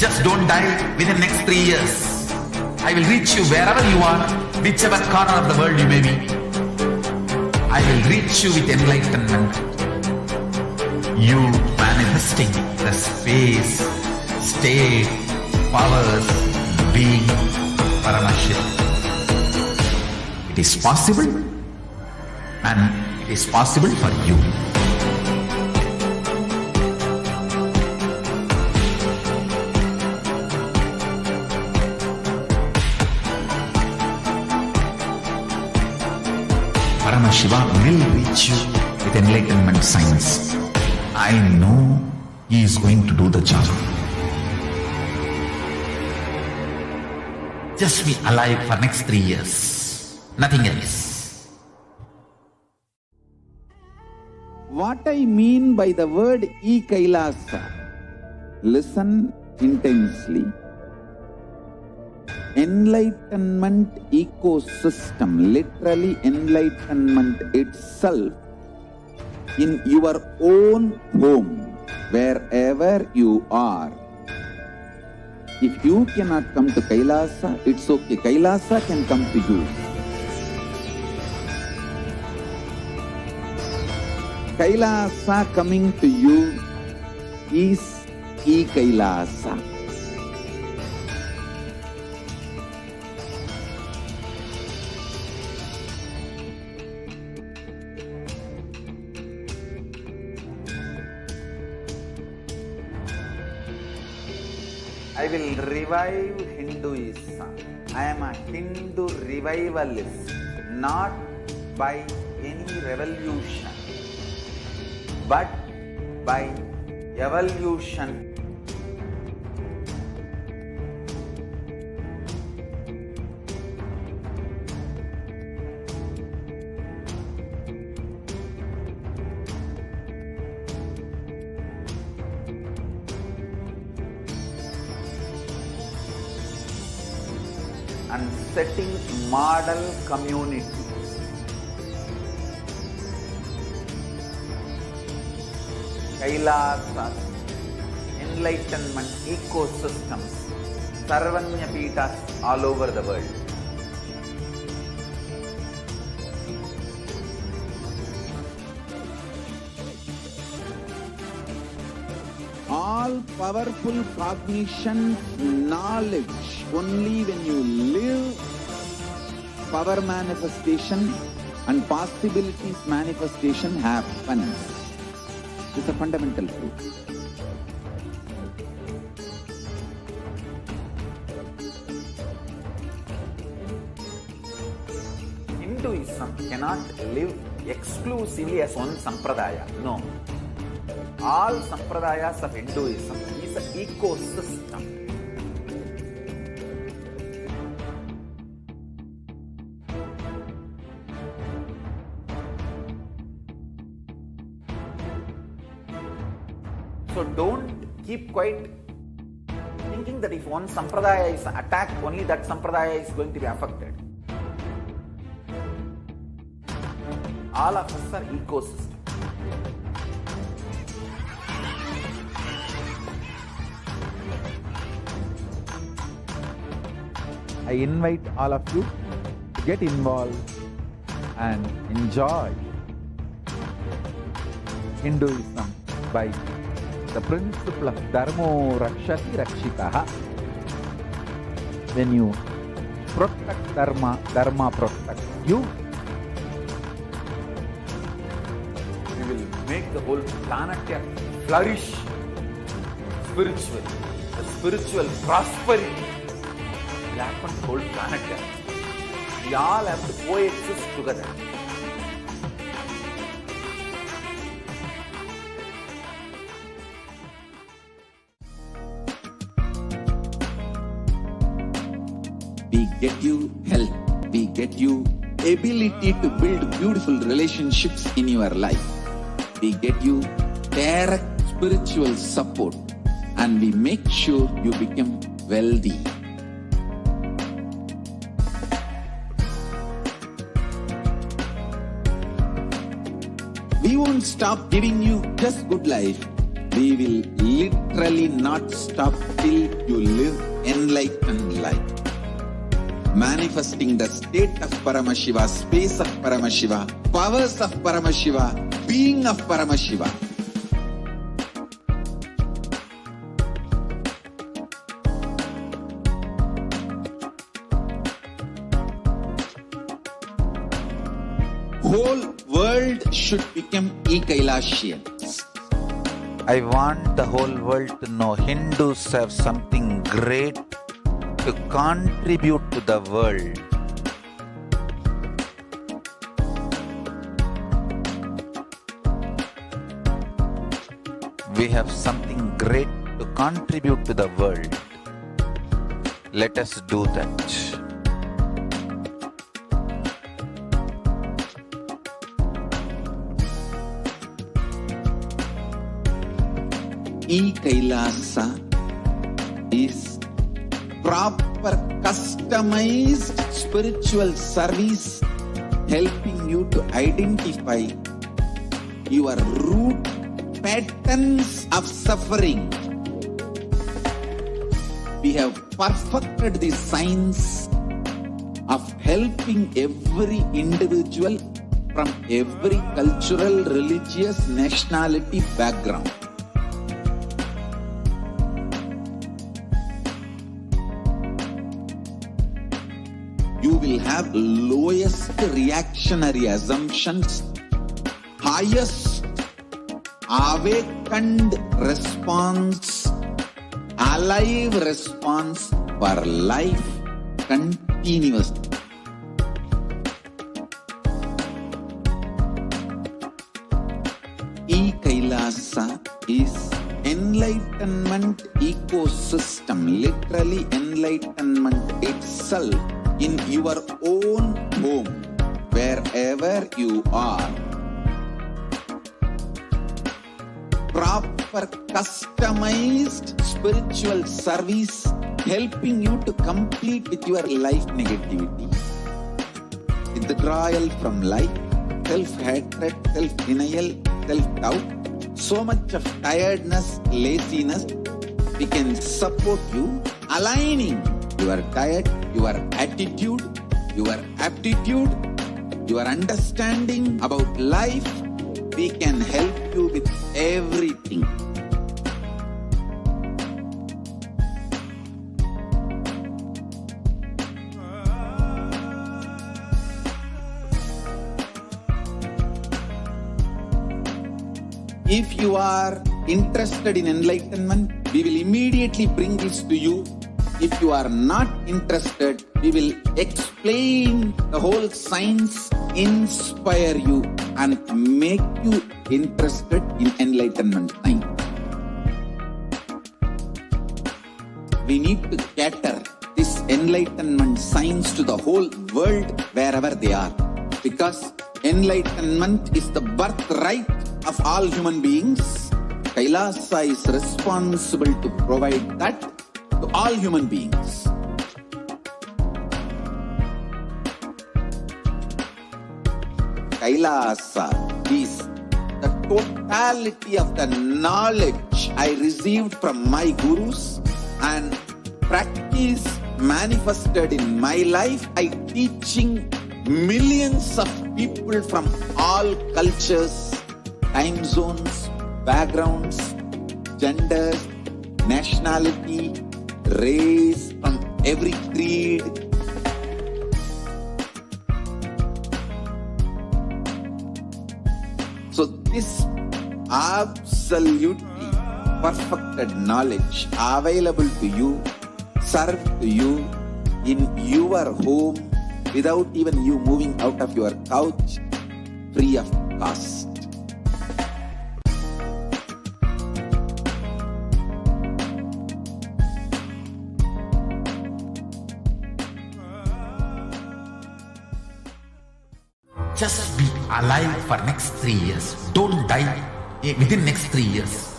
Just don't die within next 3 years. I will reach you wherever you are, whichever corner of the world you may be. I will reach you with enlightenment. You manifesting the space, state, powers, being Paramashivoham. It is possible, and it is possible for you. Paramashivoham will reach you with enlightenment science. I know he is going to do the job. Just be alive for next 3 years. Nothing else. What I mean by the word e-Kailasa, listen intensely. Enlightenment ecosystem, literally enlightenment itself, in your own home, wherever you are. If you cannot come to Kailasa, it's okay. Kailasa can come to you. Kailasa coming to you is e-Kailasa. I will revive Hinduism. I am a Hindu revivalist, not by any revolution, but by evolution. And setting model community. Kailasas, enlightenment ecosystems, Sarvanya Pitas all over the world. All powerful cognition, knowledge, only when you live, power manifestation and possibilities manifestation happens. It's a fundamental truth. Hinduism cannot live exclusively as one sampradaya. No. All sampradayas of Hinduism is an ecosystem. So don't keep quiet thinking that if one sampradaya is attacked, only that sampradaya is going to be affected. All of us are ecosystem. I invite all of you to get involved and enjoy Hinduism by the principle of Dharmo Rakshati Rakshitaha. When you protect Dharma, Dharma protects you. We will make the whole planet flourish spiritually. The spiritual prosperity will happen to the whole planet. We all have to coexist together. We get you health. We get you ability to build beautiful relationships in your life. We get you direct spiritual support, and we make sure you become wealthy. We won't stop giving you just good life. We will literally not stop till you live enlightened life. Manifesting the state of Paramashiva, space of Paramashiva, powers of Paramashiva, being of Paramashiva. Whole world should become e-Kailashians. I want the whole world to know Hindus have something great to contribute to the world. We have something great to contribute to the world. Let us do that. E-Kailasa is proper customized spiritual service helping you to identify your root patterns of suffering. We have perfected the science of helping every individual from every cultural, religious, nationality background. You will have lowest reactionary assumptions, highest awakened response, alive response for life continuously. E-Kailasa is enlightenment ecosystem, literally enlightenment itself in your own home, wherever you are. Proper customized spiritual service helping you to complete with your life negativity. Withdrawal from life, self-hatred, self-denial, self-doubt, so much of tiredness, laziness. We can support you aligning your diet, your attitude, your aptitude, your understanding about life. We can help you with everything. If you are interested in enlightenment, we will immediately bring this to you. If you are not interested, we will explain the whole science, inspire you and make you interested in enlightenment time. We need to cater this enlightenment science to the whole world wherever they are, because enlightenment is the birthright of all human beings. Kailasa is responsible to provide that to all human beings. Kailasa is the totality of the knowledge I received from my gurus and practice manifested in my life. I teaching millions of people from all cultures, time zones, backgrounds, genders, nationality, race, from every creed. So this absolutely perfected knowledge available to you, served to you in your home without even you moving out of your couch, free of cost. Just be alive for next 3 years. Don't die within next 3 years.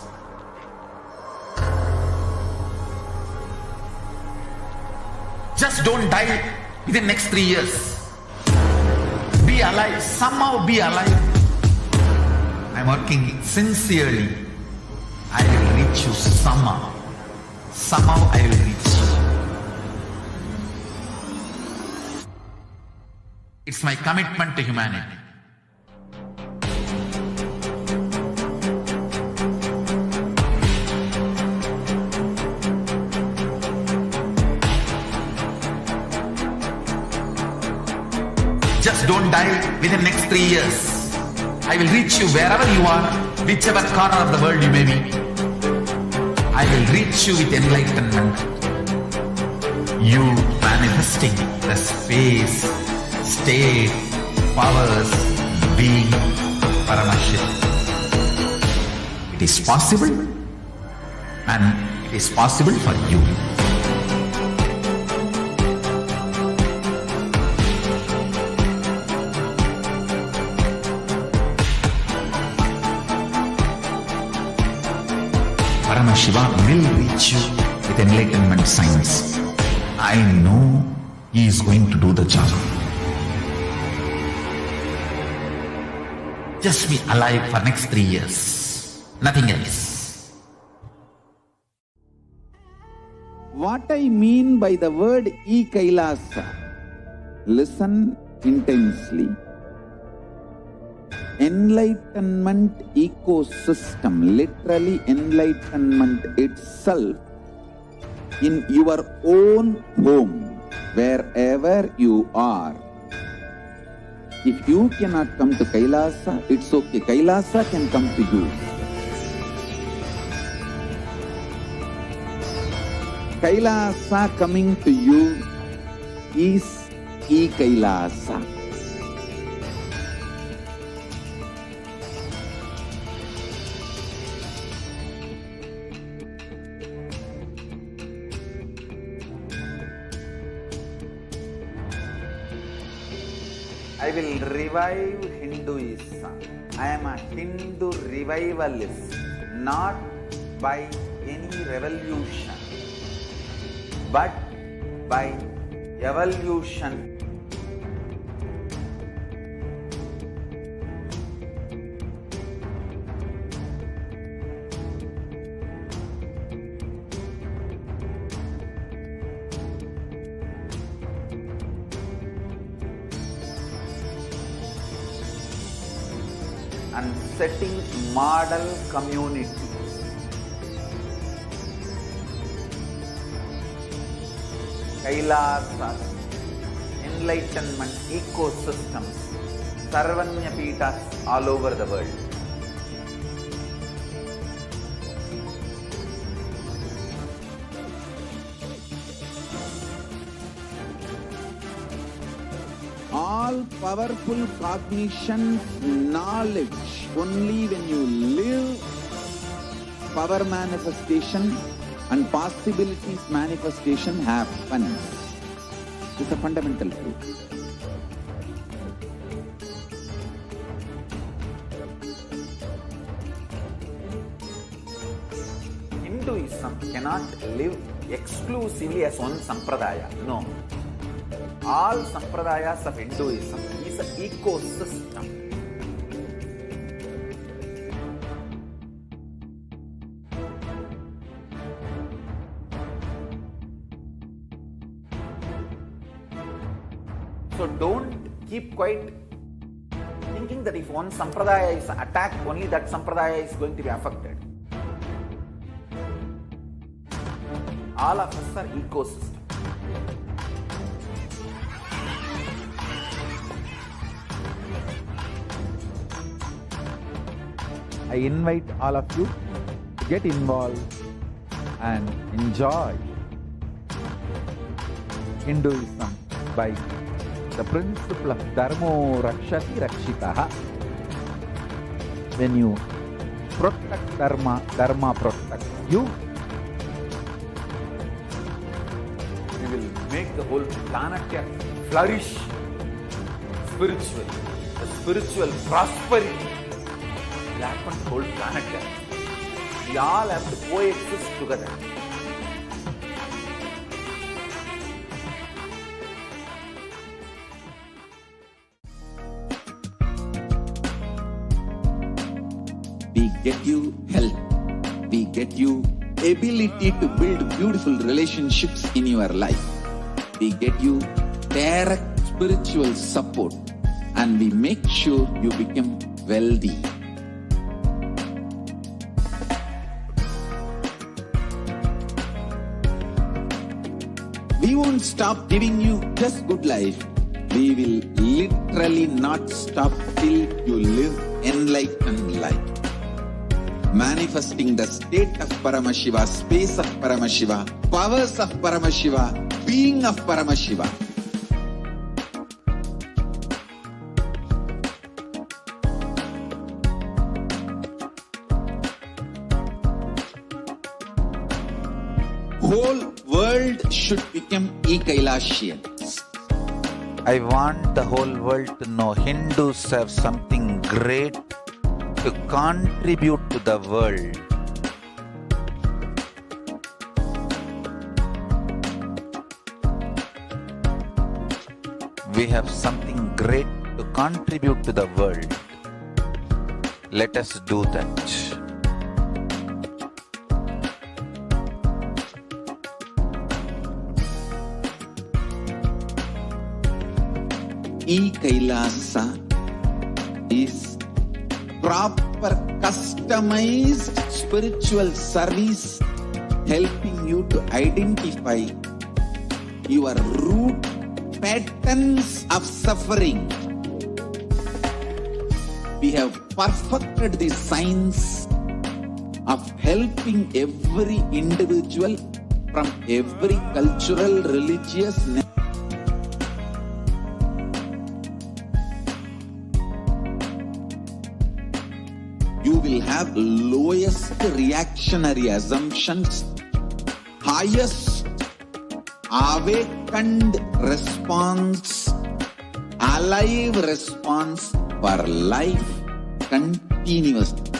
Just don't die within next 3 years. Be alive. Somehow be alive. I'm working sincerely. I will reach you somehow. Somehow I will reach you. It's my commitment to humanity. Just don't die within next 3 years. I will reach you wherever you are, whichever corner of the world you may be. I will reach you with enlightenment. You manifesting the space, state, powers, being Paramashivoham. It is possible, and it is possible for you. Paramashiva will reach you with enlightenment science. I know he is going to do the job. Just be alive for next 3 years. Nothing else. What I mean by the word E-Kailasa, listen intensely. Enlightenment ecosystem, literally enlightenment itself, in your own home, wherever you are. If you cannot come to Kailasa, it's okay. Kailasa can come to you. Kailasa coming to you is E-Kailasa. I will revive Hinduism. I am a Hindu revivalist, not by any revolution, but by evolution. And setting model communities. Kailasas, enlightenment ecosystems, Sarvanyapitas all over the world. All-powerful cognition, knowledge, only when you live, power manifestation and possibilities manifestation happens. It's a fundamental truth. Hinduism cannot live exclusively as one sampradaya. No. All sampradayas of Hinduism is an ecosystem. So don't keep quiet, thinking that if one sampradaya is attacked, only that sampradaya is going to be affected. All of us are ecosystem. I invite all of you to get involved and enjoy Hinduism by the principle of Dharmo Rakshati Rakshitaha. When you protect Dharma, Dharma protects you. We will make the whole planet flourish spiritually. The spiritual prosperity will happen to the whole planet. We all have to coexist together. We get you health. We get you ability to build beautiful relationships in your life. We get you direct spiritual support, and we make sure you become wealthy. We won't stop giving you just good life. We will literally not stop till you live enlightened life. Manifesting the state of Paramashiva, space of Paramashiva, powers of Paramashiva, being of Paramashiva. Whole world should become Ekailashians. I want the whole world to know Hindus have something great to contribute to the world. We have something great to contribute to the world. Let us do that. E-Kailasa is proper customized spiritual service helping you to identify your root patterns of suffering. We have perfected the science of helping every individual from every cultural, religious, you will have lowest reactionary assumptions, highest awakened response, alive response for life continuously.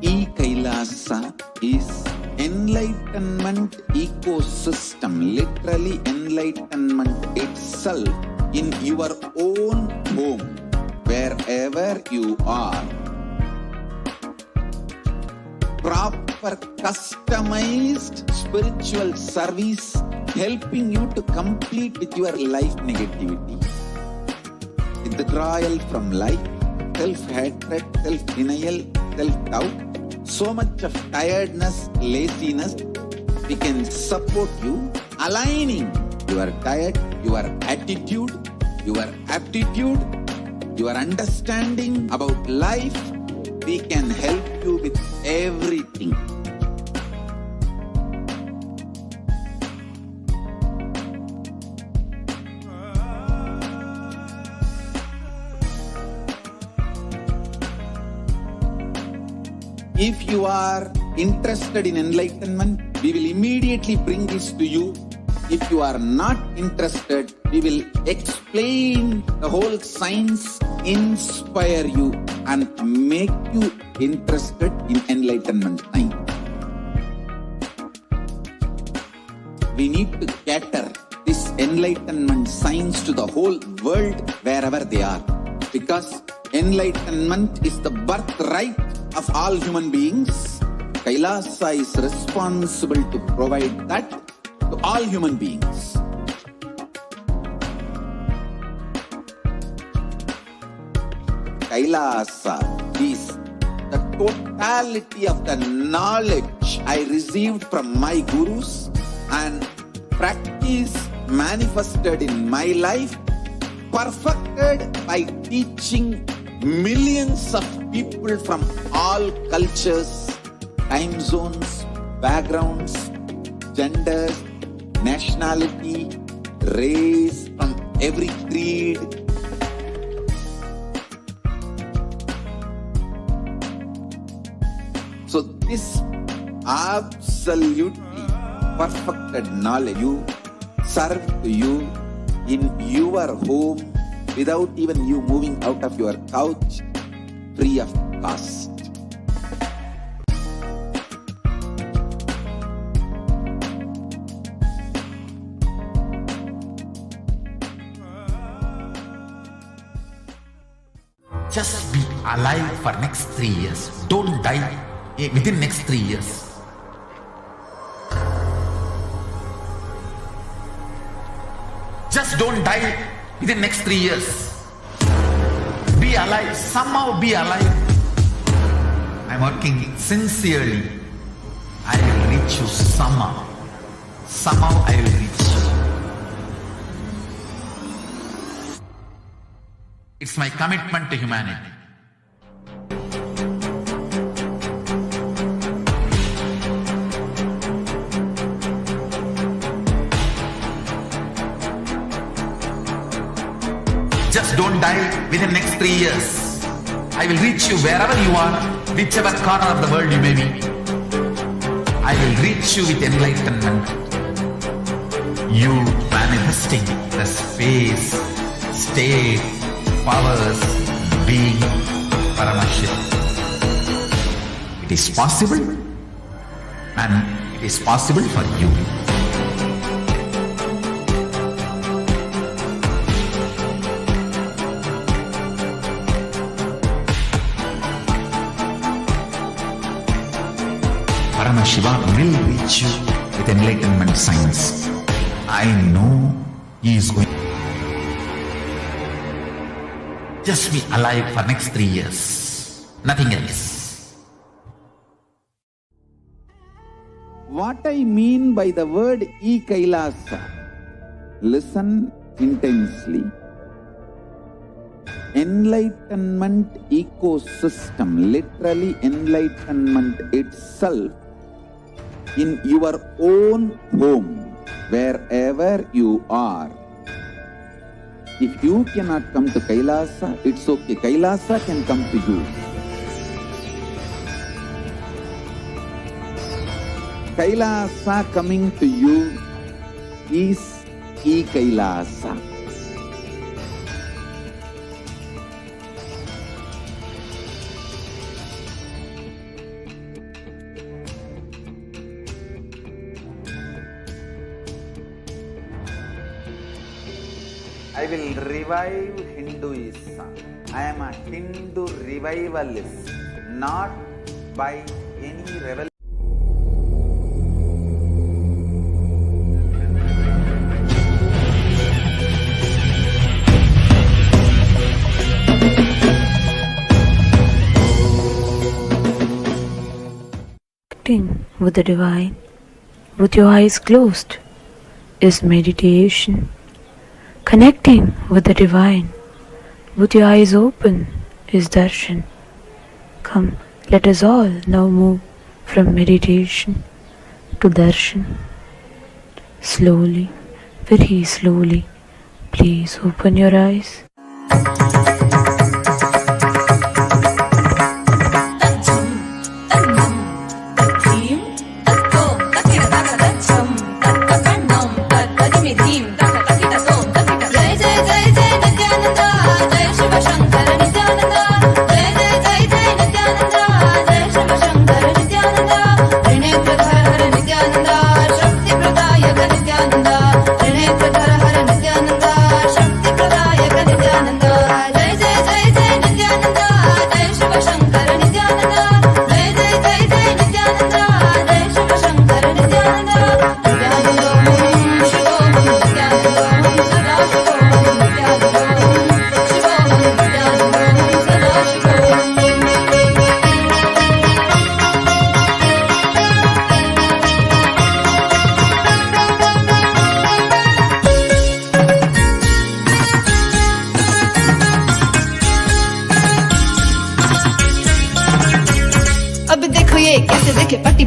E-Kailasa is enlightenment ecosystem, literally enlightenment itself in your own home, wherever you are. Proper customized spiritual service helping you to complete with your life negativity. Withdrawal from life, self-hatred, self-denial, self-doubt, so much of tiredness, laziness. We can support you aligning your diet, your attitude, your aptitude, your understanding about life. We can help you with everything. If you are interested in enlightenment, we will immediately bring this to you. If you are not interested, we will explain the whole science, inspire you, and make you interested in enlightenment science. We need to cater this enlightenment science to the whole world wherever they are, because enlightenment is the birthright of all human beings. Kailasa is responsible to provide that to all human beings. Kailasa is the totality of the knowledge I received from my gurus and practice manifested in my life, perfected by teaching millions of people from all cultures, time zones, backgrounds, genders, nationality, race, from every creed. So this absolutely perfected knowledge you serve to you in your home without even you moving out of your couch, free of cost. Just be alive for next 3 years. Don't die within next 3 years. Just don't die within next 3 years. Be alive. Somehow be alive. I'm working sincerely. I will reach you somehow. Somehow I will reach you. It's my commitment to humanity. Just don't die within next 3 years. I will reach you wherever you are, whichever corner of the world you may be. I will reach you with enlightenment. You manifesting the space, state, powers, being Paramashivoham. It is possible, and it is possible for you. Paramashivoham will reach you with enlightenment science. I know he is going. Just be alive for next 3 years. Nothing else. What I mean by the word e-Kailasa, listen intensely. Enlightenment ecosystem, literally enlightenment itself, in your own home, wherever you are. If you cannot come to Kailasa, it's okay. Kailasa can come to you. Kailasa coming to you is e-Kailasa. I will revive Hinduism. I am a Hindu revivalist, not by any revolution. Connecting with the divine with your eyes closed is meditation. Connecting with the divine with your eyes open is darshan. Come, let us all now move from meditation to darshan. Slowly, very slowly, please open your eyes.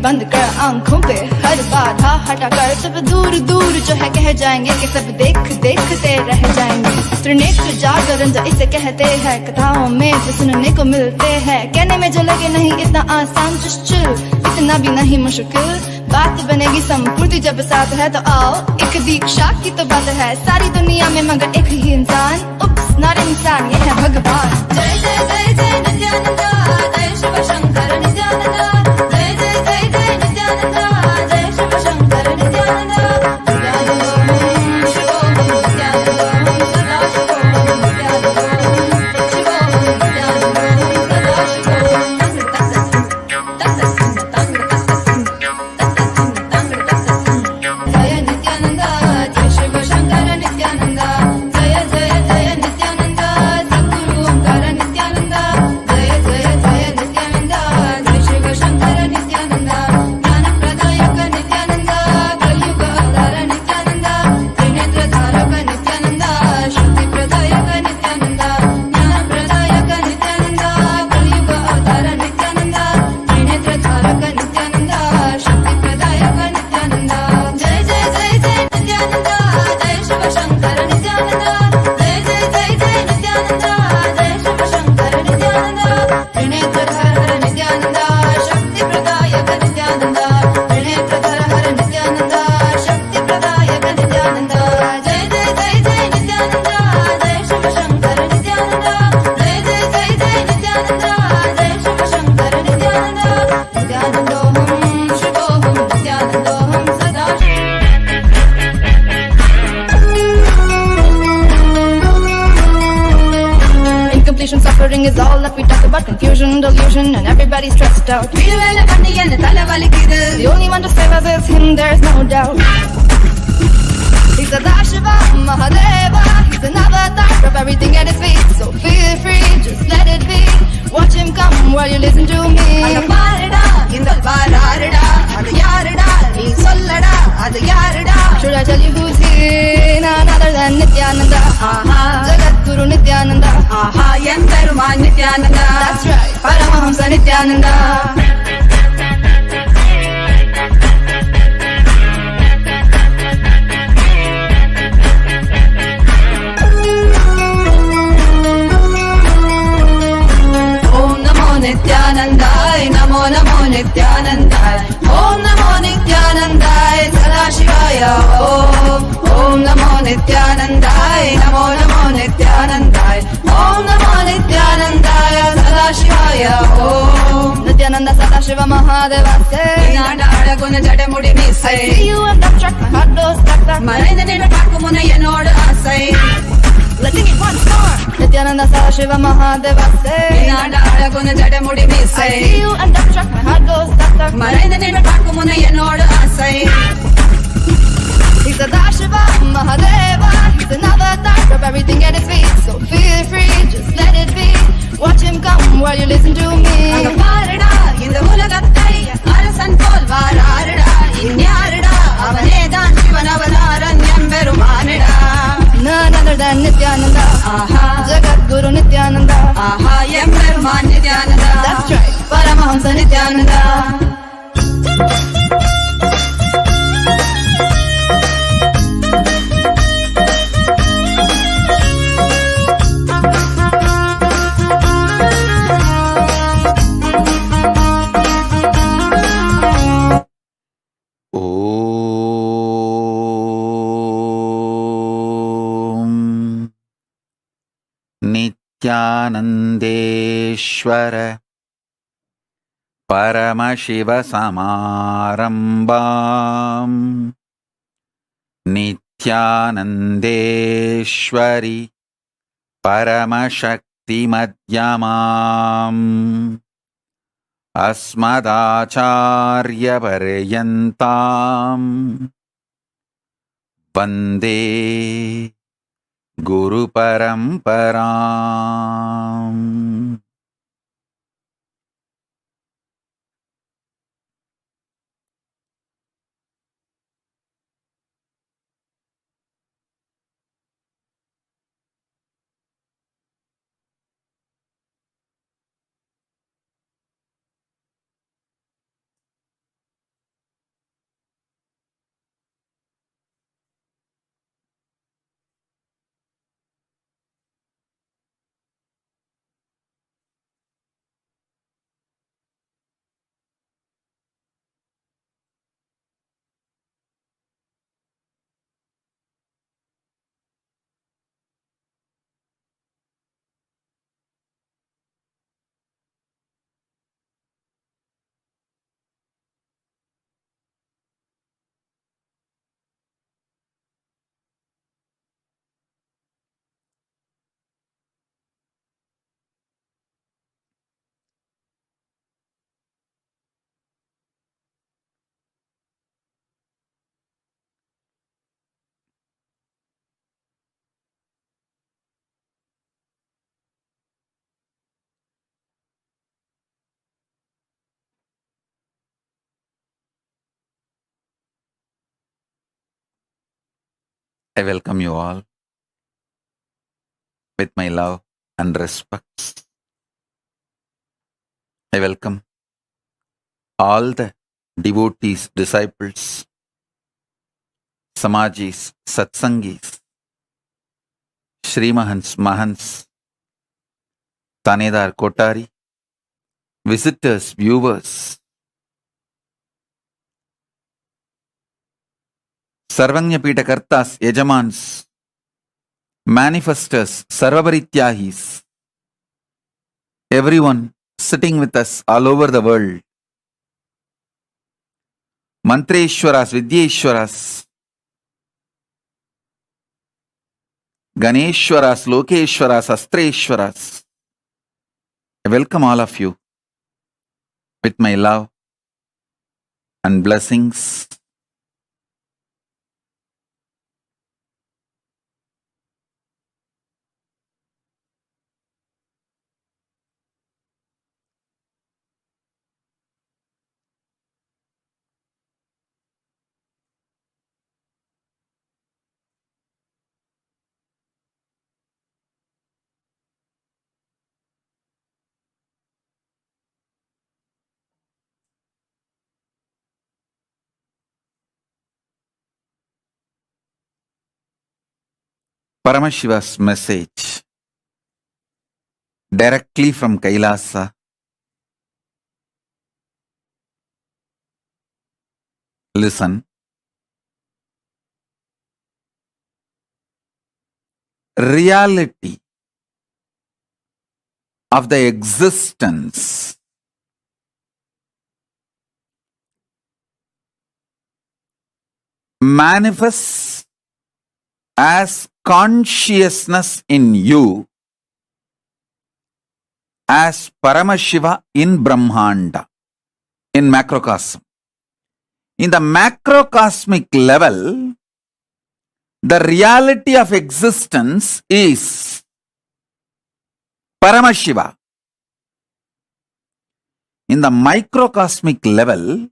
बंद कर आंखों पे हर बाधा हटा कर सब दूर दूर जो है कह जाएंगे कि सब देखते रह जाएंगे। त्रिनेत्र जागरण जो इसे कहते हैं, कथाओं में जो सुनने को मिलते हैं, कहने में जो लगे नहीं इतना आसान चुश्चुल, इतना भी नहीं मुश्किल, बात बनेगी संपूर्ति जब साथ है तो आओ एक दीक्षा की तो बात है सारी दुनिया में मगर एक ही इंसान, उप्स नॉट इंसान, ये है भगवान। जय जय जय जय नित्यानंदा, जय शिव शंकर नित्यानंदा, जय जय जय जय नित्यानंदा, जय शिव शंकर नित्यानंदा, नित्यानंदोहम शिवोहम नित्यानंदोहम सदाशिवोहम नित्यानंदोहम शिवोहम नित्यानंदोहम सदाशिवोहम जय नित्यानंदा, जय शिव शंकर नित्यानंदा, जय जय जय नित्यानंदा, सद्गुरु ओंकार नित्यानंदा, जय जय जय नित्यानंदा, जय शिव शंकर नित्यानंदा, ज्ञान प्रदायक नित्यानंदा, कलयुग अवतार नित्यानंदा, त्रिनेत्र धारक नित्यानंदा, शक्ति प्रदायक नित्यानंदा, ज्ञान प्रदायक नित्यानंदा, कलयुग अवतार नित्यानंदा, त्रिनेत्र धारक नित्यानंदा, शक्ति प्रदायक नित्यानंदा, जय जय जय जय नित्यानंदा, जय शिव शंकर नित्यानंदा, जय जय जय जय नित्यानंदा, जय शिव शंकर नित्यानंदा, त्रिनेत्र धारक नित्यानंदा, शक्ति प्रदायक नित्यानंदा, त्रिनेत्र धारक नित्यानंदा, शक्ति प्रदायक नित्यानंदा, जय जय जय जय नित्यानंदा, जय शिव शंकर नित्यानंदा, जय जय जय जय नित्यानंदा, जय शिव शंकर नित्यानंदा, नित्यानंदोहम शिवोहम नित्यानंदोहम सदा Incompletion, suffering is all that we talk about. Confusion, delusion, and everybody's stressed out. The only one to save us is him, there's no doubt. He's a Dashiva, Mahadeva. He's an avatar of everything at his feet. So feel free, just let it be. Watch him come while you listen to me. Should I tell you who's here? None other than Nithyananda. Jagat Guru Nithyananda. That's right, Paramahamsa Nithyananda. Om Namo Nithyanandaya, Namo Namo Nithyanandaya, Om Namo Nithyanandaya, Sadashivaya Om. Om Namo Nithyanandaya, Namo Namo Nithyanandaya, Om Namo Nithyanandaya, Sadashivaya Om. Nithyananda Sadashiva Mahadeva say, I see you and that track, my heart goes stuck. Let's sing it once more. Nithyananda Sadashiva Mahadeva say, I see you and that track, my heart goes stuck. He's a Dashiva Mahadeva. He's an avatar of everything at his feet. So feel free, just let it be. Watch him come while you listen to me. None other than Nithyananda. Jagat Guru Nithyananda. That's right, Paramahamsa Nithyananda. ॐ नित्यानन्देश्वर परमशिवसमारम्भाम् नित्यानन्देश्वरि परमशक्तिमध्यमाम् अस्मदाचार्यपर्यन्ताम् वन्दे गुरुपरम्पराम्। I welcome you all with my love and respect. I welcome all the devotees, disciples, Samajis, Satsangis, Srimahans, Mahans, Tanedar Kotari, visitors, viewers, Sarvanya Kartas, Yajamans, manifestors, Sarvabarityahis, everyone sitting with us all over the world, Mantreshwaras, Vidyeshwaras, Ganeshwaras, Lokeshwaras, Astreshwaras. I welcome all of you with my love and blessings. Paramashiva's message directly from Kailasa. Listen. Reality of the existence manifests as consciousness in you as Paramashiva in Brahmanda, in macrocosm. In the macrocosmic level, the reality of existence is Paramashiva. In the microcosmic level,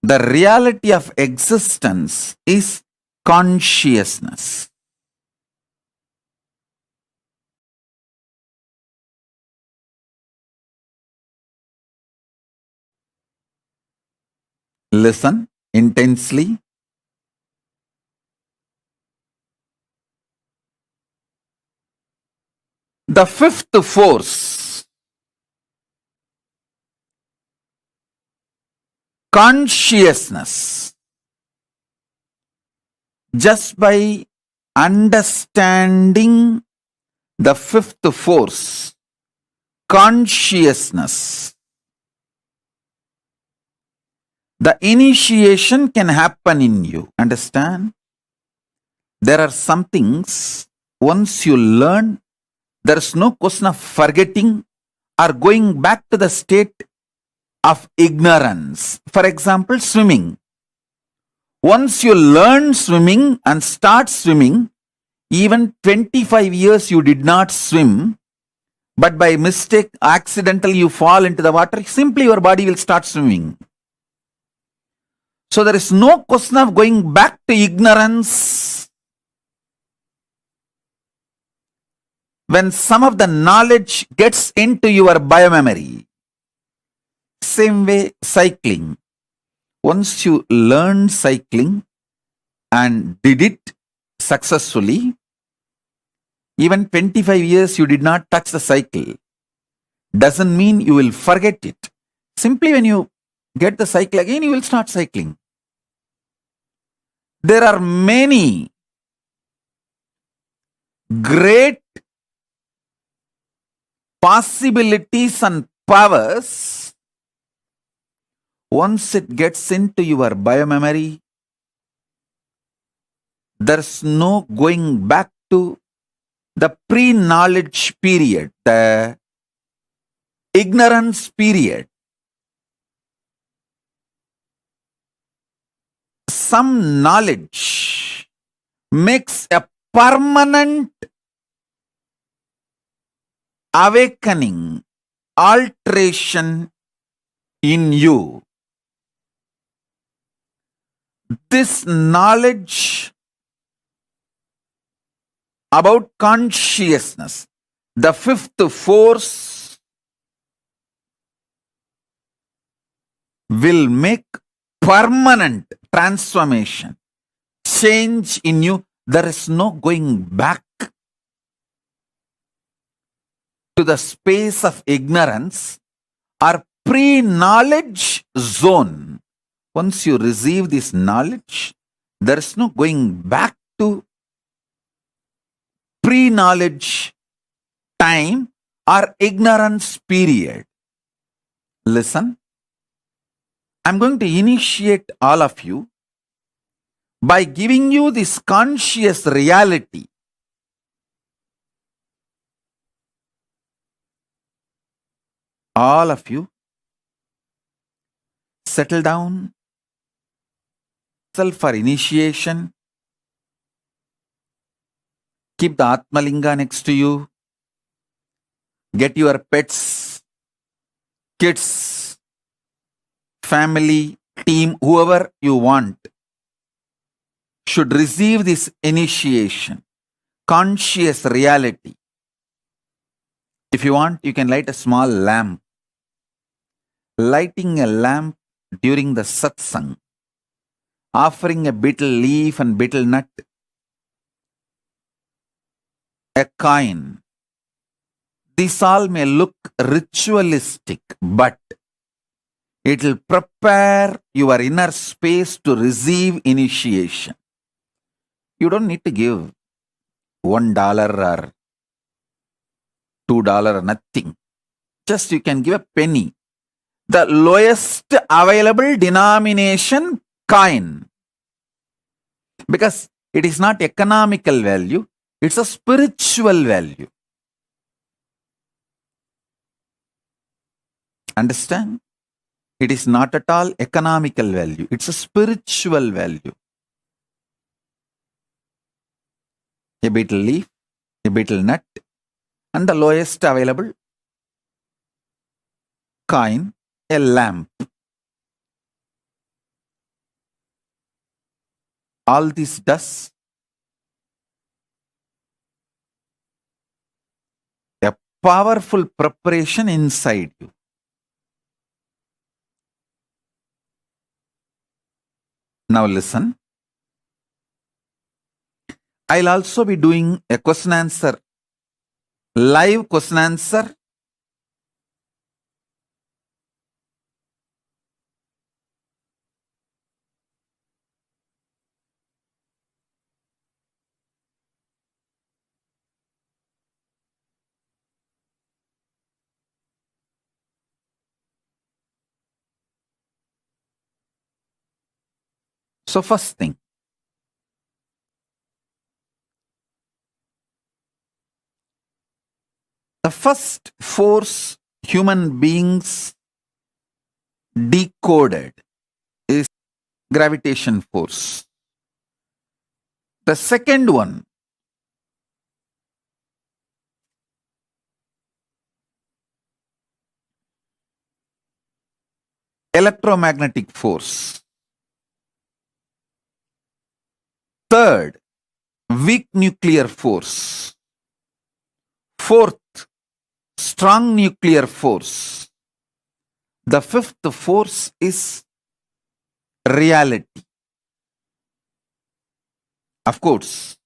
the reality of existence is consciousness. Listen intensely. The fifth force, consciousness, just by understanding the fifth force, consciousness, the initiation can happen in you. Understand? There are some things, once you learn, there is no question of forgetting or going back to the state of ignorance. For example, swimming. Once you learn swimming and start swimming, even 25 years you did not swim, but by mistake, accidentally you fall into the water, simply your body will start swimming. So there is no question of going back to ignorance. When some of the knowledge gets into your biomemory, same way cycling. Once you learn cycling and did it successfully, even 25 years you did not touch the cycle, doesn't mean you will forget it. Simply when you get the cycle again, you will start cycling. There are many great possibilities and powers. Once it gets into your biomemory, there's no going back to the pre-knowledge period, the ignorance period. Some knowledge makes a permanent awakening, alteration in you. This knowledge about consciousness. The fifth force will make permanent transformation, change in you. There is no going back to the space of ignorance or pre-knowledge zone. Once you receive this knowledge, there is no going back to pre-knowledge time or ignorance period. Listen, I'm going to initiate all of you by giving you this conscious reality. All of you, settle down, self for initiation. Keep the Atmalinga next to you. Get your pets, kids, family, team, whoever you want should receive this initiation, conscious reality. If you want, you can light a small lamp. Lighting a lamp during the satsang, offering a betel leaf and betel nut, a coin. These all may look ritualistic, but it will prepare your inner space to receive initiation. You don't need to give $1 or $2 or nothing. Just you can give a penny. The lowest available denomination coin. Because it is not economical value, it's a spiritual value. Understand? It is not at all economical value, it's a spiritual value. A betel leaf, a betel nut, and the lowest available coin, a lamp. All this does a powerful preparation inside you. Now listen. I'll also be doing a question answer, live question answer. So first thing, the first force human beings decoded is gravitation force. The second one, electromagnetic force. Third, weak nuclear force. Fourth, strong nuclear force. The fifth force is reality. Of course,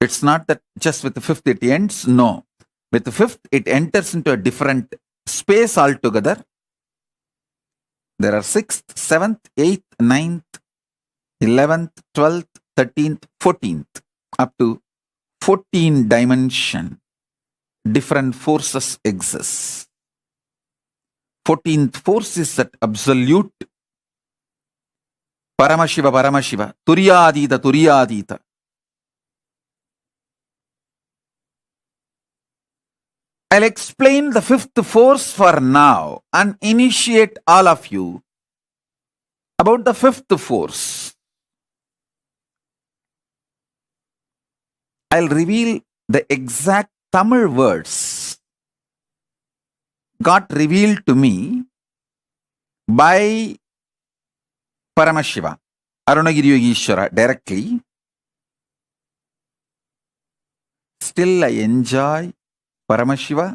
it's not that just with the fifth it ends. No. With the fifth, it enters into a different space altogether. There are 6th, 7th, 8th, 9th, 11th, 12th, 13th, 14th, up to 14 dimension. Different forces exist. 14th force is that absolute Paramashiva, Paramashiva, Turyadita, Turyadita. I'll explain the fifth force for now and initiate all of you about the fifth force. I'll reveal the exact Tamil words got revealed to me by Paramashiva, Arunagiri Yogeshwara directly. still I enjoy Paramashiva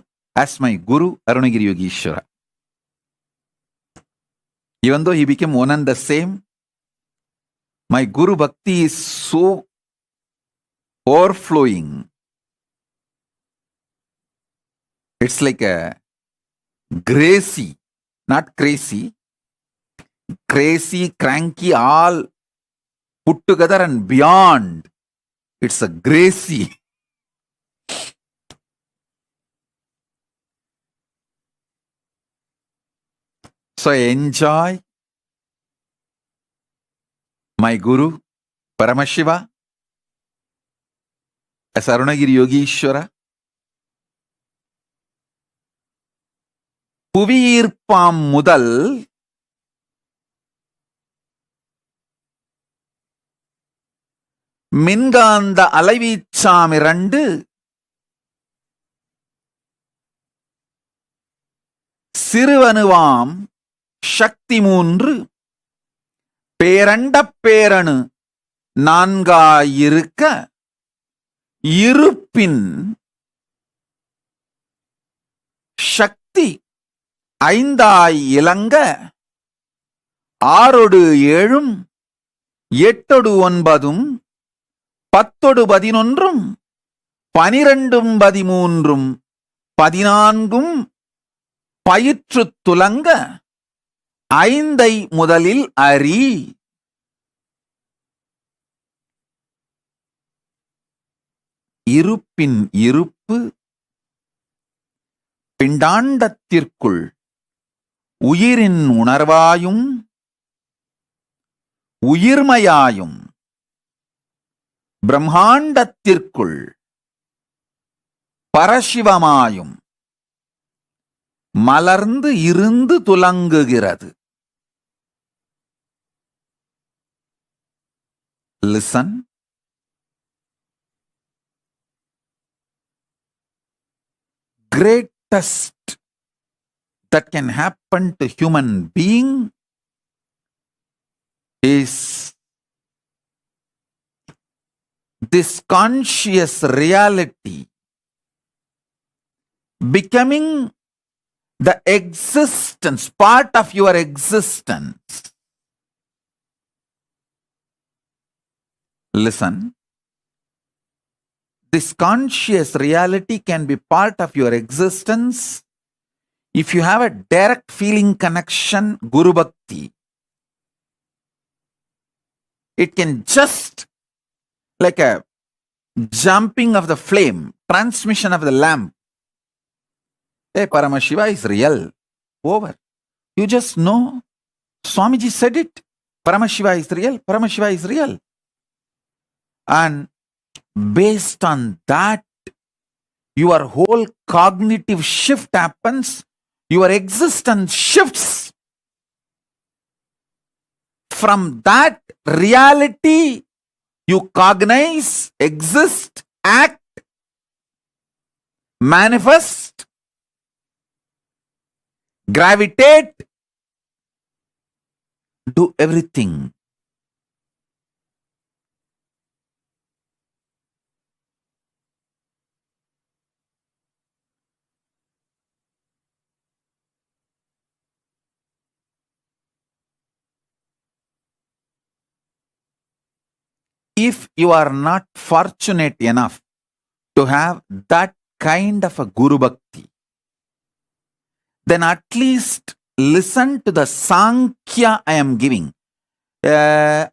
as my Guru Arunagiri Yogeshwara. Even though he became one and the same, my Guru Bhakti is so overflowing. It's like a gracie, not crazy, crazy, cranky, all put together and beyond. It's a gracie. So I enjoy my Guru Paramashiva as Arunagiri Yogeshwara. புவியீர்ப்பாம் முதல் மின்காந்த அலைவீச்சாமிரண்டு சிறுவனுவாம் சக்தி மூன்று பேரண்ட பேரணு நான்காயிருக்க இருப்பின் சக்தி ஐந்தாய் இலங்க ஆறொடு ஏழும் எட்டொடு ஒன்பதும் பத்தொடு பதினொன்றும் பனிரெண்டும் பதிமூன்றும் பதினான்கும் பயிற்று துலங்க ஐந்தை முதலில் அறி. இருப்பின் இருப்பு பிண்டாண்டத்திற்குள் உயிரின் உணர்வாயும் உயிர்மையாயும் பிரம்மாண்டத்திற்குள் பரசிவமாயும் மலர்ந்து இருந்து துலங்குகிறது. Listen. Greatest that can happen to human being is this conscious reality becoming the existence, part of your existence. Listen. This conscious reality can be part of your existence if you have a direct feeling connection, Guru Bhakti. It can just like a jumping of the flame, transmission of the lamp. Hey, Paramashiva is real. Over. You just know. Swamiji said it. Paramashiva is real. Paramashiva is real. And based on that, your whole cognitive shift happens. Your existence shifts. From that reality, you cognize, exist, act, manifest, gravitate, do everything. If you are not fortunate enough to have that kind of a Guru Bhakti, then at least listen to the Sankhya I am giving.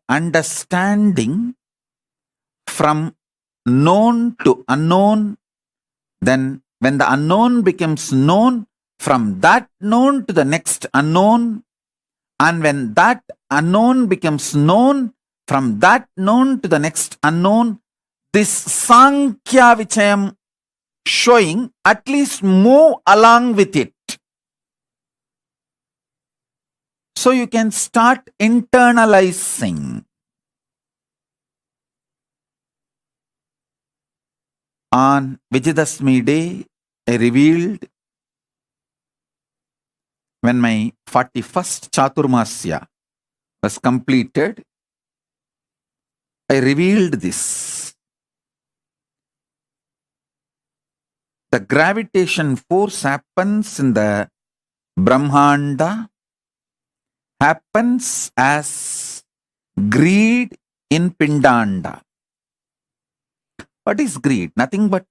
Understanding from known to unknown. Then when the unknown becomes known, from that known to the next unknown. And when that unknown becomes known, from that known to the next unknown, this Sankhya which I am showing, at least move along with it. So you can start internalizing. On Vijayadashmi day, I revealed when my 41st Chaturmasya was completed, I revealed this. the gravitation force happens in the Brahmanda, happens as greed in Pindanda. What is greed? Nothing but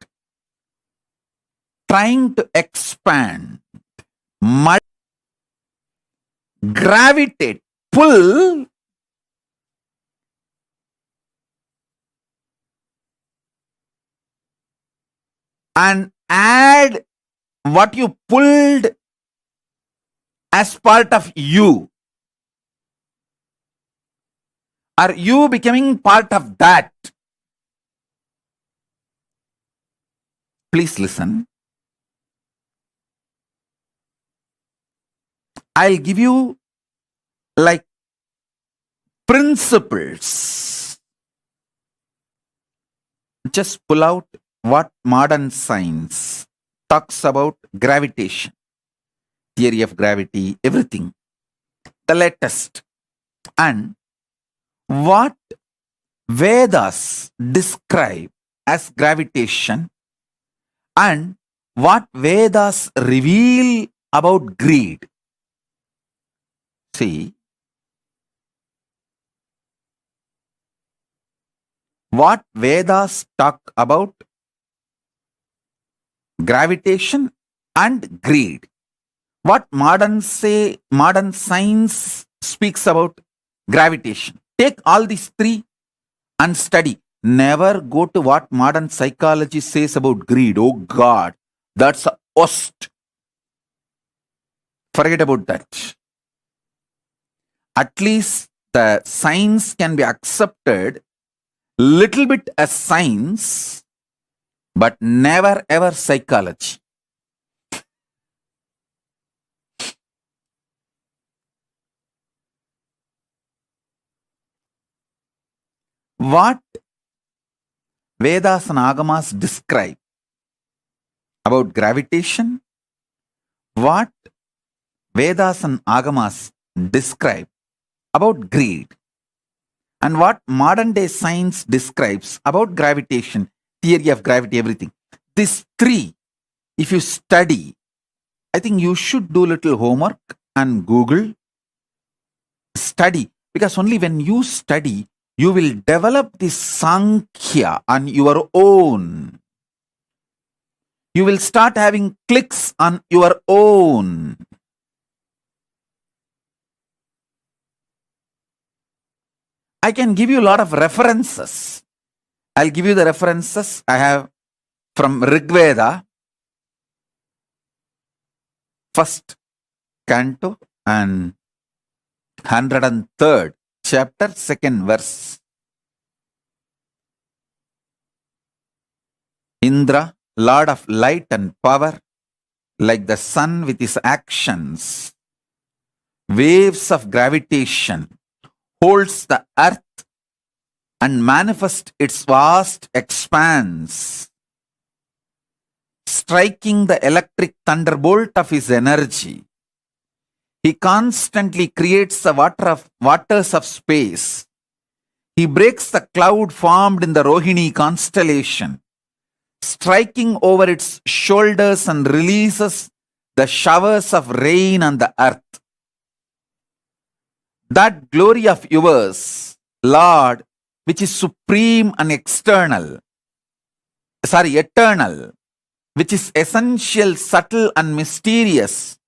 trying to expand, gravitate, pull, and add what you pulled as part of you. Are you becoming part of that? Please listen. I'll give you like principles. Just pull out what modern science talks about gravitation, theory of gravity, everything, the latest, and what Vedas describe as gravitation and what Vedas reveal about greed. See, what Vedas talk about gravitation and greed. What modern science speaks about gravitation. Take all these three and study. Never go to what modern psychology says about greed. Oh God, that's a worst. Forget about that. At least the science can be accepted little bit as science, but never ever psychology. What Vedas and Agamas describe about gravitation, what Vedas and Agamas describe about greed, and what modern day science describes about gravitation, theory of gravity, everything. These three, if you study, I think you should do little homework and Google, study, because only when you study, you will develop this Sankhya on your own. You will start having clicks on your own. I can give you a lot of references. I'll give you the references I have from Rig Veda, first canto and 103rd chapter, 2nd verse. Indra, Lord of light and power, like the sun with his actions, waves of gravitation, holds the earth and manifests its vast expanse, striking the electric thunderbolt of his energy. He constantly creates the waters of space. He breaks the cloud formed in the Rohini constellation, striking over its shoulders and releases the showers of rain on the earth. That glory of yours, Lord, which is supreme and eternal, which is essential, subtle and mysterious,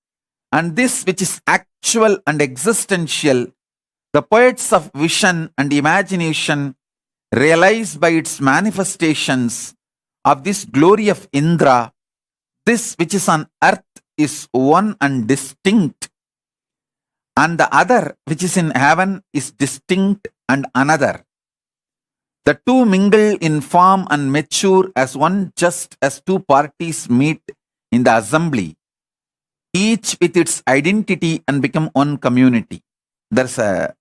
and this which is actual and existential, the poets of vision and imagination realize by its manifestations of this glory of Indra, this which is on earth is one and distinct, and the other which is in heaven is distinct and another. The two mingle in form and mature as one, just as two parties meet in the assembly, each with its identity, and become one community. I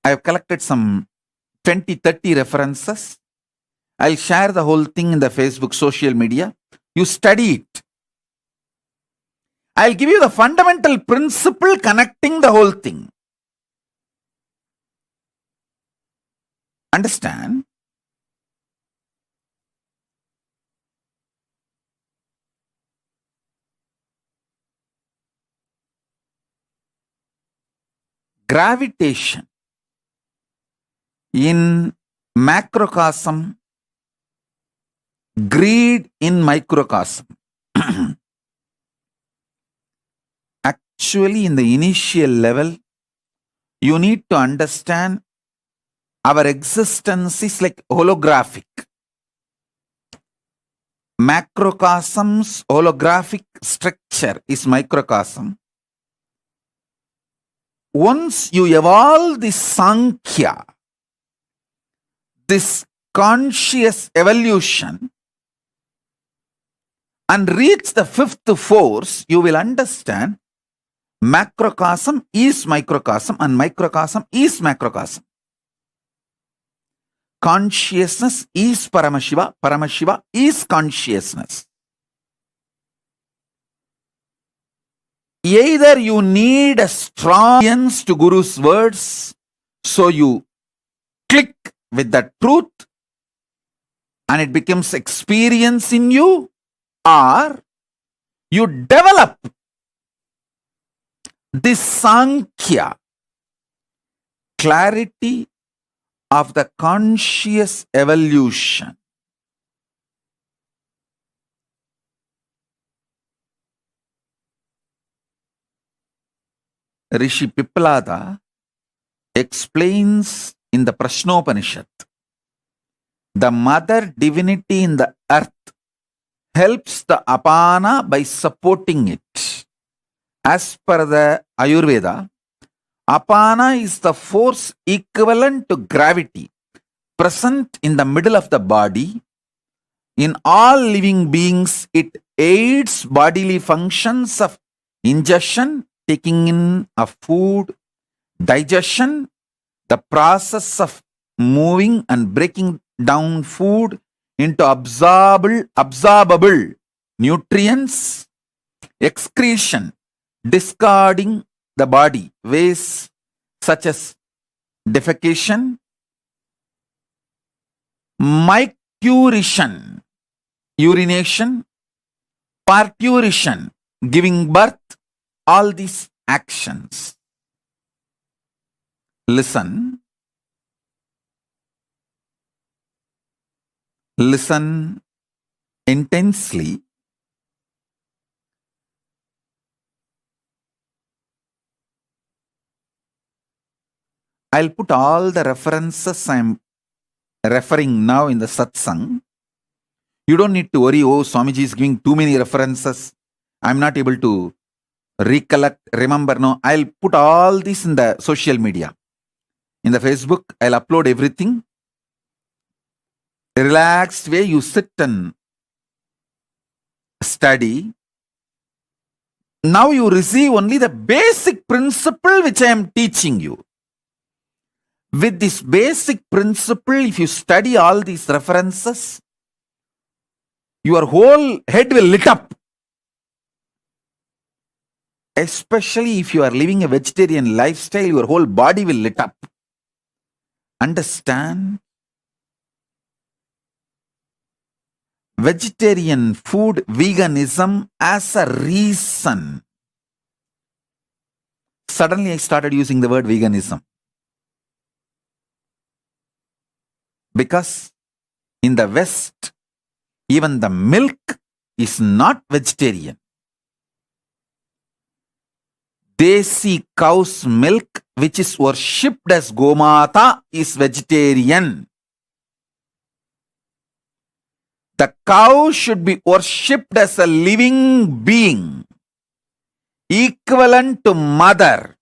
have collected some 20-30 references. I'll share the whole thing in the Facebook social media. You study it. I'll give you the fundamental principle connecting the whole thing. Understand? gravitation in macrocosm, greed in microcosm. Actually, in the initial level, you need to understand our existence is like holographic. Macrocosm's holographic structure is microcosm. Once you evolve this Sankhya, this conscious evolution, and reach the fifth force, you will understand macrocosm is microcosm and microcosm is macrocosm. Consciousness is Paramashiva, Paramashiva is consciousness. Either you need a strong audience to Guru's words, so you click with the truth and it becomes experience in you, or you develop this Sankhya, clarity of the conscious evolution. Rishi Piplada explains in the Prashnopanishad, the mother divinity in the earth helps the apana by supporting it. As per the Ayurveda, apana is the force equivalent to gravity, present in the middle of the body. In all living beings, it aids bodily functions of ingestion, taking in of food, digestion, the process of moving and breaking down food into absorbable nutrients, excretion, discarding the body waste such as defecation, micturition, urination, parturition, giving birth, all these actions. Listen intensely. I'll put all the references I'm referring now in the satsang. You don't need to worry, oh, Swamiji is giving too many references. I'm not able to recollect, remember. No, I'll put all this in the social media. In the Facebook, I'll upload everything. Relaxed way, you sit and study. Now you receive only the basic principle which I am teaching you. With this basic principle, if you study all these references, your whole head will lit up. Especially if you are living a vegetarian lifestyle, your whole body will lit up. Understand? Vegetarian food, veganism as a reason. Suddenly I started using the word veganism. Because in the West, even the milk is not vegetarian. Desi cow's milk, which is worshipped as Gomata, is vegetarian. The cow should be worshipped as a living being, equivalent to mother.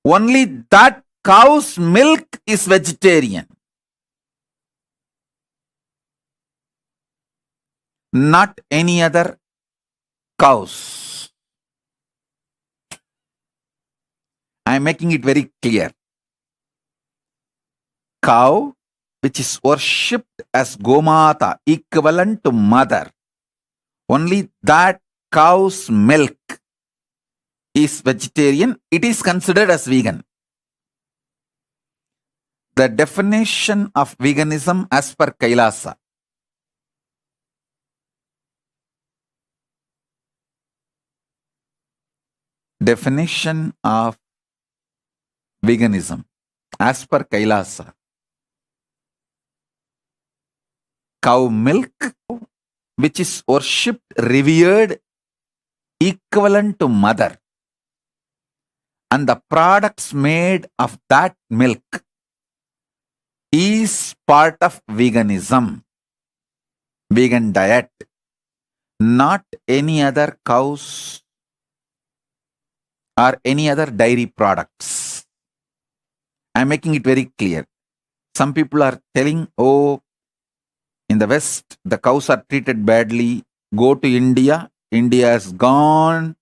Only that cow's milk is vegetarian. Not any other cows. I am making it very clear. Cow, which is worshipped as Gomata, equivalent to mother. Only that cow's milk is vegetarian. It is considered as vegan. The definition of veganism as per Kailasa. Definition of veganism. As per Kailasa, cow milk, which is worshipped, revered, equivalent to mother, and the products made of that milk is part of veganism, vegan diet, not any other cows or any other dairy products. I'm making it very clear. Some people are telling, oh, in the West, the cows are treated badly. Go to India. India has gone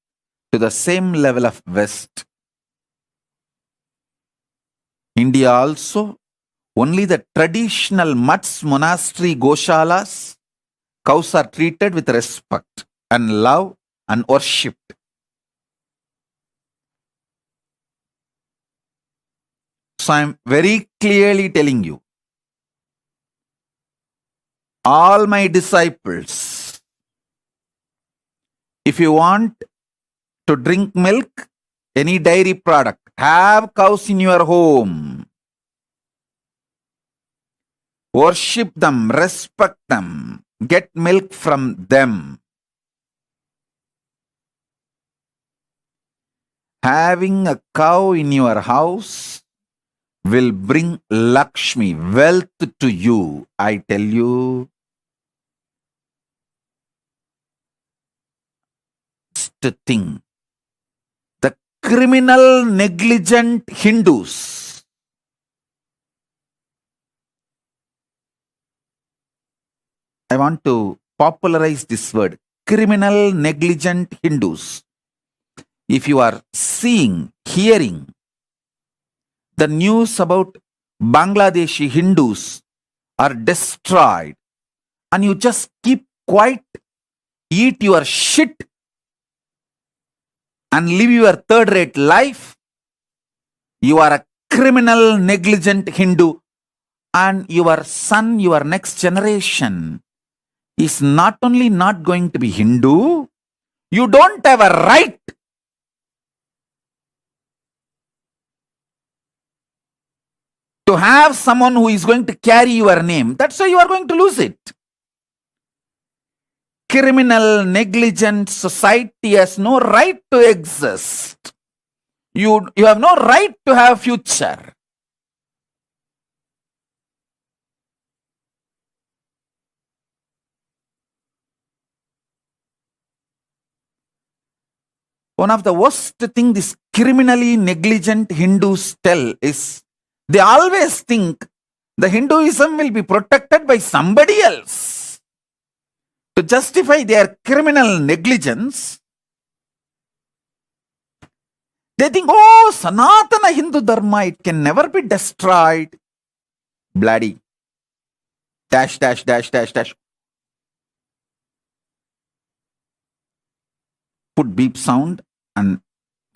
to the same level of West. India also, only the traditional mutts, monastery, goshalas, cows are treated with respect and love and worshipped. So I'm very clearly telling you, all my disciples, if you want to drink milk, any dairy product, have cows in your home. Worship them, respect them, get milk from them. Having a cow in your house will bring Lakshmi, wealth to you. I tell you, the thing. The criminal, negligent Hindus, I want to popularize this word, criminal, negligent Hindus. If you are seeing, hearing the news about Bangladeshi Hindus are destroyed, and you just keep quiet, eat your shit, and live your third-rate life, you are a criminal, negligent Hindu, and your son, your next generation, is not only not going to be Hindu, you don't have a right to have someone who is going to carry your name. That's why you are going to lose it. Criminal, negligent society has no right to exist. You have no right to have future. One of the worst thing these criminally negligent Hindus tell is they always think the Hinduism will be protected by somebody else. To justify their criminal negligence, they think, oh, Sanatana Hindu Dharma, it can never be destroyed. Bloody. Dash, dash, dash, dash, dash. Put beep sound and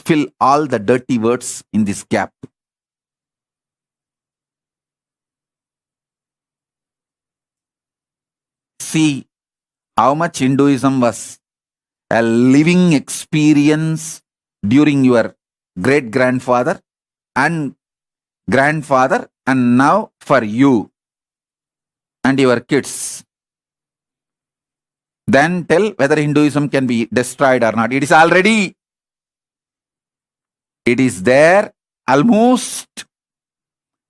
fill all the dirty words in this gap. See how much Hinduism was a living experience during your great-grandfather and grandfather, and now for you and your kids. Then tell whether Hinduism can be destroyed or not. It is already. It is there, almost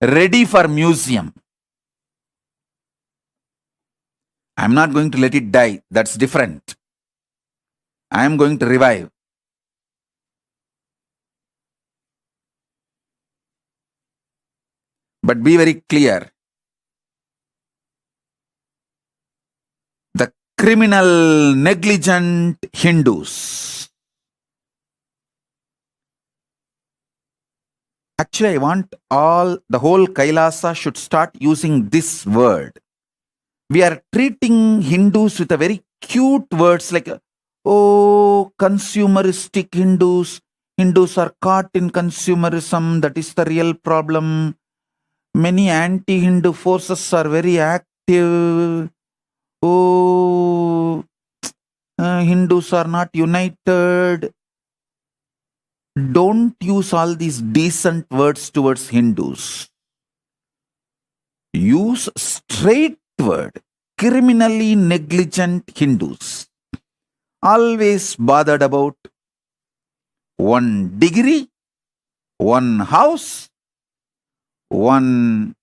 ready for museum. I'm not going to let it die. That's different. I am going to revive. But be very clear. The criminal, negligent Hindus. Actually, I want the whole Kailasa should start using this word. We are treating Hindus with a very cute words like, oh, consumeristic Hindus. Hindus are caught in consumerism. That is the real problem. Many anti-Hindu forces are very active. Oh, Hindus are not united. don't use all these decent words towards Hindus. Use straight word. Criminally negligent Hindus. Always bothered about one degree, one house, one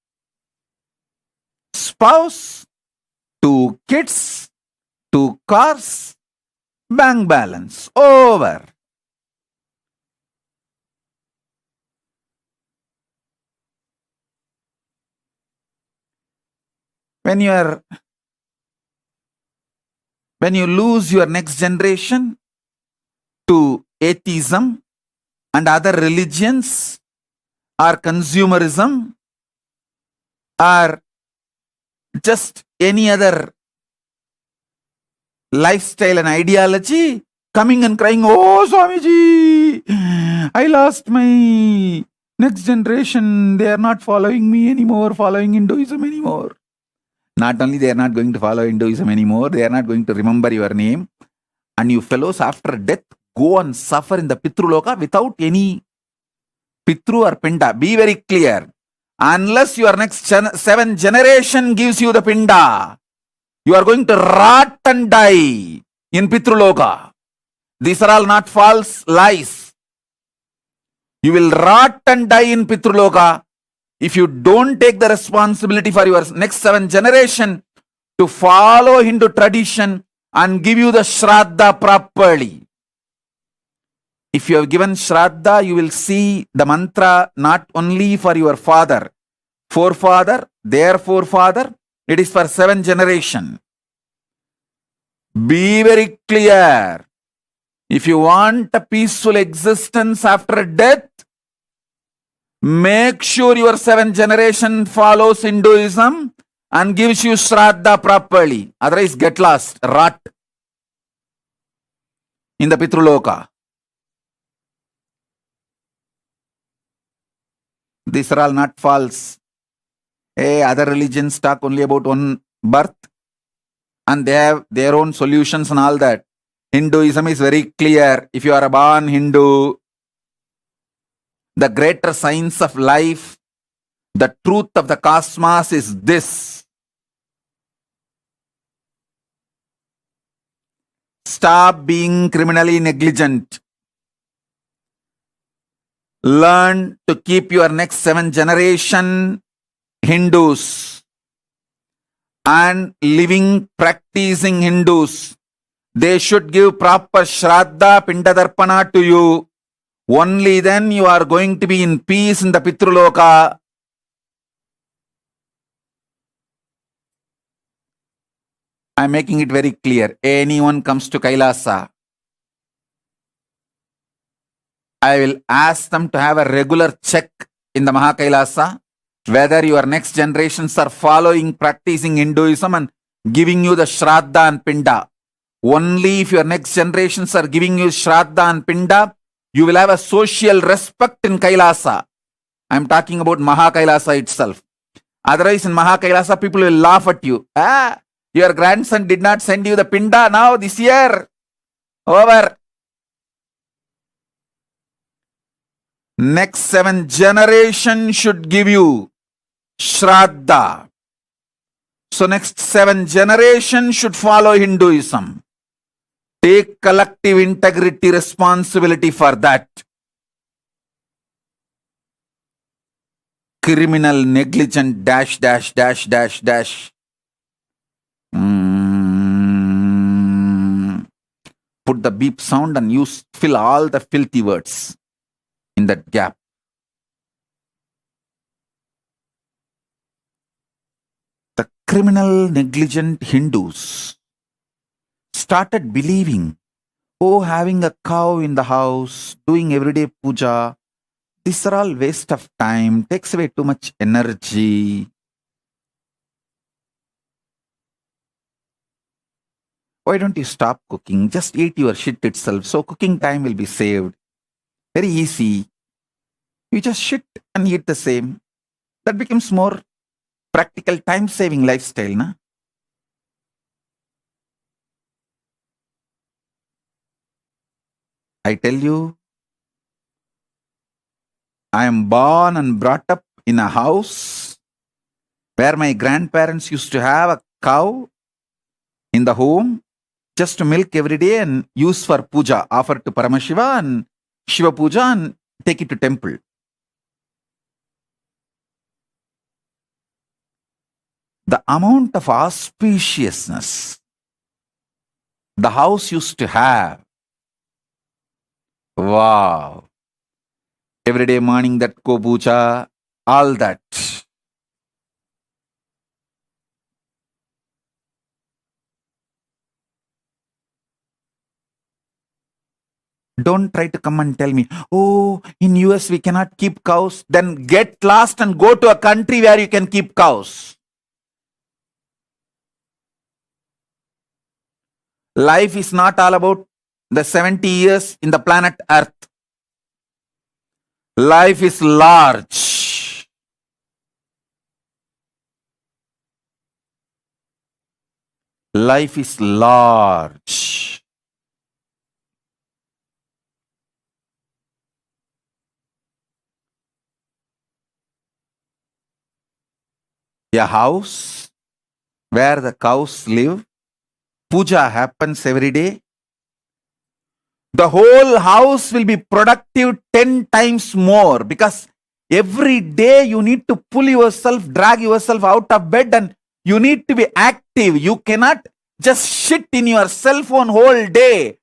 spouse, 2 kids, 2 cars, bank balance. Over. When you lose your next generation to atheism and other religions or consumerism or just any other lifestyle and ideology, coming and crying, "Oh, Swamiji, I lost my next generation. They are not following me anymore, following Hinduism anymore." Not only they are not going to follow Hinduism anymore, they are not going to remember your name. And you fellows, after death, go and suffer in the Pitruloka without any Pitru or Pinda. Be very clear. Unless your next 7 generation gives you the Pinda, you are going to rot and die in Pitruloka. These are all not false lies. You will rot and die in Pitruloka if you don't take the responsibility for your next 7 generation to follow Hindu tradition and give you the Shraddha properly. If you have given Shraddha, you will see the mantra not only for your father, forefather, their forefather, it is for 7 generation. Be very clear. If you want a peaceful existence after death, make sure your 7 generation follows Hinduism and gives you Shraddha properly. Otherwise, get lost, rot in the Pitruloka. These are all not false. Hey, other religions talk only about one birth and they have their own solutions and all that. Hinduism is very clear. If you are a born Hindu, the greater science of life, the truth of the cosmos is this. Stop being criminally negligent. Learn to keep your next 7 generation Hindus and living, practicing Hindus. They should give proper Shraddha, Pindadarpana to you. Only then you are going to be in peace in the Pitruloka. I am making it very clear. Anyone comes to Kailasa, I will ask them to have a regular check in the Mahakailasa, whether your next generations are following, practicing Hinduism and giving you the Shraddha and Pinda. Only if your next generations are giving you Shraddha and Pinda, you will have a social respect in Kailasa. I am talking about Mahakailasa itself. Otherwise, in Mahakailasa, people will laugh at you. Your grandson did not send you the Pinda now this year. Over. Next 7 generations should give you Shraddha. So next 7 generations should follow Hinduism. Take collective integrity responsibility for that. Criminal negligent dash dash dash dash dash. Put the beep sound and fill all the filthy words in that gap. The criminal negligent Hindus started believing, oh, having a cow in the house, doing everyday puja, these are all waste of time, takes away too much energy. Why don't you stop cooking? Just eat your shit itself. So cooking time will be saved. Very easy. You just shit and eat the same. That becomes more practical, time-saving lifestyle, na? I tell you, I am born and brought up in a house where my grandparents used to have a cow in the home just to milk every day and use for puja, offer to Paramashiva and Shiva puja and take it to temple. The amount of auspiciousness the house used to have. Wow. Every day morning that go puja, all that. Don't try to come and tell me, oh, in US we cannot keep cows. Then get lost and go to a country where you can keep cows. Life is not all about the 70 years in the planet Earth. Life is large. Life is large. A house where the cows live, puja happens every day. The whole house will be productive 10 times more because every day you need to pull yourself, drag yourself out of bed and you need to be active. You cannot just sit in your cell phone whole day.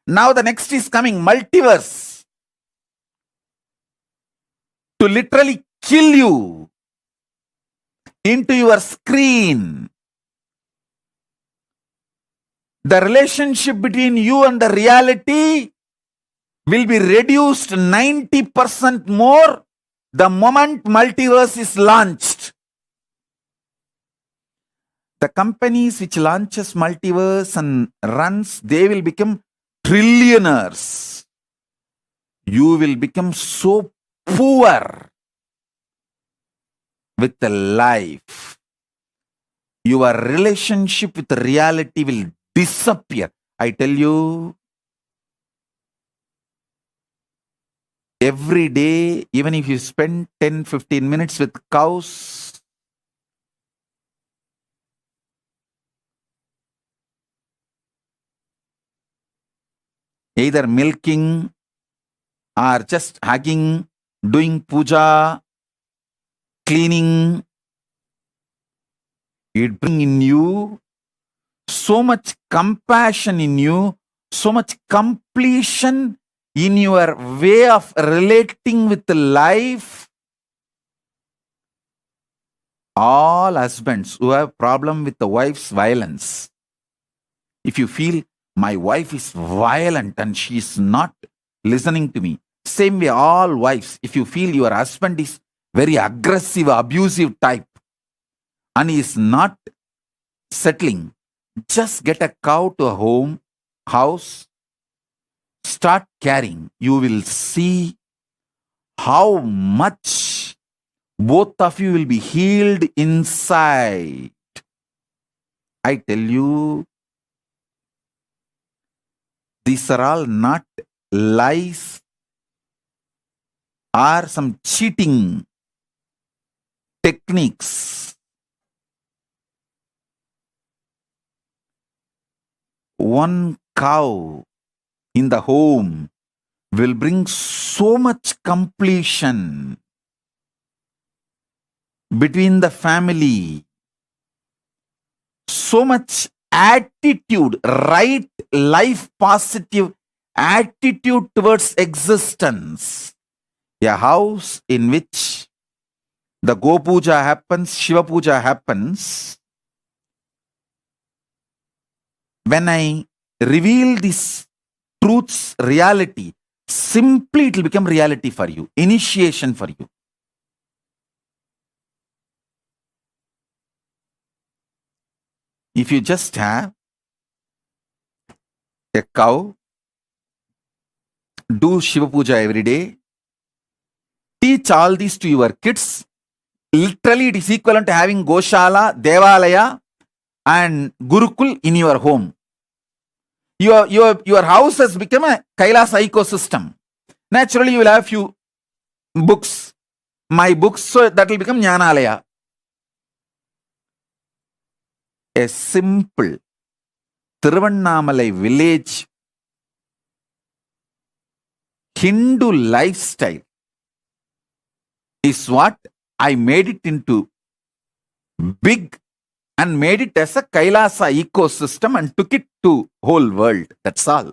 Now the next is coming, multiverse. To literally kill you into your screen. The relationship between you and the reality will be reduced 90% more the moment multiverse is launched. The companies which launches multiverse and runs, they will become trillionaires. You will become so poor with the life. Your relationship with reality will disappear. I tell you, every day, even if you spend 10-15 minutes with cows, either milking or just hugging, doing puja, cleaning, it brings in you so much compassion in you, so much completion in your way of relating with life. All husbands who have problem with the wife's violence, if you feel my wife is violent and she is not listening to me, same way all wives, if you feel your husband is very aggressive, abusive type and he is not settling, just get a cow to a house, start caring. You will see how much both of you will be healed inside. I tell you, these are all not lies or some cheating techniques. One cow in the home will bring so much completion between the family, so much attitude, right life positive attitude towards existence. A house in which the Go Puja happens, Shiva Puja happens. When I reveal this truth's reality, simply it will become reality for you, initiation for you. If you just have a cow, do Shiva Puja every day, teach all these to your kids. Literally, it is equivalent to having Goshala, Devalaya, and Gurukul in your home. Your house has become a Kailasa ecosystem. Naturally, you will have few books, my books, so that will become Jnanalaya. A simple Tiruvannamalai village Hindu lifestyle is what I made it into big and made it as a Kailasa ecosystem and took it to whole world. That's all.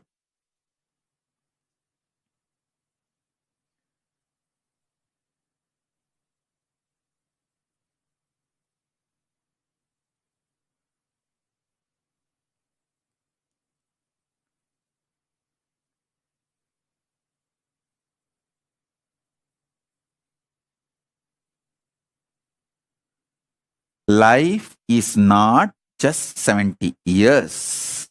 Life is not just 70 years.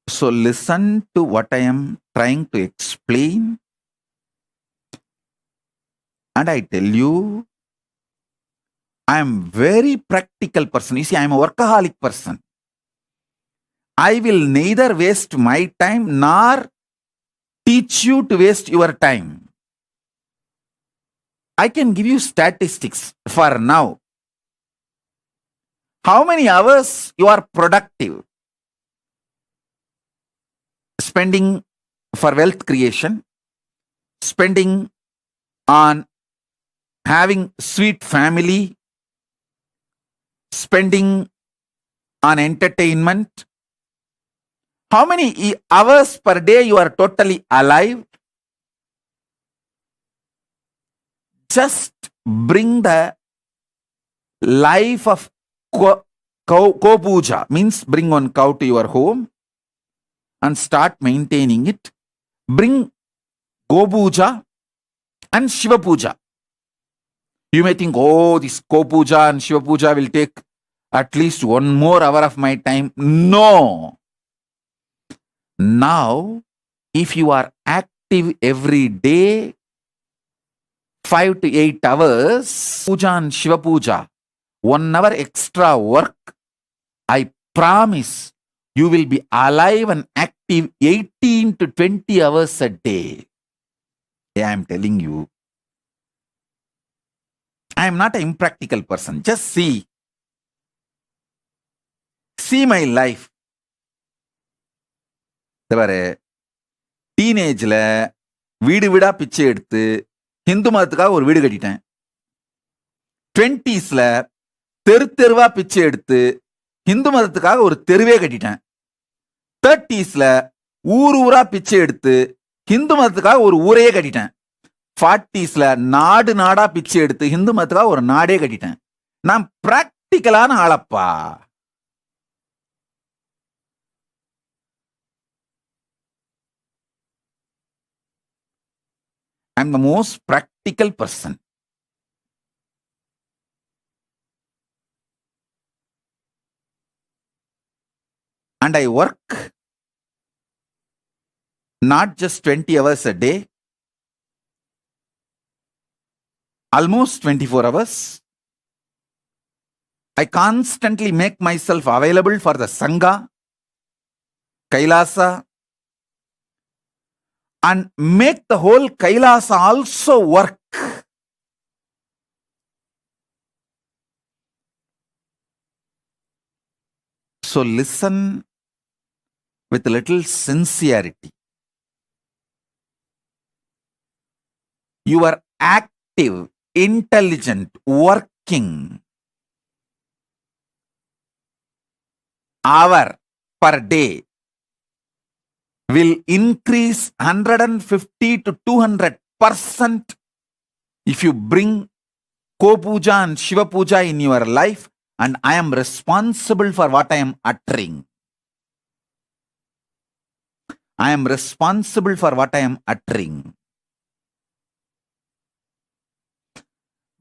So listen to what I am trying to explain. And I tell you, I am very practical person. You see, I am a workaholic person. I will neither waste my time nor teach you to waste your time. I can give you statistics for now. How many hours you are productive? Spending for wealth creation, spending on having sweet family, spending on entertainment. How many hours per day you are totally alive? Just bring the life of cow puja, means bring one cow to your home and start maintaining it. Bring go puja and Shiva puja. You may think, oh, this Ko Puja and Shiva Puja will take at least 1 more hour of my time. No. Now, if you are active every day, 5 to 8 hours, Puja and Shiva Puja, 1 hour extra work, I promise you will be alive and active 18 to 20 hours a day. I am telling you. I am not an impractical person. Just see. See my life. டீனேஜ்ல வீடு வீடா பிச்சை எடுத்து ஹிந்து மதத்துக்காக ஒரு வீடு கட்டிட்டேன். 20ஸ்ல தெருவா பிச்சை எடுத்து ஹிந்து மதத்துக்காக ஒரு தெருவே கட்டிட்டேன். 30ஸ்ல ஊரா பிச்சை எடுத்து ஹிந்து மதத்துக்காக ஒரு ஊரையே கட்டிட்டேன். 40ஸ்ல நாடா பிச்சை எடுத்து ஹிந்து மதத்துக்காக ஒரு நாடே கட்டிட்டேன். நான் பிராக்டிக்கலான ஆளப்பா. I am the most practical person. And I work not just 20 hours a day, almost 24 hours. I constantly make myself available for the Sangha, Kailasa, and make the whole Kailasa also work. So listen with a little sincerity. You are active, intelligent, working. Hour per day will increase 150 to 200% if you bring Ko Puja and Shiva Puja in your life, and I am responsible for what I am uttering. I am responsible for what I am uttering.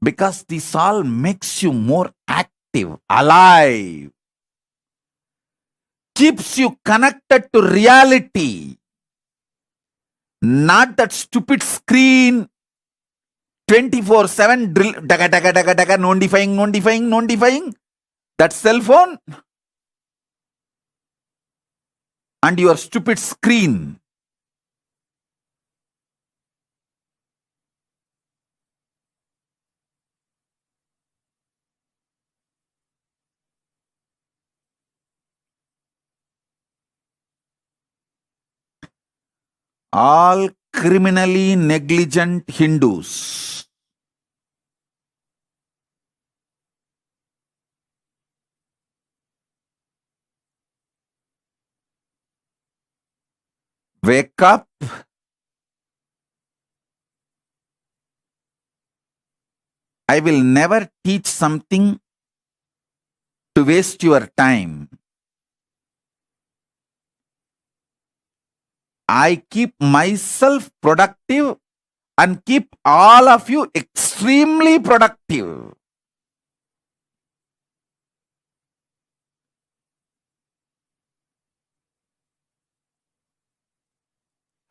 Because this all makes you more active, alive. Keeps you connected to reality. Not that stupid screen 24/7 drill, daga, notifying. That cell phone. and your stupid screen. All criminally negligent Hindus wake up. I will never teach something to waste your time. I keep myself productive and keep all of you extremely productive.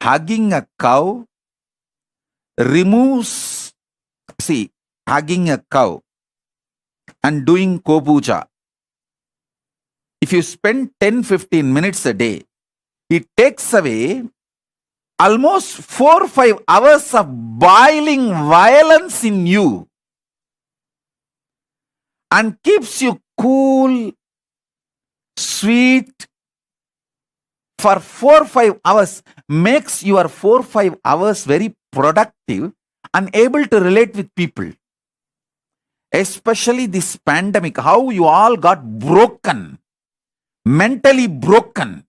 Hugging a cow removes, see, hugging a cow and doing kopuja. If you spend 10-15 minutes a day, it takes away almost 4-5 hours of boiling violence in you and keeps you cool, sweet for 4-5 hours, makes your 4-5 hours very productive and able to relate with people. Especially this pandemic, how you all got broken, mentally broken.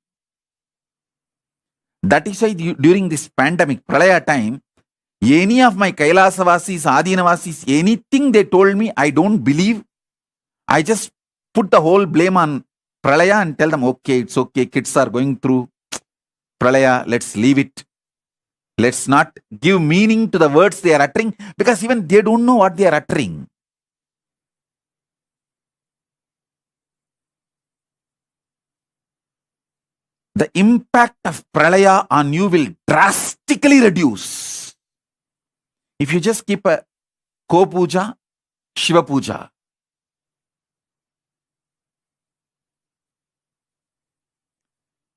That is why during this pandemic, Pralaya time, any of my Kailasavasis, Adinavasis, anything they told me, I don't believe. I just put the whole blame on Pralaya and tell them, okay, it's okay, kids are going through Pralaya, let's leave it. Let's not give meaning to the words they are uttering, because even they don't know what they are uttering. The impact of Pralaya on you will drastically reduce if you just keep a Ko-puja, Shiva-puja.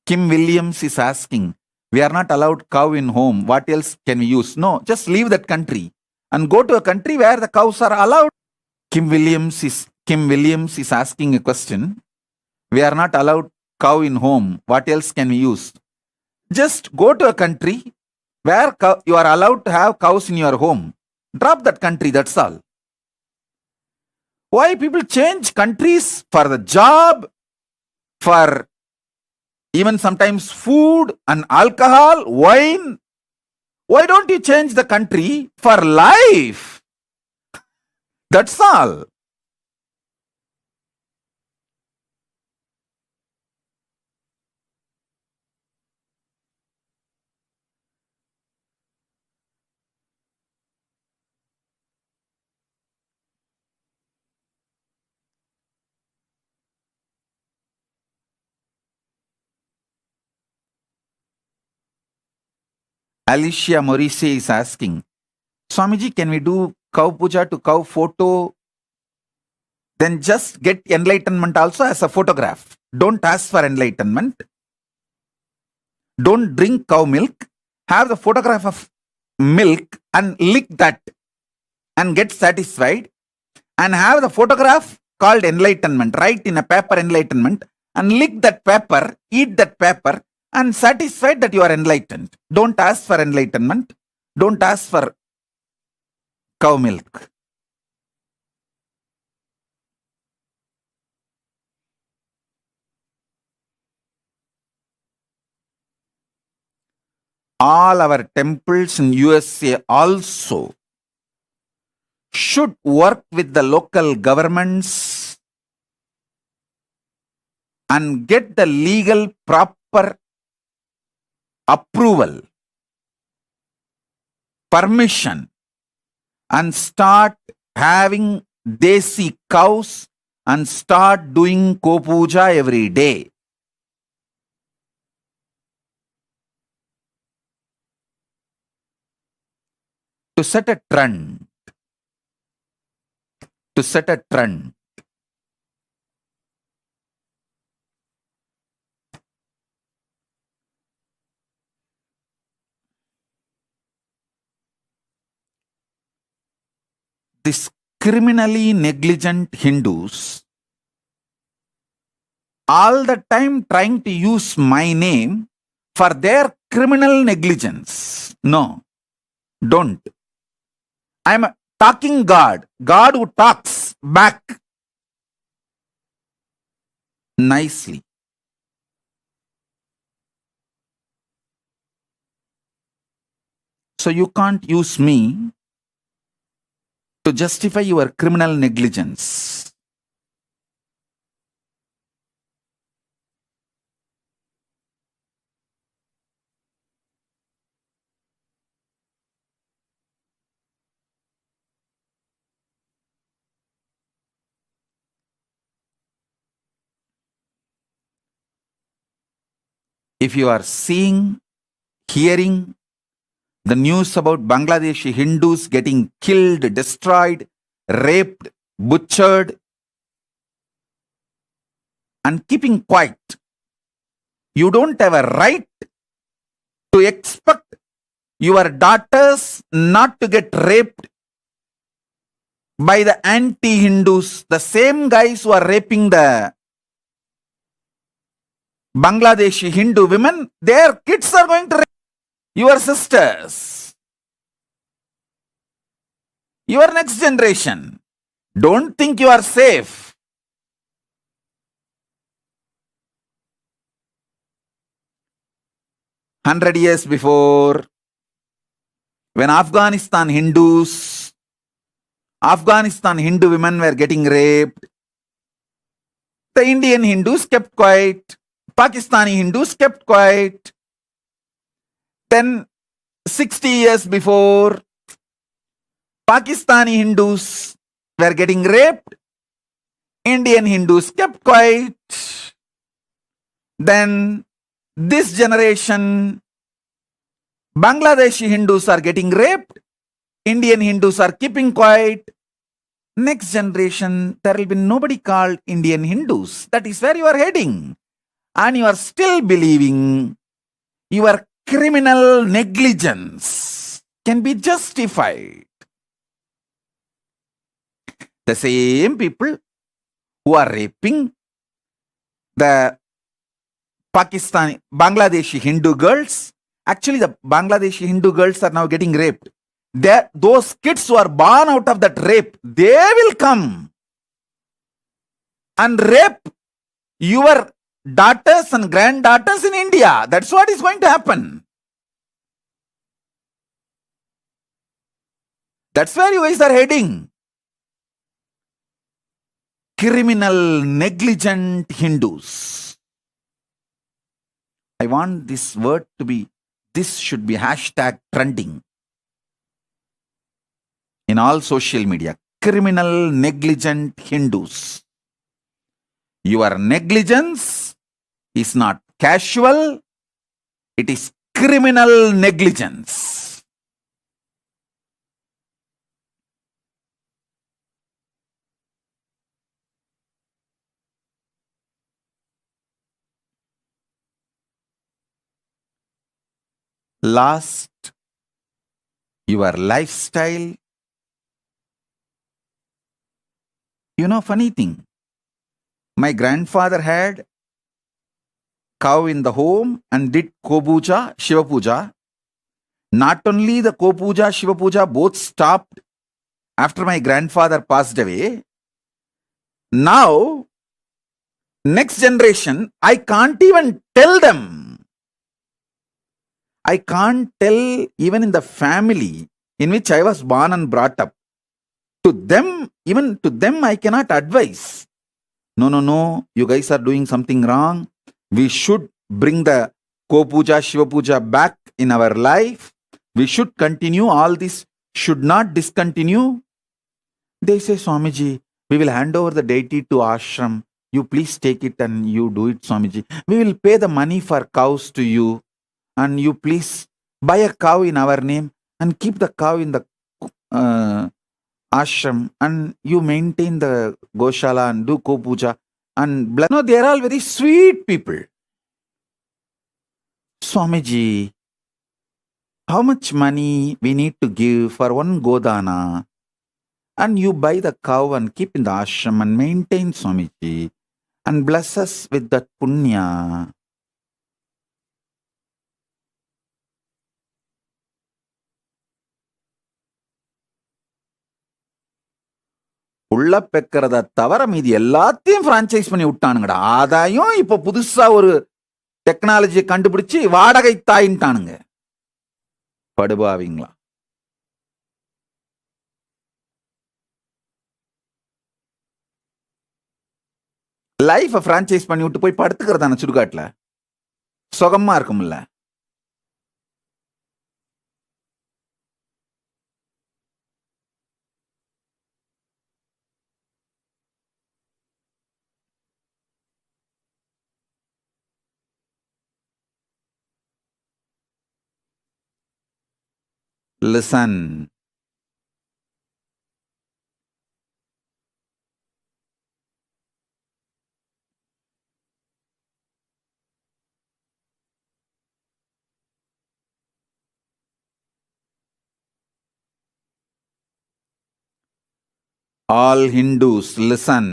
Kim Williams is asking, we are not allowed cow in home. What else can we use? No, just leave that country and go to a country where the cows are allowed. Kim Williams is asking a question. We are not allowed cow in home. What else can we use? Just go to a country where you are allowed to have cows in your home. Drop that country, that's all. Why people change countries for the job, for even sometimes food and alcohol, wine? Why don't you change the country for life? That's all. Alicia Maurice is asking, Swamiji, can we do cow puja to cow photo? Then just get enlightenment also as a photograph. Don't ask for enlightenment. Don't drink cow milk. Have the photograph of milk and lick that and get satisfied. And have the photograph called enlightenment. Write in a paper enlightenment and lick that paper, eat that paper, and satisfied that you are enlightened. Don't ask for enlightenment. Don't ask for cow milk. All our temples in USA also should work with the local governments and get the legal proper approval, permission, and start having desi cows and start doing Ko-puja every day. To set a trend. To set a trend. these criminally negligent Hindus all the time trying to use my name for their criminal negligence. No, don't. I'm a talking God, God who talks back nicely. So you can't use me to justify your criminal negligence. If you are seeing, hearing the news about Bangladeshi Hindus getting killed, destroyed, raped, butchered, and keeping quiet, you don't have a right to expect your daughters not to get raped by the anti-Hindus, the same guys who are raping the Bangladeshi Hindu women. Their kids are going to rape your sisters, your next generation. Don't think you are safe. Hundred years before, when Afghanistan Hindu women were getting raped, the Indian Hindus kept quiet. Pakistani Hindus kept quiet. Then, 60 years before, Pakistani Hindus were getting raped. Indian Hindus kept quiet. Then, this generation, Bangladeshi Hindus are getting raped. Indian Hindus are keeping quiet. Next generation, there will be nobody called Indian Hindus. That is where you are heading. And you are still believing your criminal negligence can be justified. The same people who are raping the Bangladeshi Hindu girls, actually the Bangladeshi Hindu girls are now getting raped. Those kids who are born out of that rape, they will come and rape your daughters and granddaughters in India. That's what is going to happen. That's where you guys are heading. Criminal, negligent Hindus. I want this word to be, this should be hashtag trending in all social media. Criminal, negligent Hindus. Your negligence is not casual, it is criminal negligence. Last, your lifestyle. You know, funny thing, my grandfather had cow in the home and did Kopuja, Shiva Puja. Not only the Kopuja, Shiva Puja both stopped after my grandfather passed away. Now, next generation, I can't even tell them. I can't tell even in the family in which I was born and brought up. To them, even to them, I cannot advise. No, you guys are doing something wrong. We should bring the Kopuja, Shiva Puja back in our life. We should continue. All this should not discontinue. They say, Swamiji, we will hand over the deity to ashram. You please take it and you do it, Swamiji. We will pay the money for cows to you. And you please buy a cow in our name and keep the cow in the ashram. And you maintain the Goshala and do Kopuja. And no, they are all very sweet people. Swamiji, how much money we need to give for one Godana? and you buy the cow and keep in the ashram and maintain Swamiji and bless us with that punya. உள்ள பெக்கிறத தவிர மீதி எல்லாத்தையும் franchise பண்ணி விட்டானுங்கடா. ஆதாயம் இப்ப புதுசா ஒரு டெக்னாலஜியை கண்டுபிடிச்சு வாடகை தாயின்ட்டானுங்க. படுபாவீங்களா? லைஃபை பிரான்ச்சைஸ் பண்ணி விட்டு போய் படுத்துக்கிறதான சுடுகாட்டுல சுகமா இருக்கும்ல. Listen. All Hindus, listen.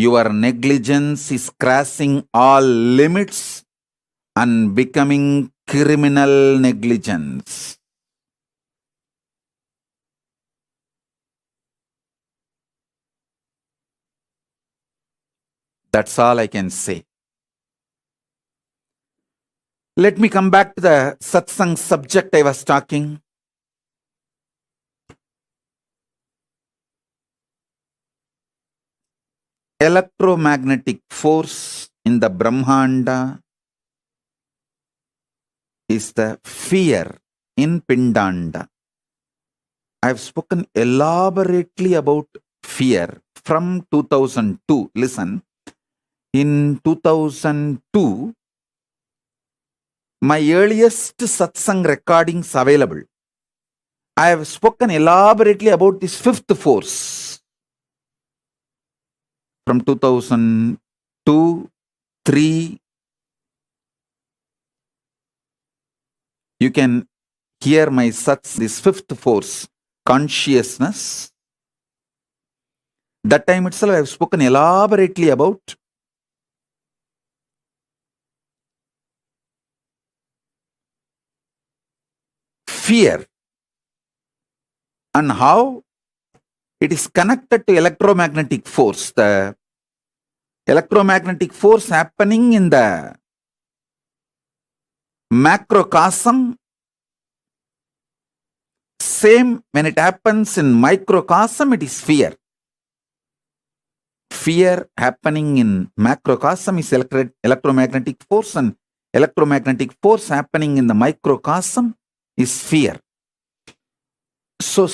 Your negligence is crossing all limits and becoming criminal negligence. That's all I can say. Let me come back to the satsang subject I was talking. Electromagnetic force in the Brahmanda is the fear in Pindanda. I have spoken elaborately about fear from 2002. Listen, in 2002, my earliest satsang recordings available. I have spoken elaborately about this fifth force. From 2002, 3, you can hear my sats, this fifth force, consciousness. That time itself I have spoken elaborately about fear and how it is connected to electromagnetic force. The electromagnetic force happening in the macrocosm, same when it happens in microcosm, it is fear. Fear happening in macrocosm is electromagnetic force, and electromagnetic force happening in the microcosm is fear. So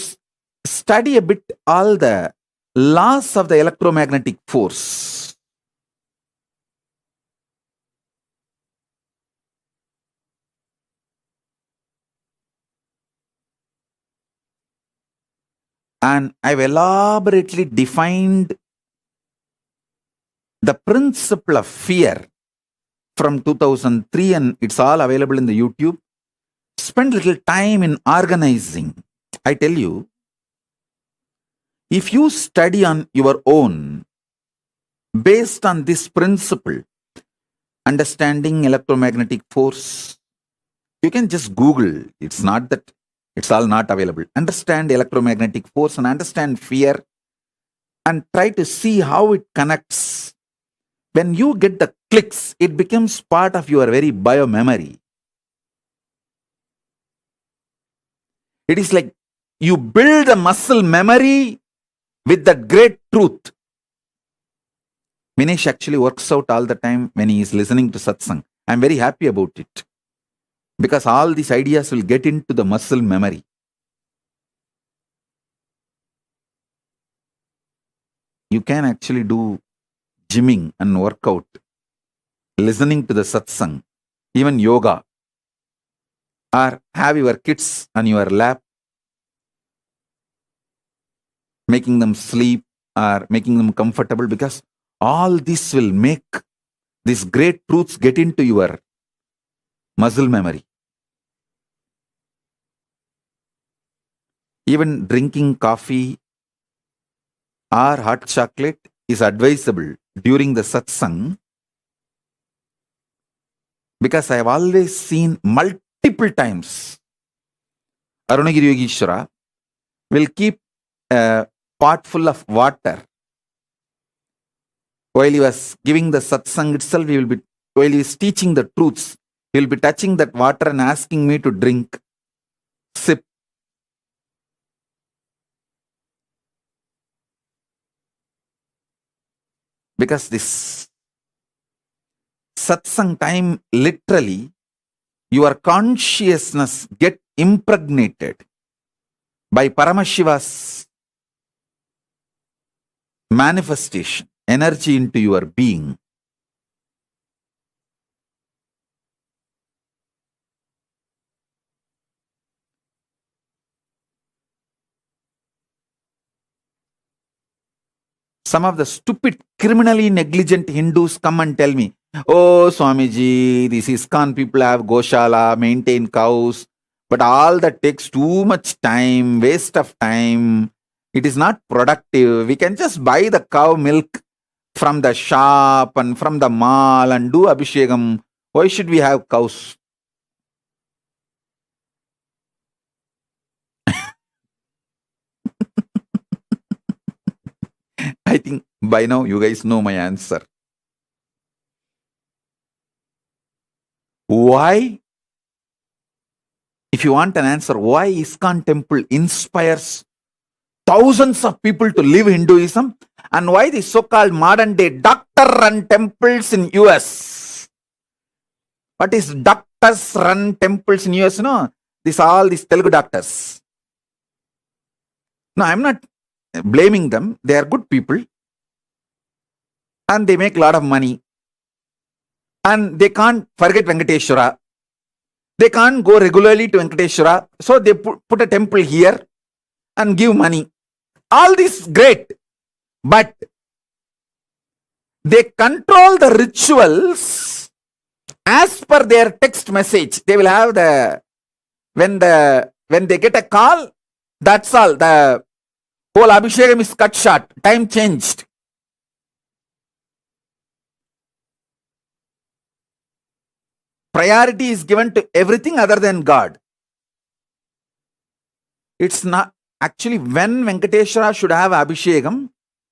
study a bit all the laws of the electromagnetic force. And I've elaborately defined the principle of fear from 2003, and it's all available in the YouTube. Spend little time in organizing. I tell you, if you study on your own, based on this principle, understanding electromagnetic force, you can just Google. It's not that it's all not available. Understand electromagnetic force and understand fear and try to see how it connects. When you get the clicks, it becomes part of your very bio-memory. It is like you build a muscle memory with that great truth. Vinesh actually works out all the time when he is listening to satsang. I'm very happy about it, because all these ideas will get into the muscle memory. You can actually do gymming and workout, listening to the satsang, even yoga, or have your kids on your lap, making them sleep or making them comfortable, because all this will make these great truths get into your muscle memory. Even drinking coffee or hot chocolate is advisable during the satsang, because I have always seen multiple times Arunagiri Yogeshwara will keep a pot full of water. While he was giving the satsang itself, while he is teaching the truths, he will be touching that water and asking me to drink, sip. Because this satsang time, literally, your consciousness get impregnated by Paramashiva's manifestation, energy into your being. Some of the stupid, criminally negligent Hindus come and tell me, "Oh, Swamiji, these ISKCON people have Goshala, maintain cows, but all that takes too much time, waste of time. It is not productive. We can just buy the cow milk from the shop and from the mall and do Abhishekam. Why should we have cows?" I think by now you guys know my answer. Why? If you want an answer, why ISKCON temple inspires thousands of people to live Hinduism, and why the so-called modern day doctor-run temples in US? What is doctors-run temples in US? No, all these Telugu doctors. No, I'm not blaming them. They are good people and they make a lot of money, and they can't forget Venkateshwara. They can't go regularly to Venkateshwara, so they put a temple here and give money. All this great, but they control the rituals as per their text message. They will have when they get a call, that's all. The whole Abhishekam is cut short. Time changed. Priority is given to everything other than God. It's not actually when Venkateshwara should have Abhishekam.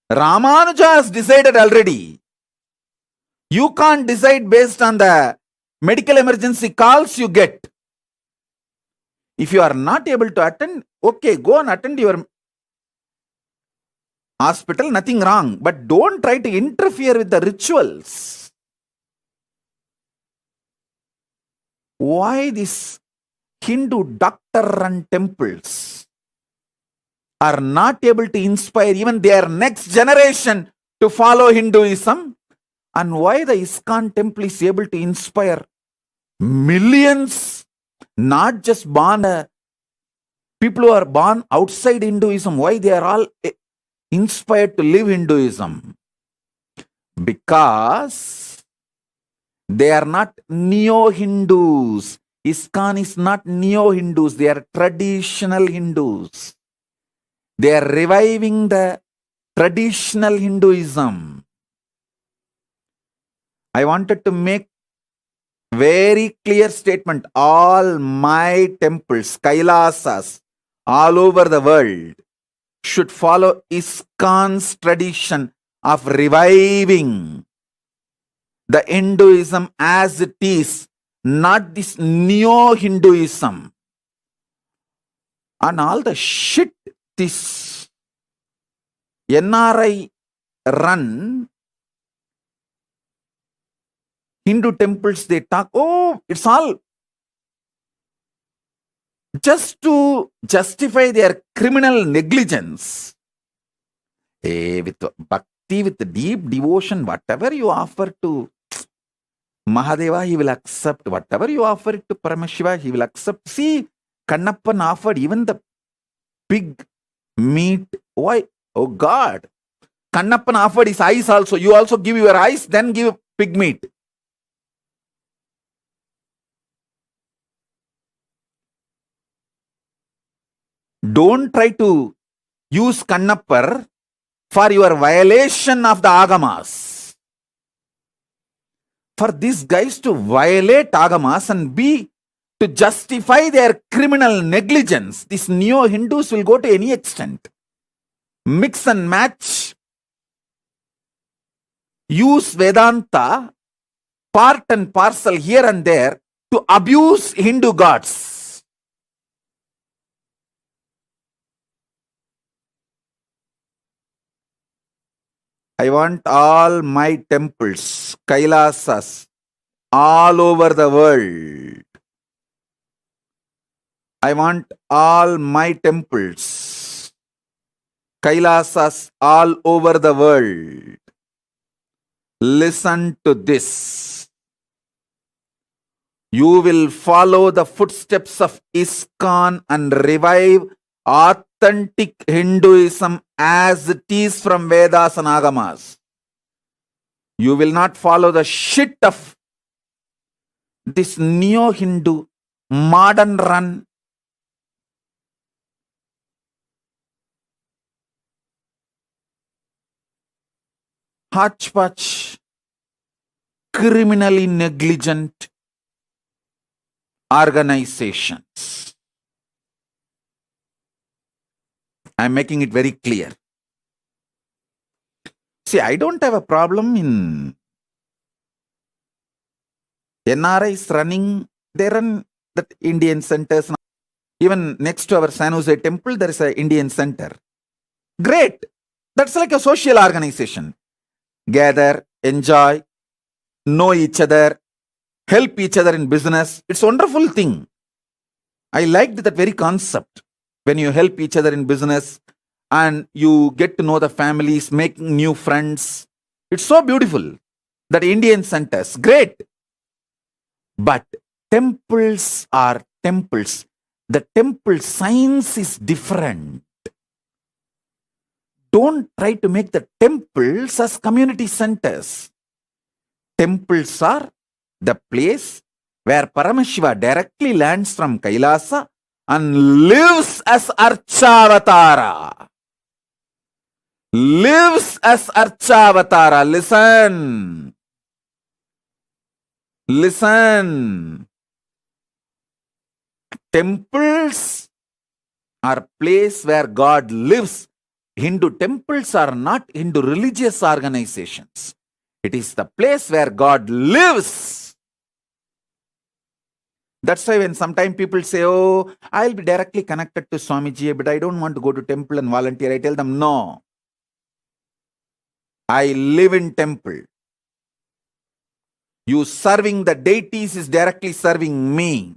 Ramanuja has decided already. You can't decide based on the medical emergency calls you get. If you are not able to attend, okay, go and attend your hospital, nothing wrong. But don't try to interfere with the rituals. Why these Hindu doctor-run temples are not able to inspire even their next generation to follow Hinduism? And why the ISKCON temple is able to inspire millions, not just people who are born outside Hinduism? Why they are all inspired to live Hinduism? Because they are not neo-Hindus. ISKCON is not neo-Hindus. They are traditional Hindus. They are reviving the traditional Hinduism. I wanted to make very clear statement. All my temples, Kailasas, all over the world should follow ISKCON's tradition of reviving the Hinduism as it is, not this neo-Hinduism. And all the shit this NRI run Hindu temples, they talk, oh, it's all just to justify their criminal negligence. With bhakti, with deep devotion, whatever you offer to Mahadeva, he will accept. Whatever you offer it to Paramashiva, he will accept. See, Kannappan offered even the pig meat. Why? Oh God. Kannappan offered his eyes also. You also give your eyes, then give pig meat. Don't try to use Kannappar for your violation of the Agamas. For these guys to violate Agamas and to justify their criminal negligence, these neo-Hindus will go to any extent. Mix and match, use Vedanta part and parcel here and there to abuse Hindu gods. I want all my temples, Kailasas, all over the world. I want all my temples, Kailasas, all over the world. Listen to this. You will follow the footsteps of ISKCON and revive authentic Hinduism as it is from Vedas and Agamas. You will not follow the shit of this neo-Hindu, modern run, hodgepodge, criminally negligent organizations. I'm making it very clear. See, I don't have a problem in NRIs running. They run the Indian centers. Even next to our San Jose temple, there is an Indian center. Great. That's like a social organization. Gather, enjoy, know each other, help each other in business. It's a wonderful thing. I liked that very concept. When you help each other in business and you get to know the families, make new friends. It's so beautiful. That Indian centers, great. But temples are temples. The temple science is different. Don't try to make the temples as community centers. Temples are the place where Paramashiva directly lands from Kailasa and lives as Archavatara. Lives as Archavatara. Listen. Listen. Temples are place where God lives. Hindu temples are not Hindu religious organizations. It is the place where God lives. That's why when sometimes people say, oh, I'll be directly connected to Swamiji, but I don't want to go to temple and volunteer. I tell them, no. I live in temple. You serving the deities is directly serving me.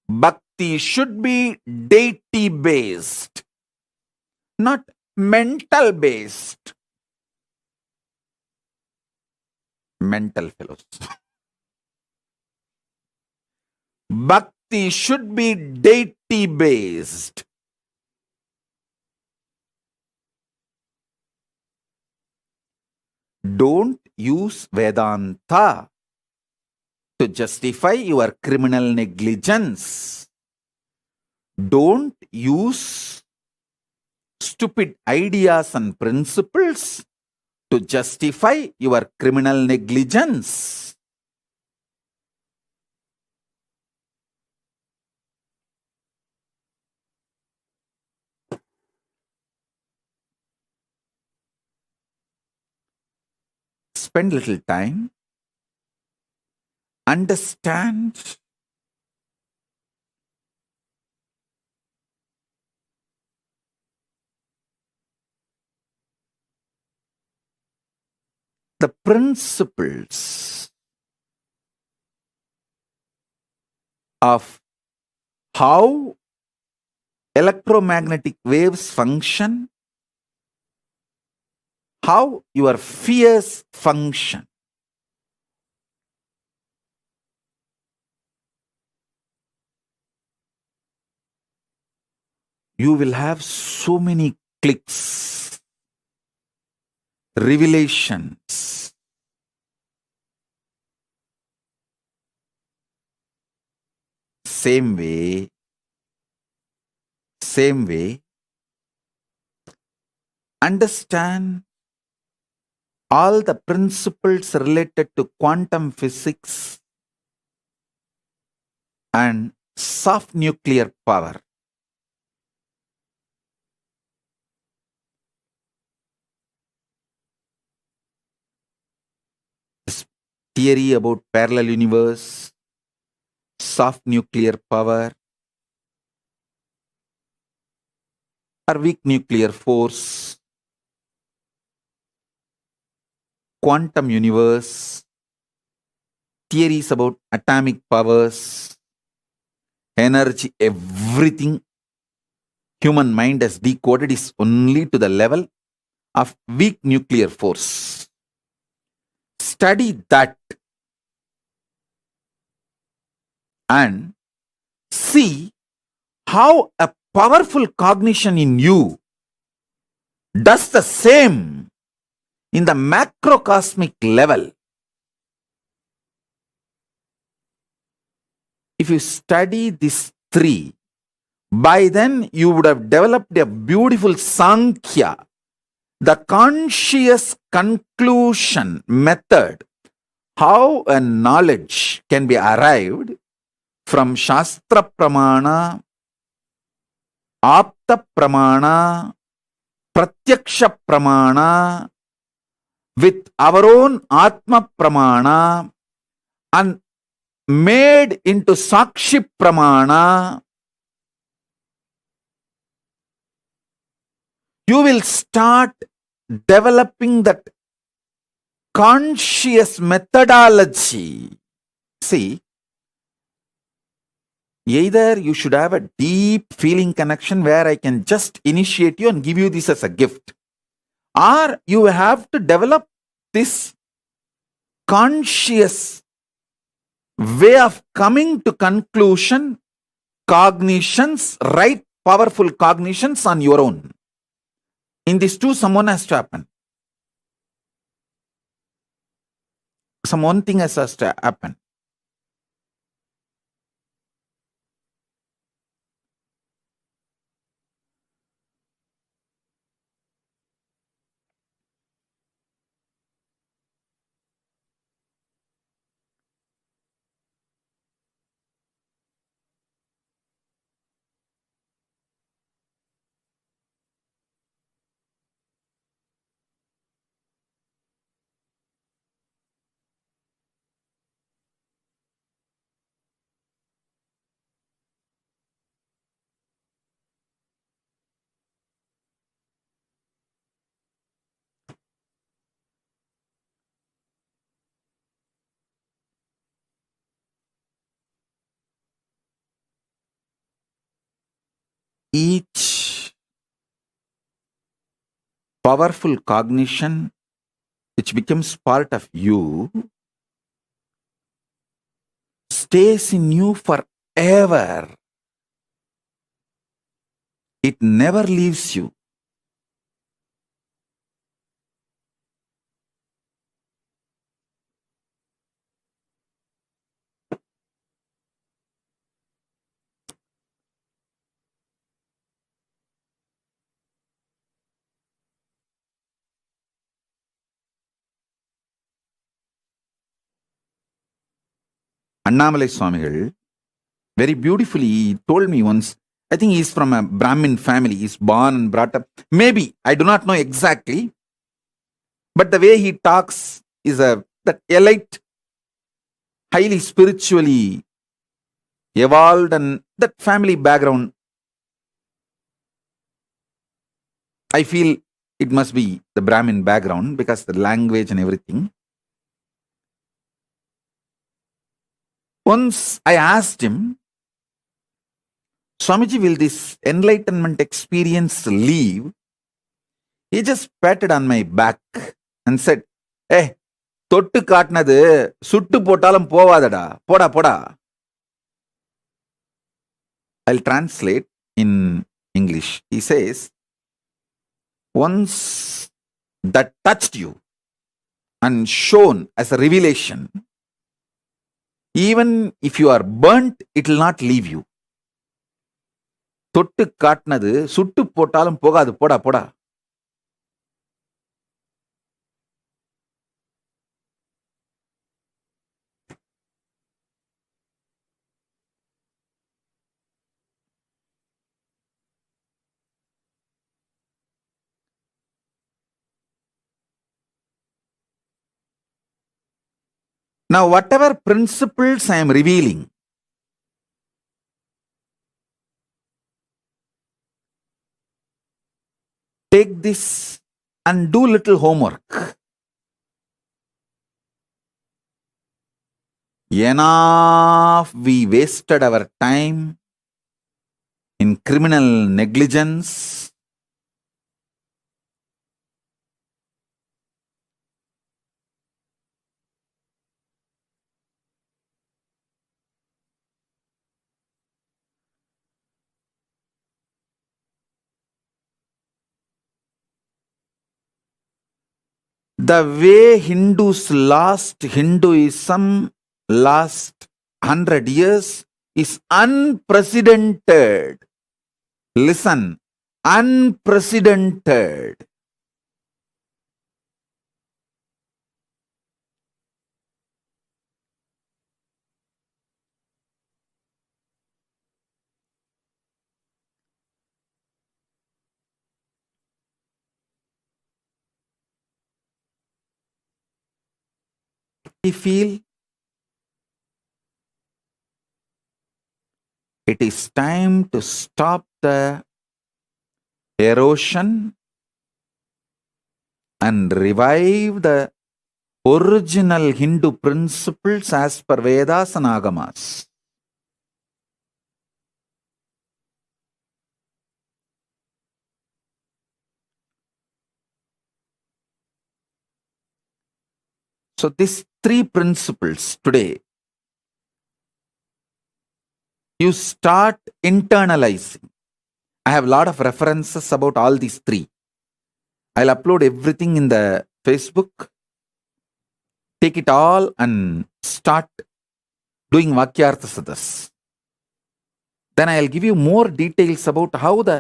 Bhakti should be deity based, not mental based. Mental fellows. Bhakti should be deity based. Don't use Vedanta to justify your criminal negligence. Don't use stupid ideas and principles to justify your criminal negligence. Spend little time, understand the principles of how electromagnetic waves function, how your fears function. You will have so many clicks, revelations, same way, understand all the principles related to quantum physics and soft nuclear power. This theory about parallel universe, soft nuclear power, or weak nuclear force, quantum universe, theories about atomic powers, energy, everything human mind has decoded is only to the level of weak nuclear force. Study that and see how a powerful cognition in you does the same in the macrocosmic level. If you study these three, by then you would have developed a beautiful Sankhya, the conscious conclusion method, how a knowledge can be arrived from Shastra Pramana, Apta Pramana, Pratyaksha Pramana, with our own Atma Pramana, and made into Sakshi Pramana. You will start developing that conscious methodology. See, either you should have a deep feeling connection where I can just initiate you and give you this as a gift, or you have to develop this conscious way of coming to conclusion, cognitions, right powerful cognitions on your own. In these two, someone has to happen. Some one thing has to happen. Each powerful cognition which becomes part of you stays in you forever. It never leaves you. Annamalai Swamigal very beautifully told me once, I think he's from a Brahmin family, he's born and brought up, maybe, I do not know exactly, but the way he talks is that elite, highly spiritually evolved, and that family background, I feel it must be the Brahmin background because the language and everything. Once I asked him, Swamiji, will this enlightenment experience leave? He just patted on my back and said, "Hey, தொட்டு காட்டினது சுட்டு போட்டாலும் போவாதடா, போடா போடா." I'll translate in English. He says, once that touched you and shown as a revelation, Even if you are burnt, it will not leave you. தொட்டு காட்டினது சுட்டு போட்டாலும் போகாது, போடா போடா. Now, whatever principles I am revealing, take this and do little homework. Enough we wasted our time in criminal negligence, the way Hindus lost Hinduism last 100 years is unprecedented. Listen, unprecedented. I feel it is time to stop the erosion and revive the original Hindu principles as per Vedas and Agamas. So these three principles today, you start internalizing. I have a lot of references about all these three. I'll upload everything in the Facebook. Take it all and start doing Vakyartha Sadas. Then I'll give you more details about how the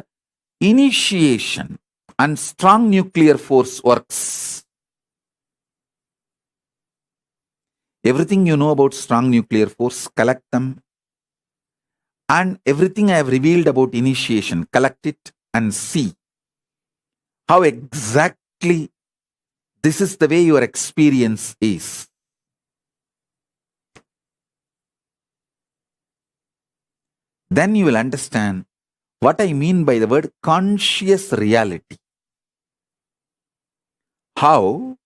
initiation and strong nuclear force works. Everything you know about strong nuclear force, collect them. And everything I have revealed about initiation, collect it and see how exactly this is the way your experience is. Then you will understand what I mean by the word conscious reality. How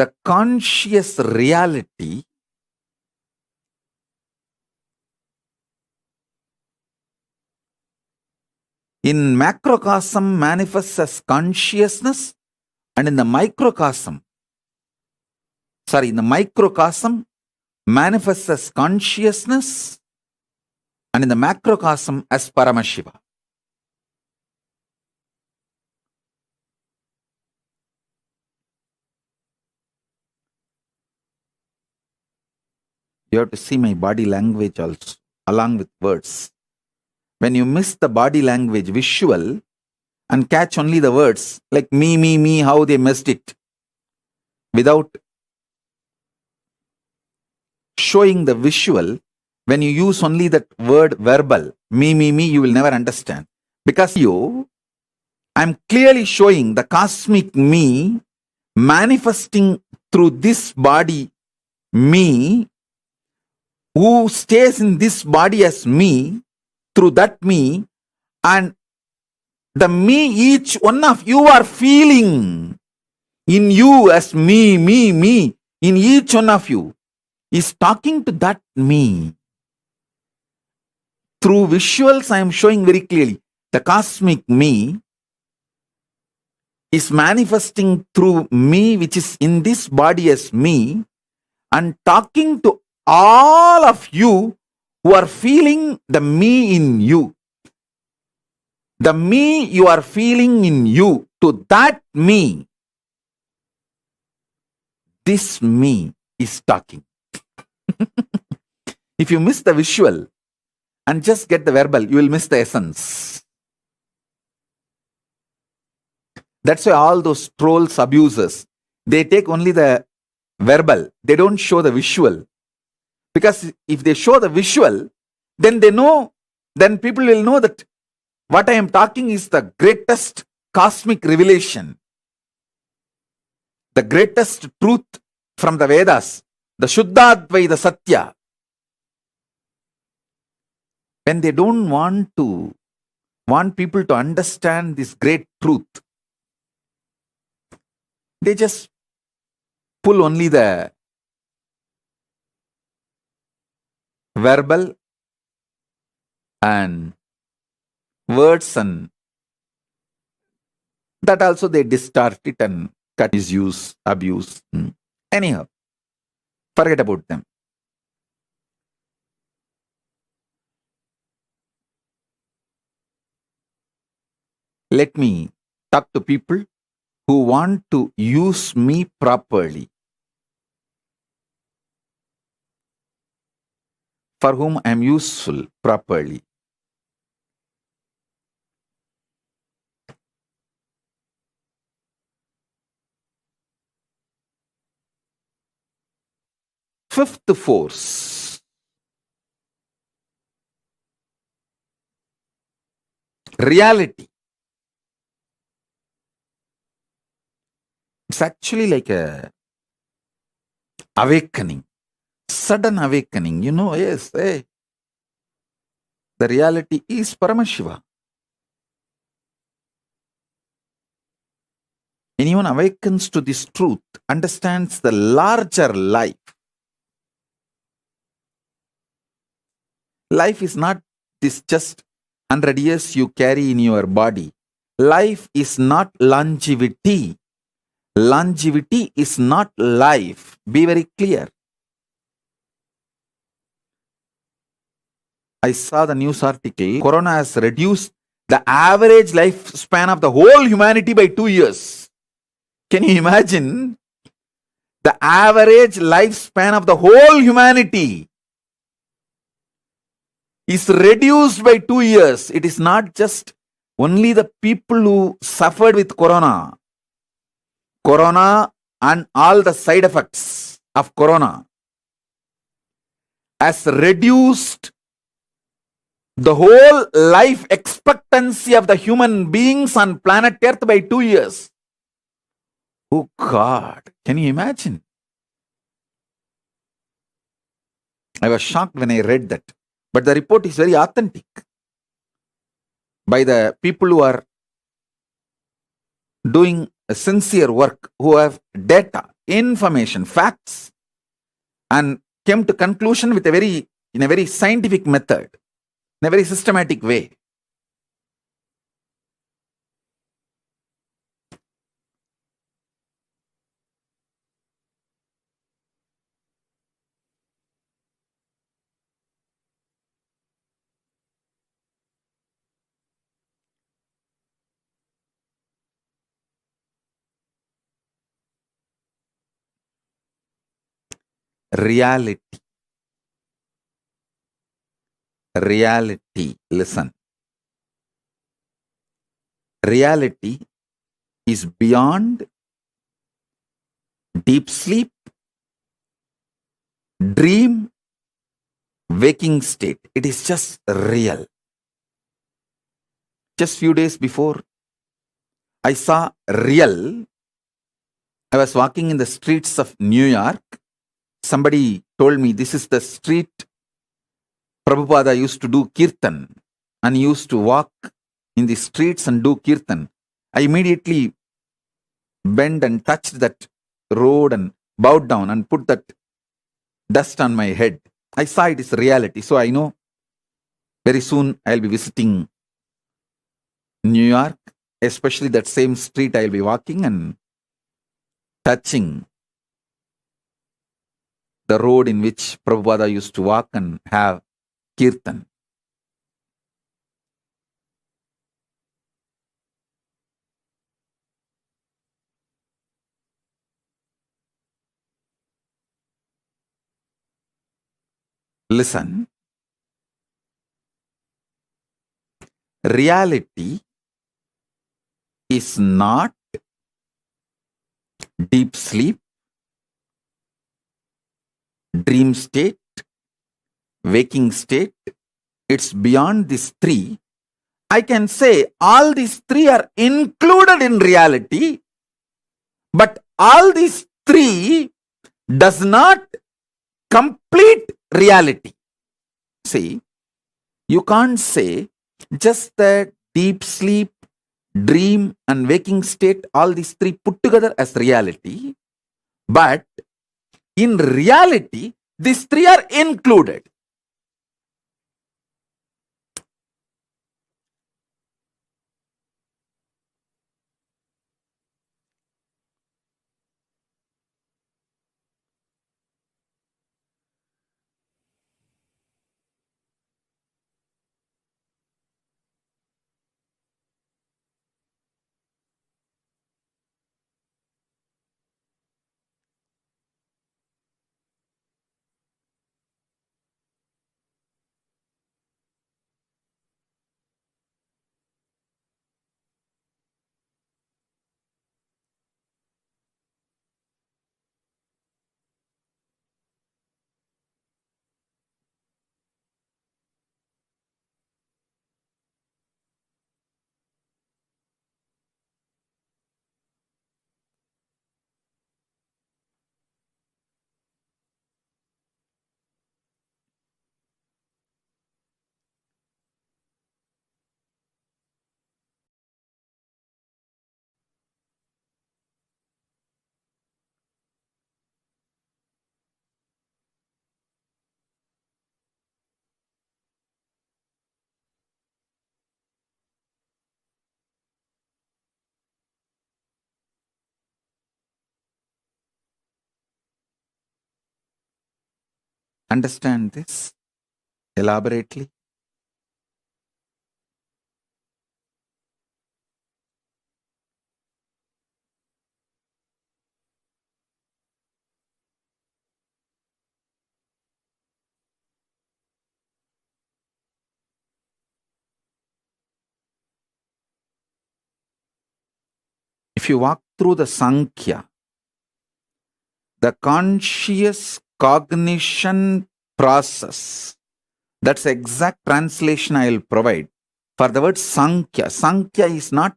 the conscious reality in macrocosm manifests as consciousness, and in the microcosm manifests as consciousness, and in the macrocosm as Paramashiva. You have to see my body language also, along with words. When you miss the body language visual and catch only the words, like me, how they missed it, without showing the visual, when you use only that word verbal, me, you will never understand. Because I'm clearly showing the cosmic me manifesting through this body, me, who stays in this body as me, through that me, and the me each one of you are feeling in you as me, in each one of you is talking to that me. Through visuals, I am showing very clearly the cosmic me is manifesting through me, which is in this body as me, and talking to all of you who are feeling the me in you. The me you are feeling in you, to that me, this me is talking. If you miss the visual and just get the verbal, you will miss the essence. That's why all those trolls, abusers, they take only the verbal. They don't show the visual. Because if they show the visual, then they know, then people will know that what I am talking is the greatest cosmic revelation, the greatest truth from the Vedas, the Shuddhadvaita Satya. When they don't want people to understand this great truth, they just pull only the verbal and words, and that also they distort it and cut, misuse, abuse. Anyhow, forget about them. Let me talk to people who want to use me properly, for whom I am useful properly. Fifth force, reality. It's actually like a awakening, sudden awakening. Yes, hey, the reality is Paramashiva. Anyone awakens to this truth, understands the larger life. Life is not this just 100 years you carry in your body. Life is not longevity. Longevity is not life. Be very clear. I saw the news article. Corona has reduced the average lifespan of the whole humanity by 2 years. Can you imagine? The average lifespan of the whole humanity is reduced by 2 years. It is not just only the people who suffered with corona. Corona and all the side effects of corona has reduced the whole life expectancy of the human beings on planet Earth by 2 years. Oh God, can you imagine? I was shocked when I read that. But the report is very authentic by the people who are doing sincere work, who have data, information, facts, and came to conclusion with in a very scientific method, in a very systematic way. Reality. Reality. Listen. Reality is beyond deep sleep, dream, waking state. It is just real. Just few days before, I saw real. I was walking in the streets of New York. Somebody told me this is the street Prabhupada used to do kirtan, and he used to walk in the streets and do kirtan. I immediately bent and touched that road and bowed down and put that dust on my head. I saw it is reality. So I know very soon I'll be visiting New York, especially that same street I'll be walking and touching the road in which Prabhupada used to walk and have kirtan. Listen. Reality is not deep sleep, dream state, waking state. It's beyond these three. I can say all these three are included in reality, but all these three does not complete reality. See, you can't say just the deep sleep, dream, and waking state, all these three put together as reality, but in reality, these three are included. Understand this elaborately. If you walk through the Sankhya, the conscious cognition process, that's the exact translation I will provide for the word Sankhya. Sankhya is not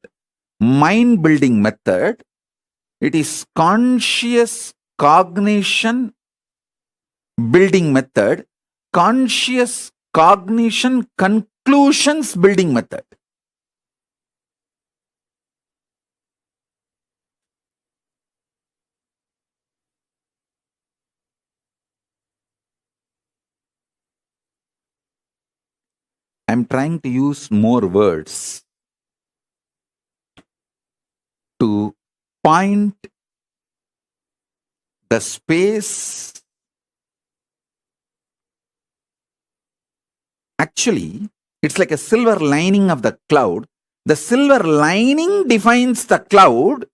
mind building method, it is conscious cognition building method, conscious cognition conclusions building method. I'm trying to use more words to point the space. Actually, it's like a silver lining of the cloud. The silver lining defines the cloud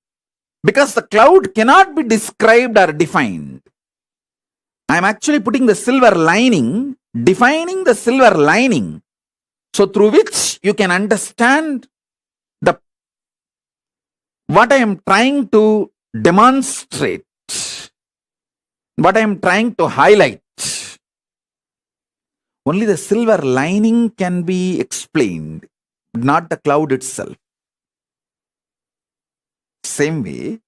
because the cloud cannot be described or defined. I'm actually putting the silver lining, defining the silver lining, so through which you can understand the what I am trying to demonstrate, what I am trying to highlight. Only the silver lining can be explained, not the cloud itself. Same way,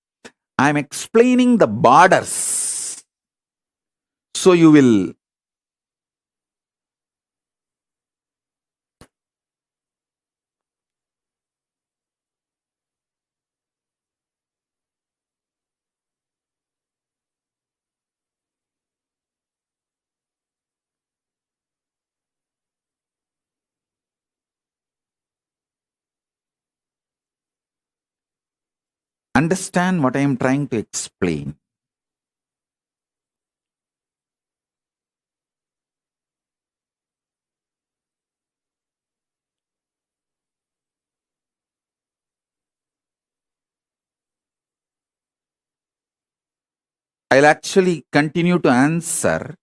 I am explaining the borders. So you will understand what I am trying to explain. I'll actually continue to answer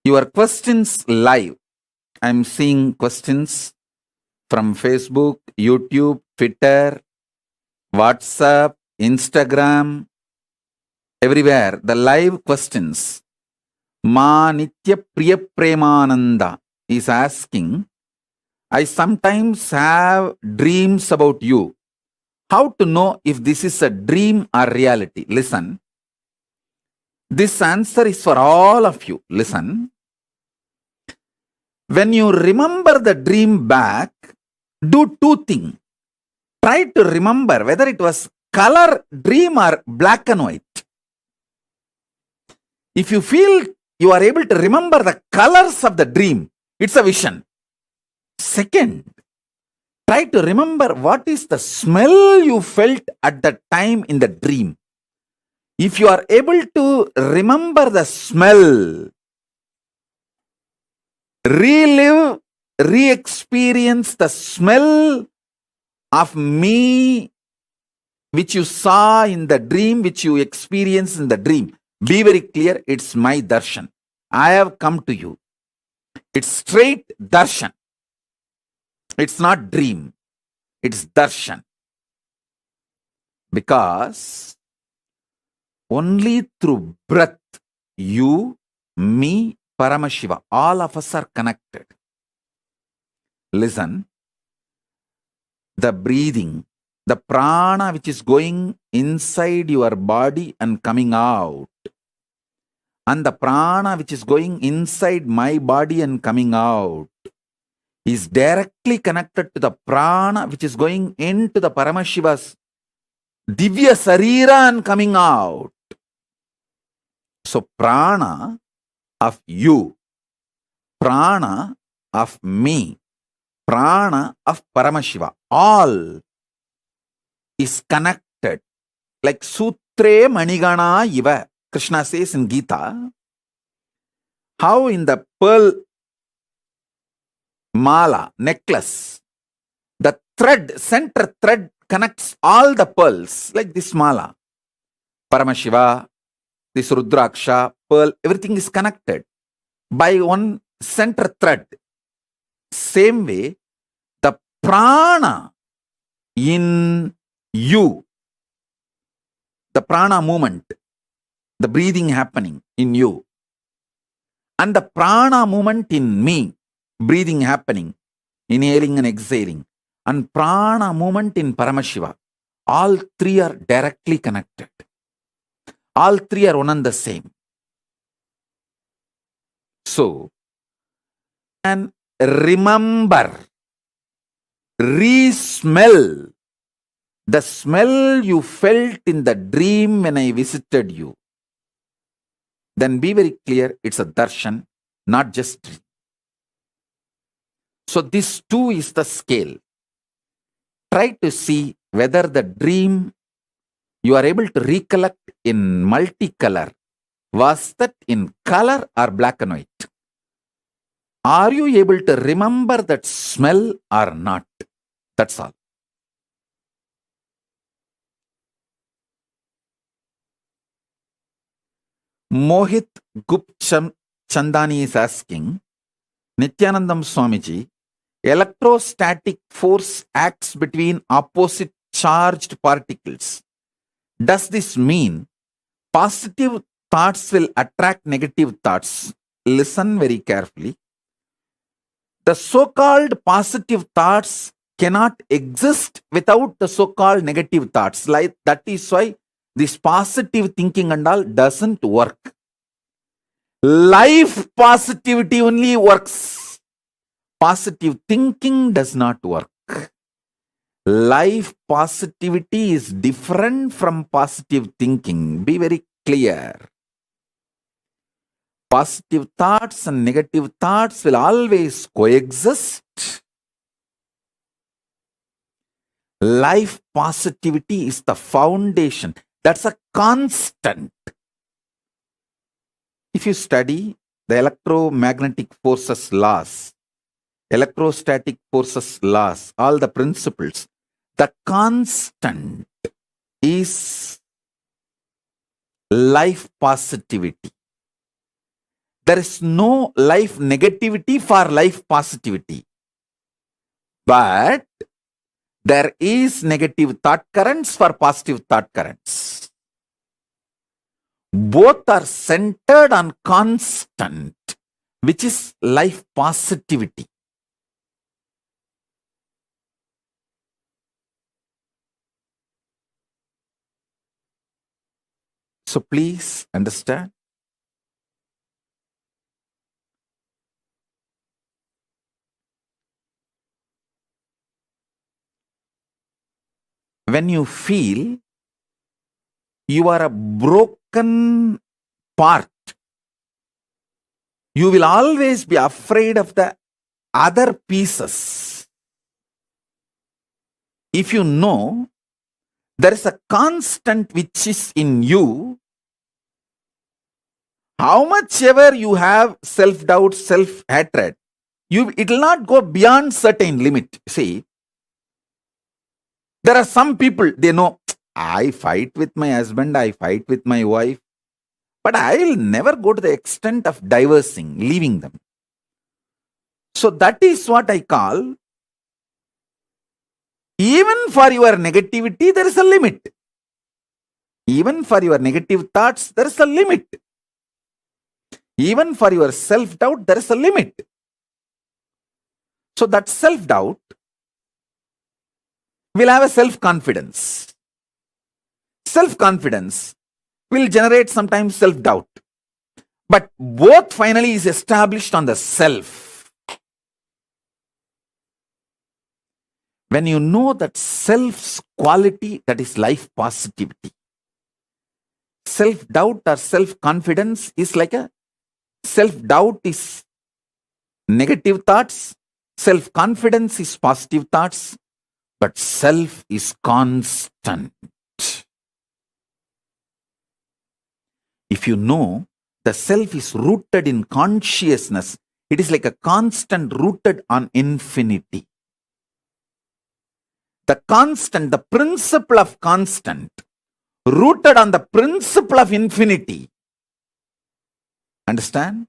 Your questions live. I'm seeing questions from Facebook, YouTube, Twitter, WhatsApp, Instagram, everywhere. The live questions. Ma Nitya Priya Premananda is asking, I sometimes have dreams about you. How to know if this is a dream or reality? Listen. This answer is for all of you. Listen. When you remember the dream back, do two things. Try to remember whether it was color dream or black and white. If you feel you are able to remember the colors of the dream, it's a vision. Second, try to remember what is the smell you felt at the time in the dream. If you are able to remember the smell, relive, re-experience the smell of me which you saw in the dream, which you experienced in the dream. Be very clear, it's my darshan. I have come to you. It's straight darshan. It's not dream. It's darshan. Because only through breath, you, me, Paramashiva, all of us are connected. Listen, the breathing, the prana which is going inside your body and coming out, and the prana which is going inside my body and coming out, is directly connected to the prana which is going into the Paramashiva's Divya Sarira and coming out. So prana of you, prana of me, prana of Paramashiva, all is connected. Like Sutre Manigana Iva, Krishna says in Gita, how in the pearl mala, necklace, the thread, center thread connects all the pearls, like this mala. Paramashiva, this Rudraksha, pearl, everything is connected by one center thread. Same way, the prana in you, the prana movement, the breathing happening in you, and the prana movement in me, breathing happening, inhaling and exhaling, and prana movement in Paramashiva, all three are directly connected. All three are one and the same. So, and remember, re-smell the smell you felt in the dream when I visited you. Then be very clear, it's a darshan, not just dream. So this too is the scale. Try to see whether the dream you are able to recollect in multicolor, was that in color or black and white? Are you able to remember that smell or not? That's all. Mohit Gupcham Chandani is asking, Nithyanandam Swamiji, electrostatic force acts between opposite charged particles. Does this mean positive thoughts will attract negative thoughts? Listen very carefully. The so-called positive thoughts cannot exist without the so-called negative thoughts. Like that is why this positive thinking and all doesn't work. Life positivity only works. Positive thinking does not work. Life positivity is different from positive thinking. Be very clear. Positive thoughts and negative thoughts will always coexist. Life positivity is the foundation. That's a constant. If you study the electromagnetic forces laws, electrostatic forces laws, all the principles, the constant is life positivity. There is no life negativity for life positivity. But there is negative thought currents for positive thought currents. Both are centered on constant, which is life positivity. So please understand. When you feel you are a broken part, you will always be afraid of the other pieces. If you know there is a constant which is in you, how much ever you have self-doubt, self-hatred, it will not go beyond certain limit. See, there are some people, they know, I fight with my husband, I fight with my wife, but I will never go to the extent of divorcing, leaving them. So that is what I call, even for your negativity, there is a limit. Even for your negative thoughts, there is a limit. Even for your self-doubt, there is a limit. So that self-doubt will have a self-confidence. Self-confidence will generate sometimes self-doubt. But both finally is established on the self. When you know that self's quality, that is life positivity. Self-doubt or self-confidence is like a self-doubt is negative thoughts, self-confidence is positive thoughts, but self is constant. If you know the self is rooted in consciousness, it is like a constant rooted on infinity. The constant, the principle of constant, rooted on the principle of infinity. Understand?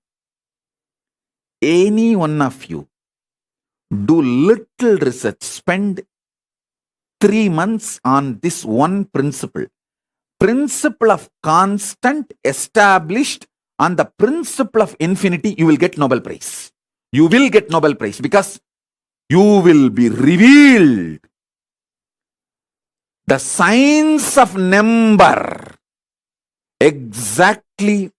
Any one of you do little research, spend 3 months on this one principle. Principle of constant established on the principle of infinity, you will get Nobel Prize. You will get Nobel Prize because you will be revealed the science of number, exactly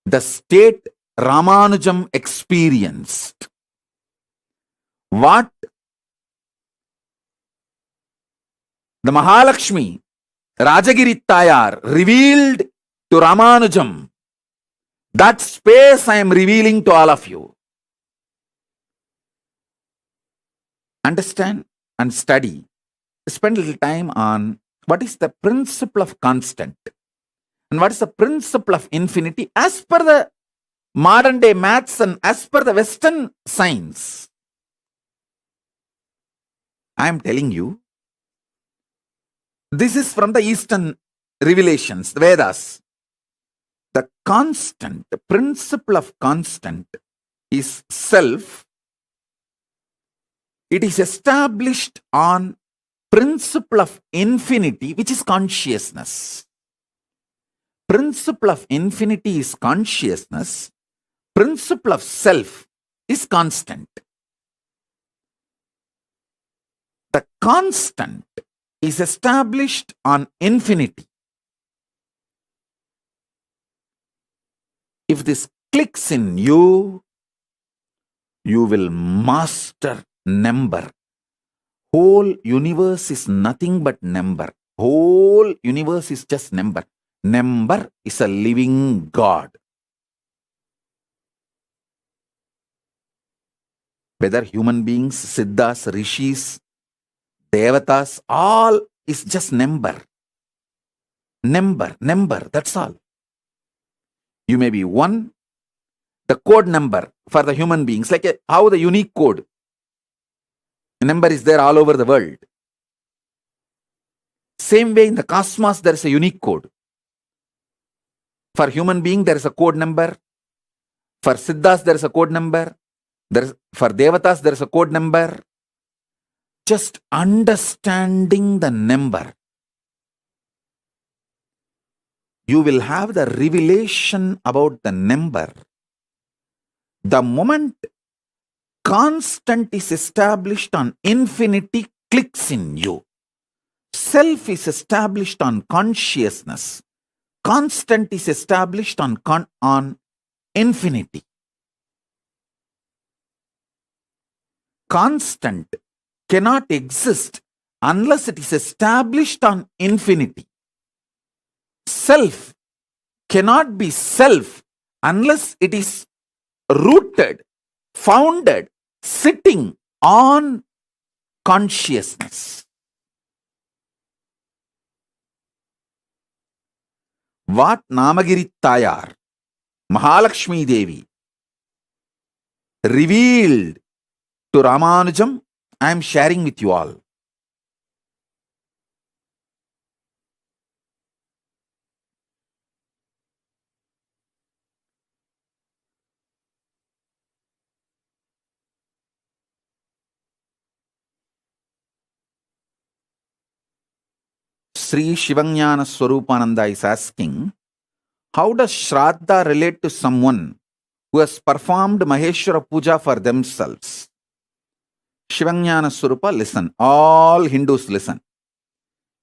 the state Ramanujam experienced. What the Mahalakshmi, Rajagiri Tayar revealed to Ramanujam, that space I am revealing to all of you. Understand and study. Spend a little time on what is the principle of constant and what is the principle of infinity as per the modern day maths and as per the Western science. I am telling you, this is from the Eastern revelations, the Vedas. The constant, the principle of constant is self. It is established on principle of infinity, which is consciousness. Principle of infinity is consciousness. Principle of self is constant. The constant is established on infinity. If this clicks in you, you will master number. Whole universe is nothing but number. Whole universe is just number. Number is a living God. Whether human beings, siddhas, rishis, devatas, all is just number. Number, that's all. You may be one, the code number for the human beings, like how the unique code. A number is there all over the world. Same way in the cosmos, there is a unique code. For human being, there is a code number. For Siddhas, there is a code number. For Devatas, there is a code number. Just understanding the number, you will have the revelation about the number. The moment constant is established on infinity clicks in you. Self is established on consciousness. Constant is established on infinity. Constant cannot exist unless it is established on infinity. Self cannot be self unless it is rooted, founded, sitting on consciousness. What Namagiri Tayar, Mahalakshmi Devi, revealed to Ramanujam, I am sharing with you all. Sri Shivanyana Swarupananda is asking, how does Shraddha relate to someone who has performed Maheshwara Puja for themselves? Shivanyana Swarupa, listen. All Hindus listen.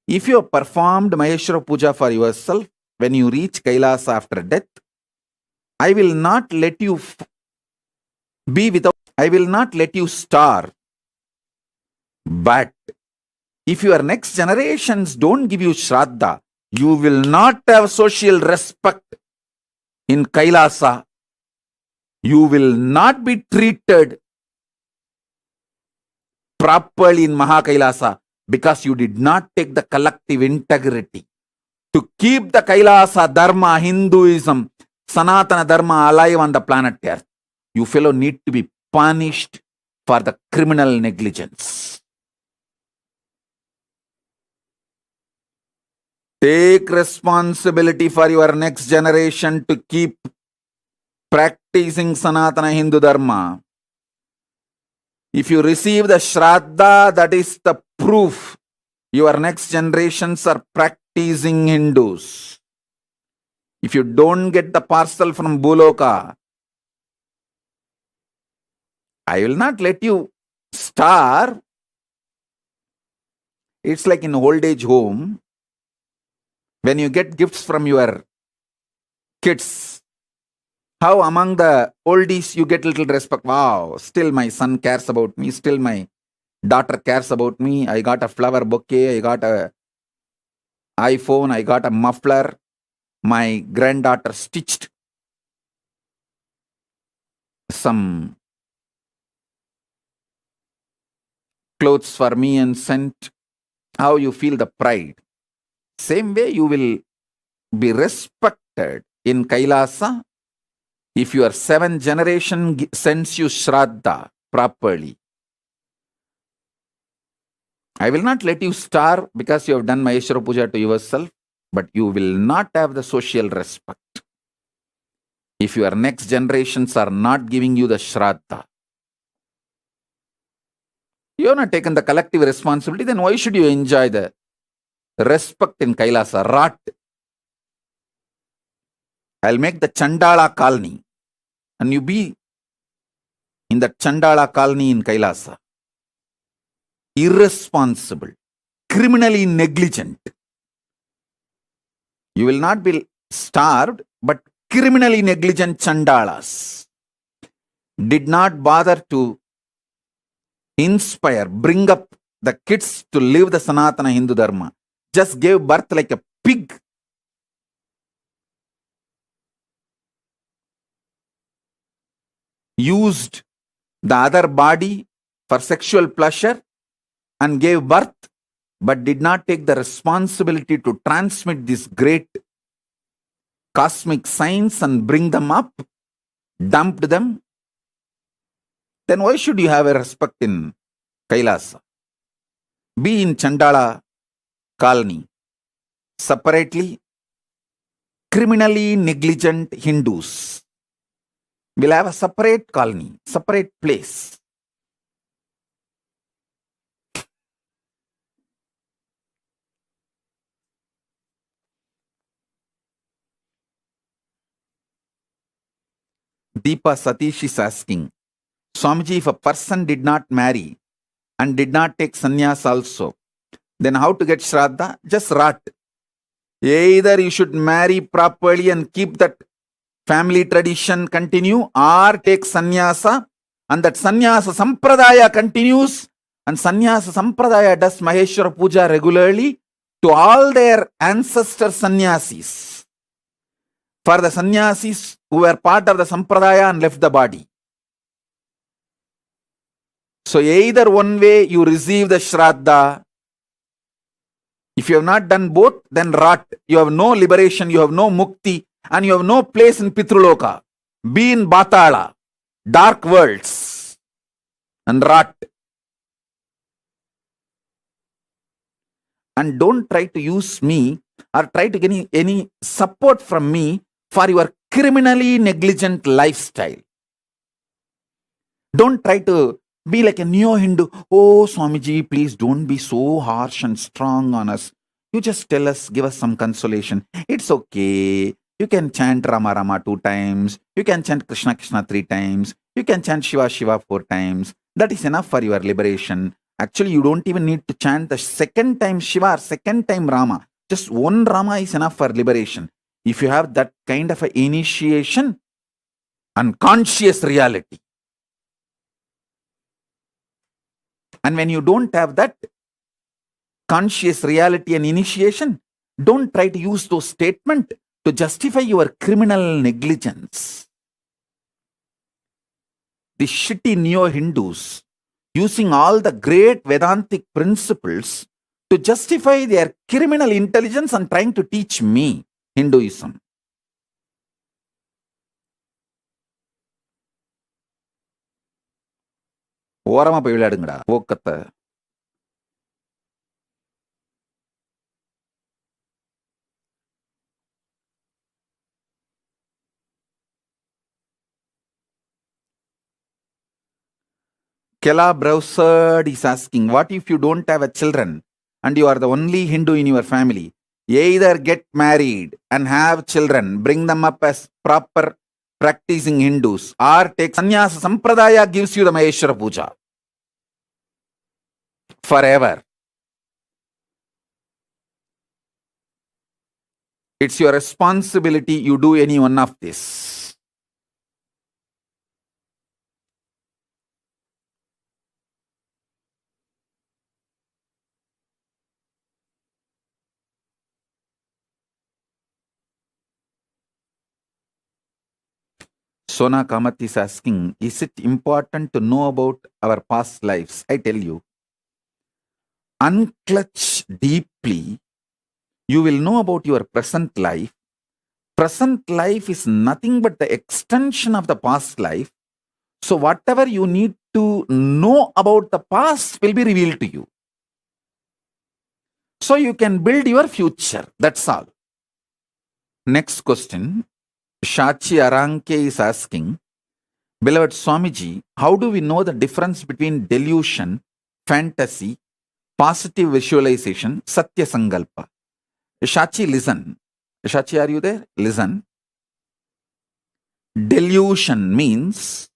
If you have performed Maheshwara Puja for yourself, when you reach Kailasa after death, I will not let you I will not let you starve. But if your next generations don't give you Shraddha, you will not have social respect in Kailasa. You will not be treated properly in Mahakailasa because you did not take the collective integrity to keep the Kailasa Dharma, Hinduism, Sanatana Dharma alive on the planet Earth. You fellow need to be punished for the criminal negligence. Take responsibility for your next generation to keep practicing Sanatana Hindu Dharma. If you receive the Shraddha, that is the proof your next generations are practicing Hindus. If you don't get the parcel from Buloka, I will not let you starve. It's like in old age home, when you get gifts from your kids, how among the oldies you get little respect. Wow, still my son cares about me, still my daughter cares about me. I got a flower bouquet, I got a iPhone, I got a muffler. My granddaughter stitched some clothes for me and sent. How you feel the pride. Same way you will be respected in Kailasa if your 7th generation sends you Shraddha properly. I will not let you starve because you have done Maheshwara Puja to yourself, but you will not have the social respect if your next generations are not giving you the Shraddha. You have not taken the collective responsibility, then why should you enjoy the respect in Kailasa? Rot. I'll make the Chandala colony and you be in the Chandala colony in Kailasa. Irresponsible, criminally negligent. You will not be starved, but criminally negligent Chandalas did not bother to inspire, bring up the kids to live the Sanatana Hindu Dharma. Just gave birth like a pig. Used the other body for sexual pleasure and gave birth, but did not take the responsibility to transmit this great cosmic science and bring them up, dumped them. Then why should you have a respect in Kailasa? Be in Chandala colony. Separately, criminally negligent Hindus. We'll have a separate colony, separate place. Deepa Satish is asking, Swamiji, if a person did not marry and did not take sannyas also, then how to get shraddha? Just rot. Either you should marry properly and keep that family tradition continue, or take sannyasa, and that sannyasa sampradaya continues, and sannyasa sampradaya does Maheshwara puja regularly to all their ancestor sannyasis. For the sannyasis who were part of the sampradaya and left the body. So either one way you receive the shraddha. If you have not done both, then rot. You have no liberation, you have no mukti, and you have no place in Pitruloka. Be in Batala, dark worlds, and rot. And don't try to use me or try to get any support from me for your criminally negligent lifestyle. Don't try to be like a neo-Hindu. Oh, Swamiji, please don't be so harsh and strong on us. You just tell us, give us some consolation. It's okay. You can chant Rama Rama 2 times. You can chant Krishna Krishna 3 times. You can chant Shiva Shiva 4 times. That is enough for your liberation. Actually, you don't even need to chant the second time Shiva or second time Rama. Just one Rama is enough for liberation. If you have that kind of an initiation and conscious reality. And when you don't have that conscious reality and initiation, don't try to use those statements to justify your criminal negligence. The shitty neo-Hindus using all the great Vedantic principles to justify their criminal intelligence and trying to teach me Hinduism. ஓரமா போய் விளையாடுங்கடா போக்கத்தை. Kela Browserd is asking, what if you don't have a children and you are the only Hindu in your family? Either get married and have children, bring them up as proper practicing Hindus, or take sannyasa. Sampradaya gives you the Maheshwara puja forever. It's your responsibility you do any one of this. Sona Kamath is asking, is it important to know about our past lives? I tell you, unclutch deeply, you will know about your present life. Present life is nothing but the extension of the past life. So whatever you need to know about the past will be revealed to you. So you can build your future. That's all. Next question. Shachi Aranke is asking, beloved Swamiji, how do we know the difference between delusion, fantasy, positive visualization, Satya Sankalpa? Shachi, listen. Shachi, are you there? Listen. Delusion means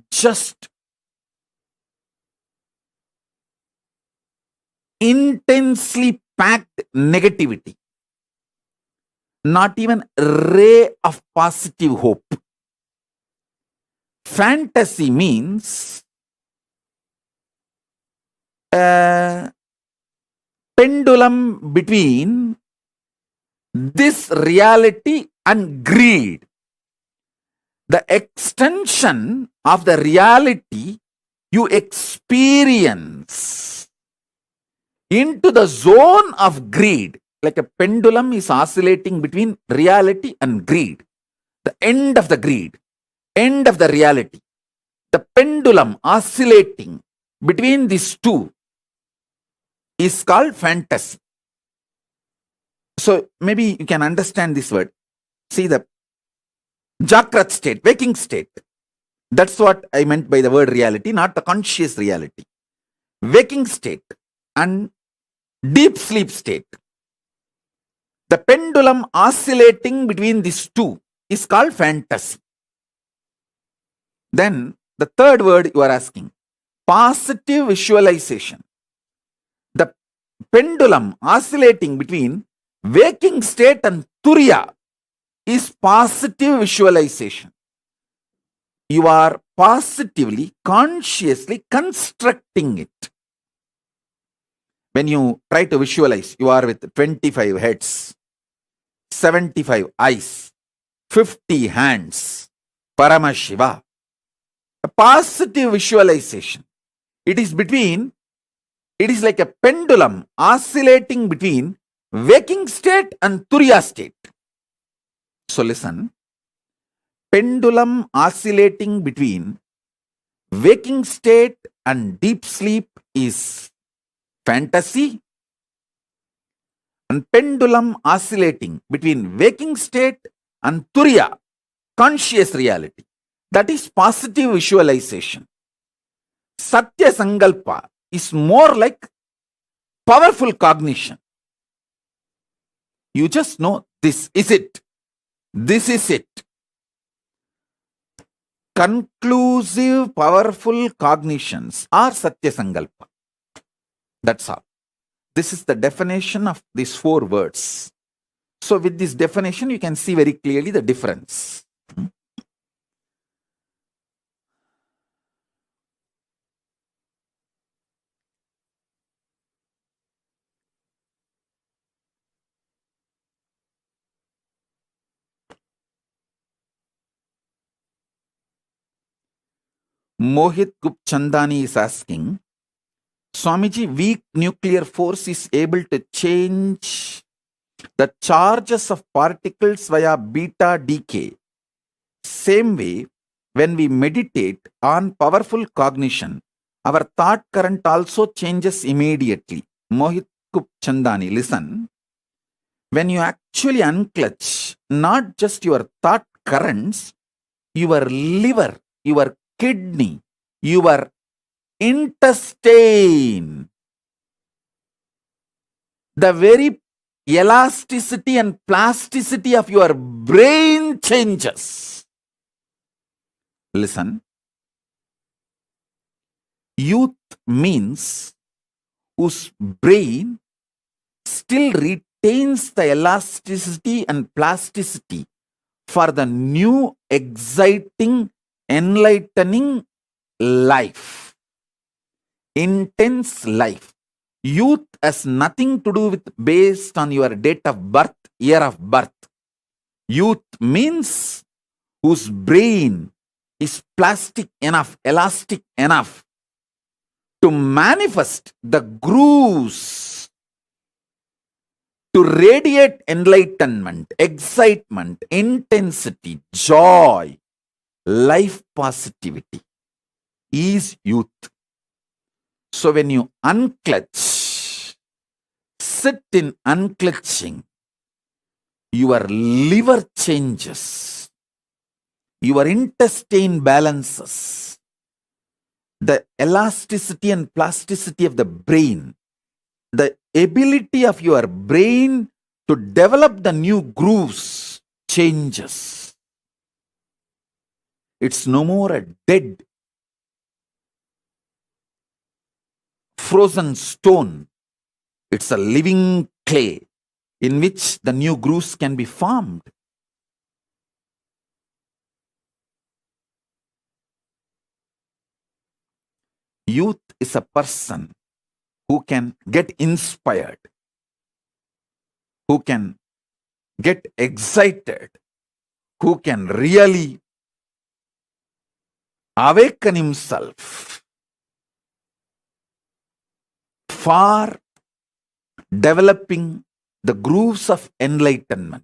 just intensely packed negativity. Not even a ray of positive hope. Fantasy means a pendulum between this reality and greed. The extension of the reality you experience into the zone of greed. Like a pendulum is oscillating between reality and greed. The end of the greed, end of the reality. The pendulum oscillating between these two is called fantasy. So maybe you can understand this word. See, the Jakrat state, waking state. That's what I meant by the word reality, not the conscious reality. Waking state and deep sleep state. The pendulum oscillating between these two is called fantasy. Then the third word you are asking, positive visualization. The pendulum oscillating between waking state and turiya is positive visualization. You are positively, consciously constructing it. When you try to visualize, you are with 25 heads, 75 eyes, 50 hands, Paramashiva. A positive visualization. It is like a pendulum oscillating between waking state and turiya state. So listen, pendulum oscillating between waking state and deep sleep is fantasy, and pendulum oscillating between waking state and turiya, conscious reality, that is positive visualization. Satya Sankalpa is more like powerful cognition. You just know this is it. This is it. Conclusive, powerful cognitions are Satya Sankalpa. That's all. This is the definition of these 4 words. So with this definition, you can see very clearly the difference. Mohit Gupchandani is asking, Swamiji, weak nuclear force is able to change the charges of particles via beta decay. Same way, when we meditate on powerful cognition, our thought current also changes immediately. Mohit Gupchandani, listen. When you actually unclutch not just your thought currents, your liver, your kidney, your intestine, the very elasticity and plasticity of your brain changes. Listen, youth means whose brain still retains the elasticity and plasticity for the new, exciting, enlightening life, intense life. Youth has nothing to do with based on your date of birth, year of birth. Youth means whose brain is plastic enough, elastic enough to manifest the grooves, to radiate enlightenment, excitement, intensity, joy, life positivity is youth. So when you unclutch, sit in unclutching, your liver changes, your intestine balances, the elasticity and plasticity of the brain, the ability of your brain to develop the new grooves changes. It's no more a dead, frozen stone. It's a living clay in which the new grooves can be formed. Youth is a person who can get inspired, who can get excited, who can really awaken himself for developing the grooves of enlightenment.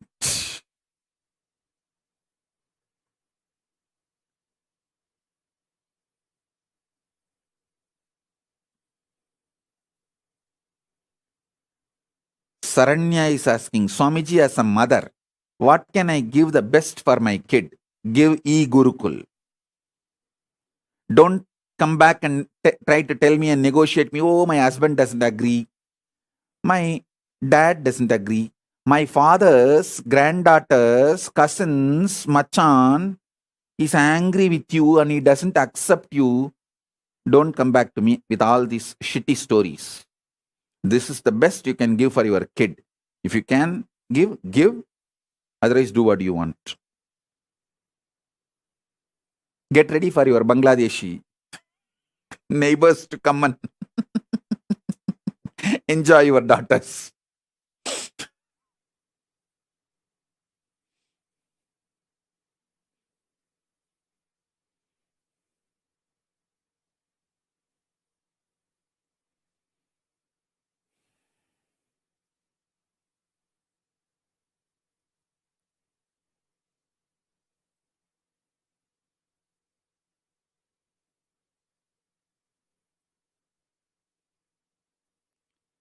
Saranya is asking, Swamiji, as a mother, what can I give the best for my kid? give e-Gurukul. Don't come back and try to tell me and negotiate me. Oh, my husband doesn't agree. My dad doesn't agree. My father's granddaughters, cousins, machan, he's angry with you and he doesn't accept you. Don't come back to me with all these shitty stories. This is the best you can give for your kid. If you can give, give. Otherwise, do what you want. Get ready for your Bangladeshi neighbors to come and enjoy your daughters.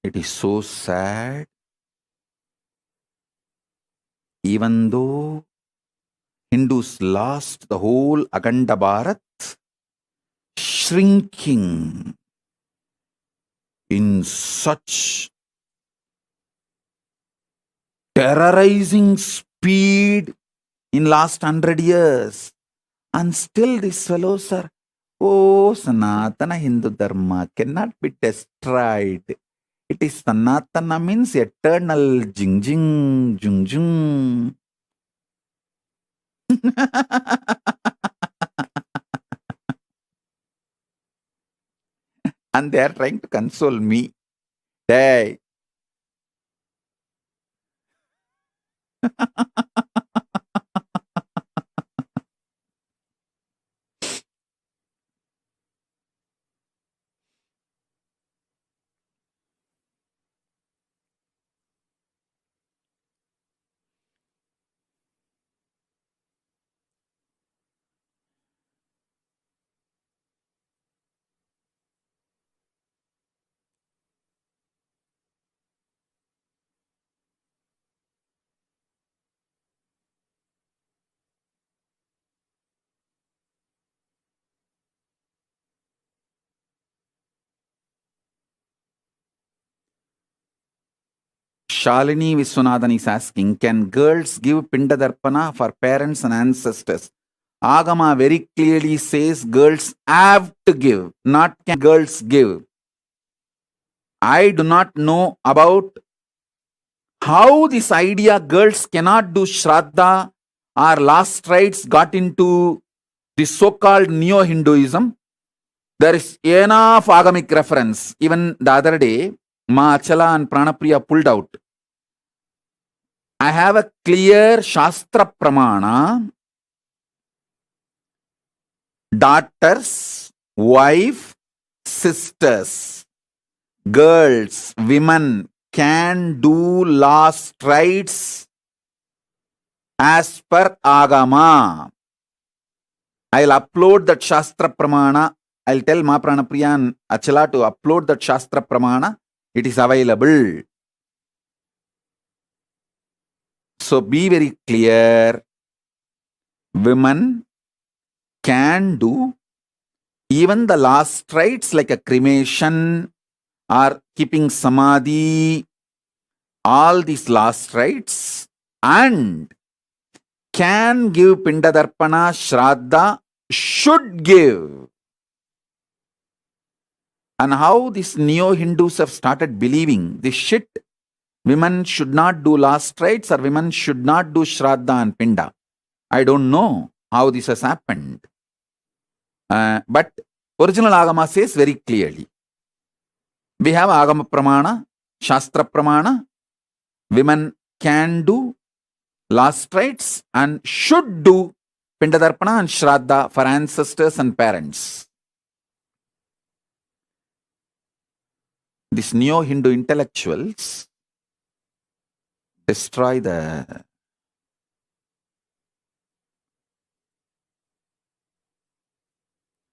It is so sad. Even though Hindus lost the whole Akhanda Bharat, shrinking in such terrorizing speed in last 100 years. And still these fellows are, oh, Sanatana Hindu Dharma cannot be destroyed. It is Sanatana means eternal jing jing jung jung. And they are trying to console me. Hey. Shalini Viswanathan is asking, can girls give Pindadarpana for parents and ancestors? Agama very clearly says girls have to give, not can girls give. I do not know about how this idea girls cannot do Shraddha or last rites got into the so-called Neo-Hinduism. There is enough agamic reference. Even the other day, Ma Achala and Pranapriya pulled out. I have a clear Shastra Pramana. Daughters, wife, sisters, girls, women can do last rites as per Agama. I'll upload that Shastra Pramana. I'll tell Ma Pranapriya and Achala to upload that Shastra Pramana. It is available. So be very clear. Women can do even the last rites like a cremation or keeping samadhi, all these last rites, and can give Pindadarpana, Shraddha, should give. And how these neo-Hindus have started believing this shit. Women should not do last rites or women should not do Shraddha and Pinda. I don't know how this has happened. But original Agama says very clearly. We have Agama Pramana, Shastra Pramana. Women can do last rites and should do Pindadarpana and Shraddha for ancestors and parents. These neo-Hindu intellectuals destroy the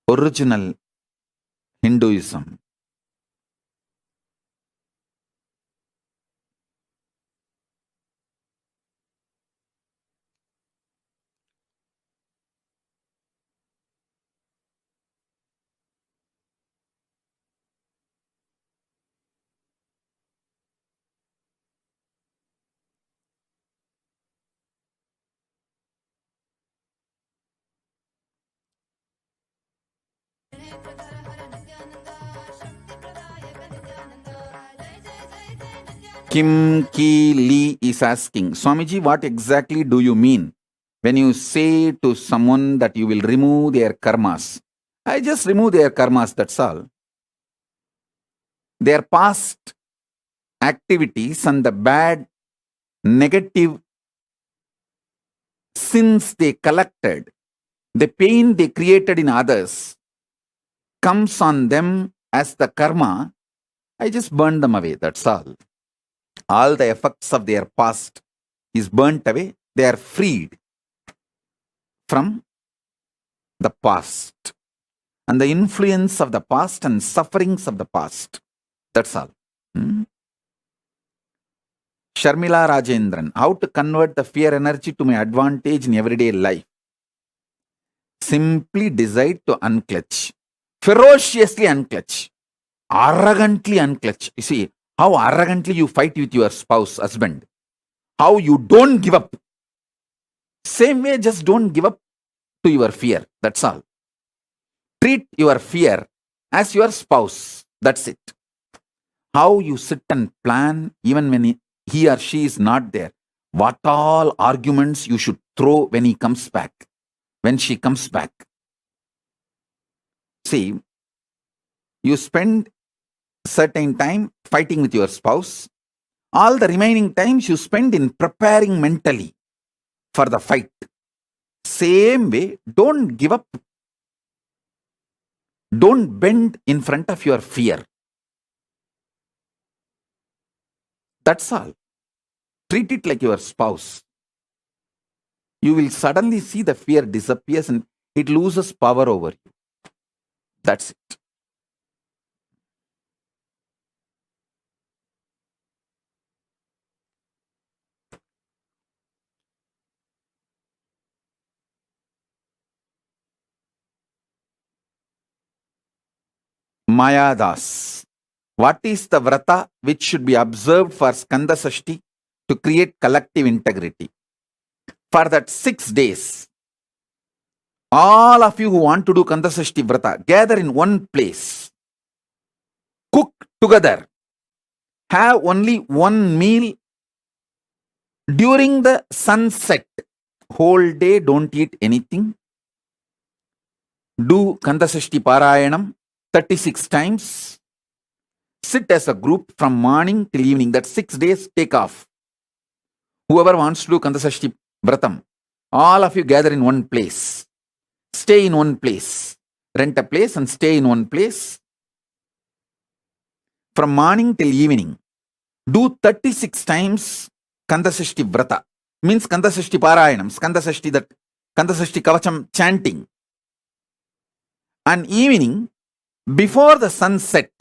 original Hinduism. नेत्रधर हर नित्यानंद शक्ति प्रदायक नित्यानंद जय जय जय जय Nityanand. Kim Ki Lee is asking, Swamiji, what exactly do you mean when you say to someone that you will remove their karmas? I just remove their karmas, that's all. Their past activities and the bad, negative sins they collected, the pain they created in others, comes on them as the karma. I just burn them away, that's all. All the effects of their past is burnt away. They are freed from the past and the influence of the past and sufferings of the past. That's all. Sharmila Rajendran, how to convert the fear energy to my advantage in everyday life? Simply decide to unclutch. Ferociously unclutch. Arrogantly unclutch. You see how arrogantly you fight with your spouse, husband. How you don't give up. Same way, just don't give up to your fear. That's all. Treat your fear as your spouse. That's it. How you sit and plan even when he or she is not there. What all arguments you should throw when he comes back, when she comes back. See, you spend certain time fighting with your spouse. All the remaining times you spend in preparing mentally for the fight. Same way, don't give up. Don't bend in front of your fear. That's all. Treat it like your spouse. You will suddenly see the fear disappears and it loses power over you. That's it. Maya Das. What is the vrata which should be observed for Skanda Sashti to create collective integrity? For that 6 days, all of you who want to do Skanda Sashti vrata, gather in one place. Cook together. Have only one meal during the sunset. Whole day don't eat anything. Do Skanda Sashti Parayanam 36 times. Sit as a group from morning till evening. That 6 days, take off. Whoever wants to do Skanda Sashti Vratam, all of you gather in one place. Stay in one place. Rent a place and stay in one place. From morning till evening. Do 36 times Skanda Sashti Vrata. Means Skanda Sashti Parayanam. Skanda Sashti Kavacham chanting. And evening, before the sunset,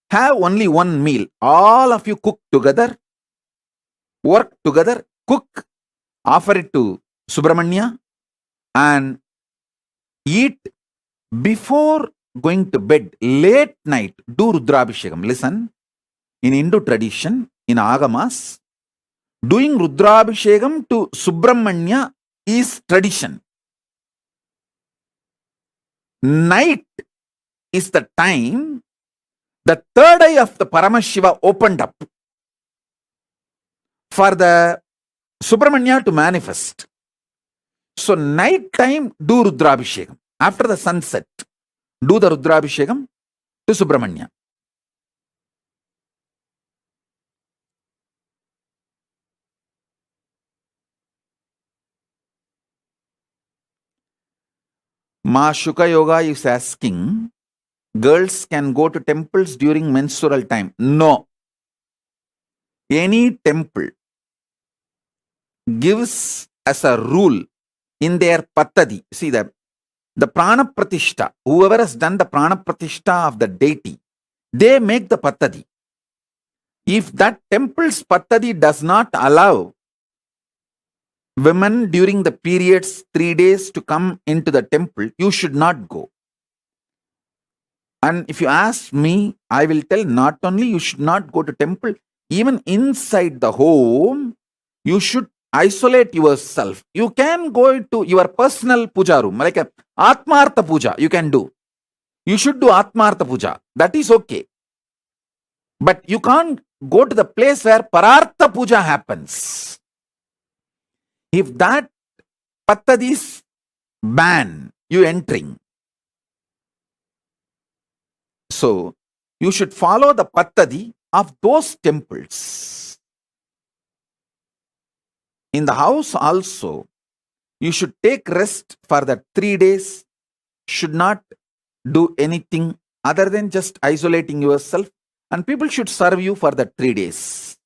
have only one meal. All of you cook together, work together, cook, offer it to Subramanya, and eat before going to bed. Late night, do Rudrabhishekam. Listen, in Hindu tradition, in Agamas, doing Rudrabhishekam to Subramanya is tradition. Night is the time the third eye of the Paramashiva opened up for the Subramanya to manifest. So night time, do Rudrabhishekam. After the sunset, do the Rudrabhishekam to Subramanya. Ma Shuka Yoga is asking, girls can go to temples during menstrual time. No. Any temple gives as a rule in their pattadi. See the prana pratishta, whoever has done the prana pratishta of the deity, they make the pattadi. If that temple's pattadi does not allow women during the periods 3 days to come into the temple, you should not go. And if you ask me, I will tell not only you should not go to temple, even inside the home, you should isolate yourself. You can go to your personal puja room, like a Atmartha puja, you can do. You should do Atmartha Puja. That is okay. But you can't go to the place where Parartha Puja happens. If that Pattadis ban you entering, so you should follow the Pattadi of those temples. In the house also, you should take rest for the 3 days, should not do anything other than just isolating yourself, and people should serve you for the 3 days.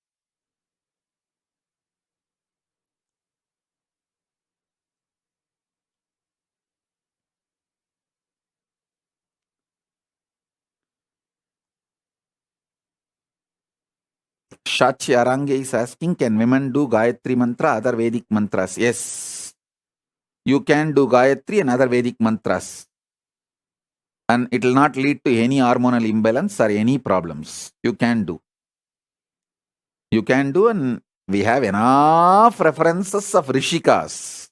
Shachi Arange is asking, can women do Gayatri mantra, other Vedic mantras? Yes, you can do Gayatri and other Vedic mantras, and it will not lead to any hormonal imbalance or any problems. You can do. You can do, and we have enough references of Rishikas.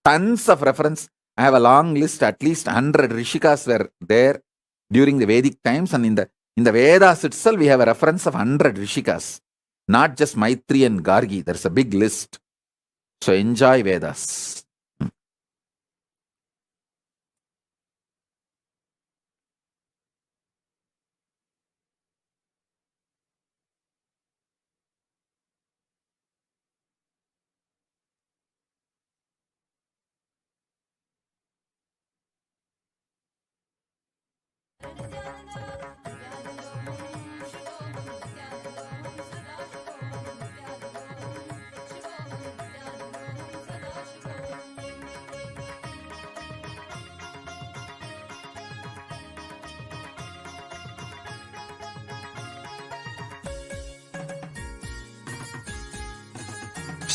Tons of reference. I have a long list, at least 100 Rishikas were there during the Vedic times, and in the Vedas itself, we have a reference of 100 Rishikas. Not just Maitri and Gargi. There's a big list. So enjoy Vedas.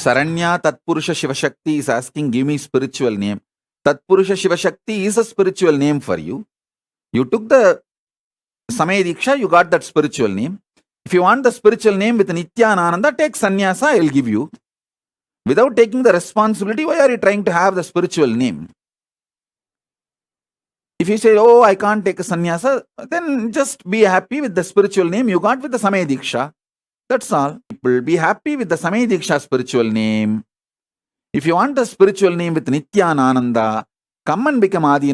Saranya Tatpurusha Shivashakti is asking, give me spiritual name. Tatpurusha Shivashakti is a spiritual name for you. You took the Samaya Diksha, you got that spiritual name. If you want the spiritual name with Nithyananda, take sannyasa, I will give you. Without taking the responsibility, why are you trying to have the spiritual name? If you say, oh, I can't take a sannyasa, then just be happy with the spiritual name you got with the Samaya Diksha. That's all. People, be happy with the Samaya Diksha spiritual name. If you want a spiritual name with Nithyananda, come and become Adina.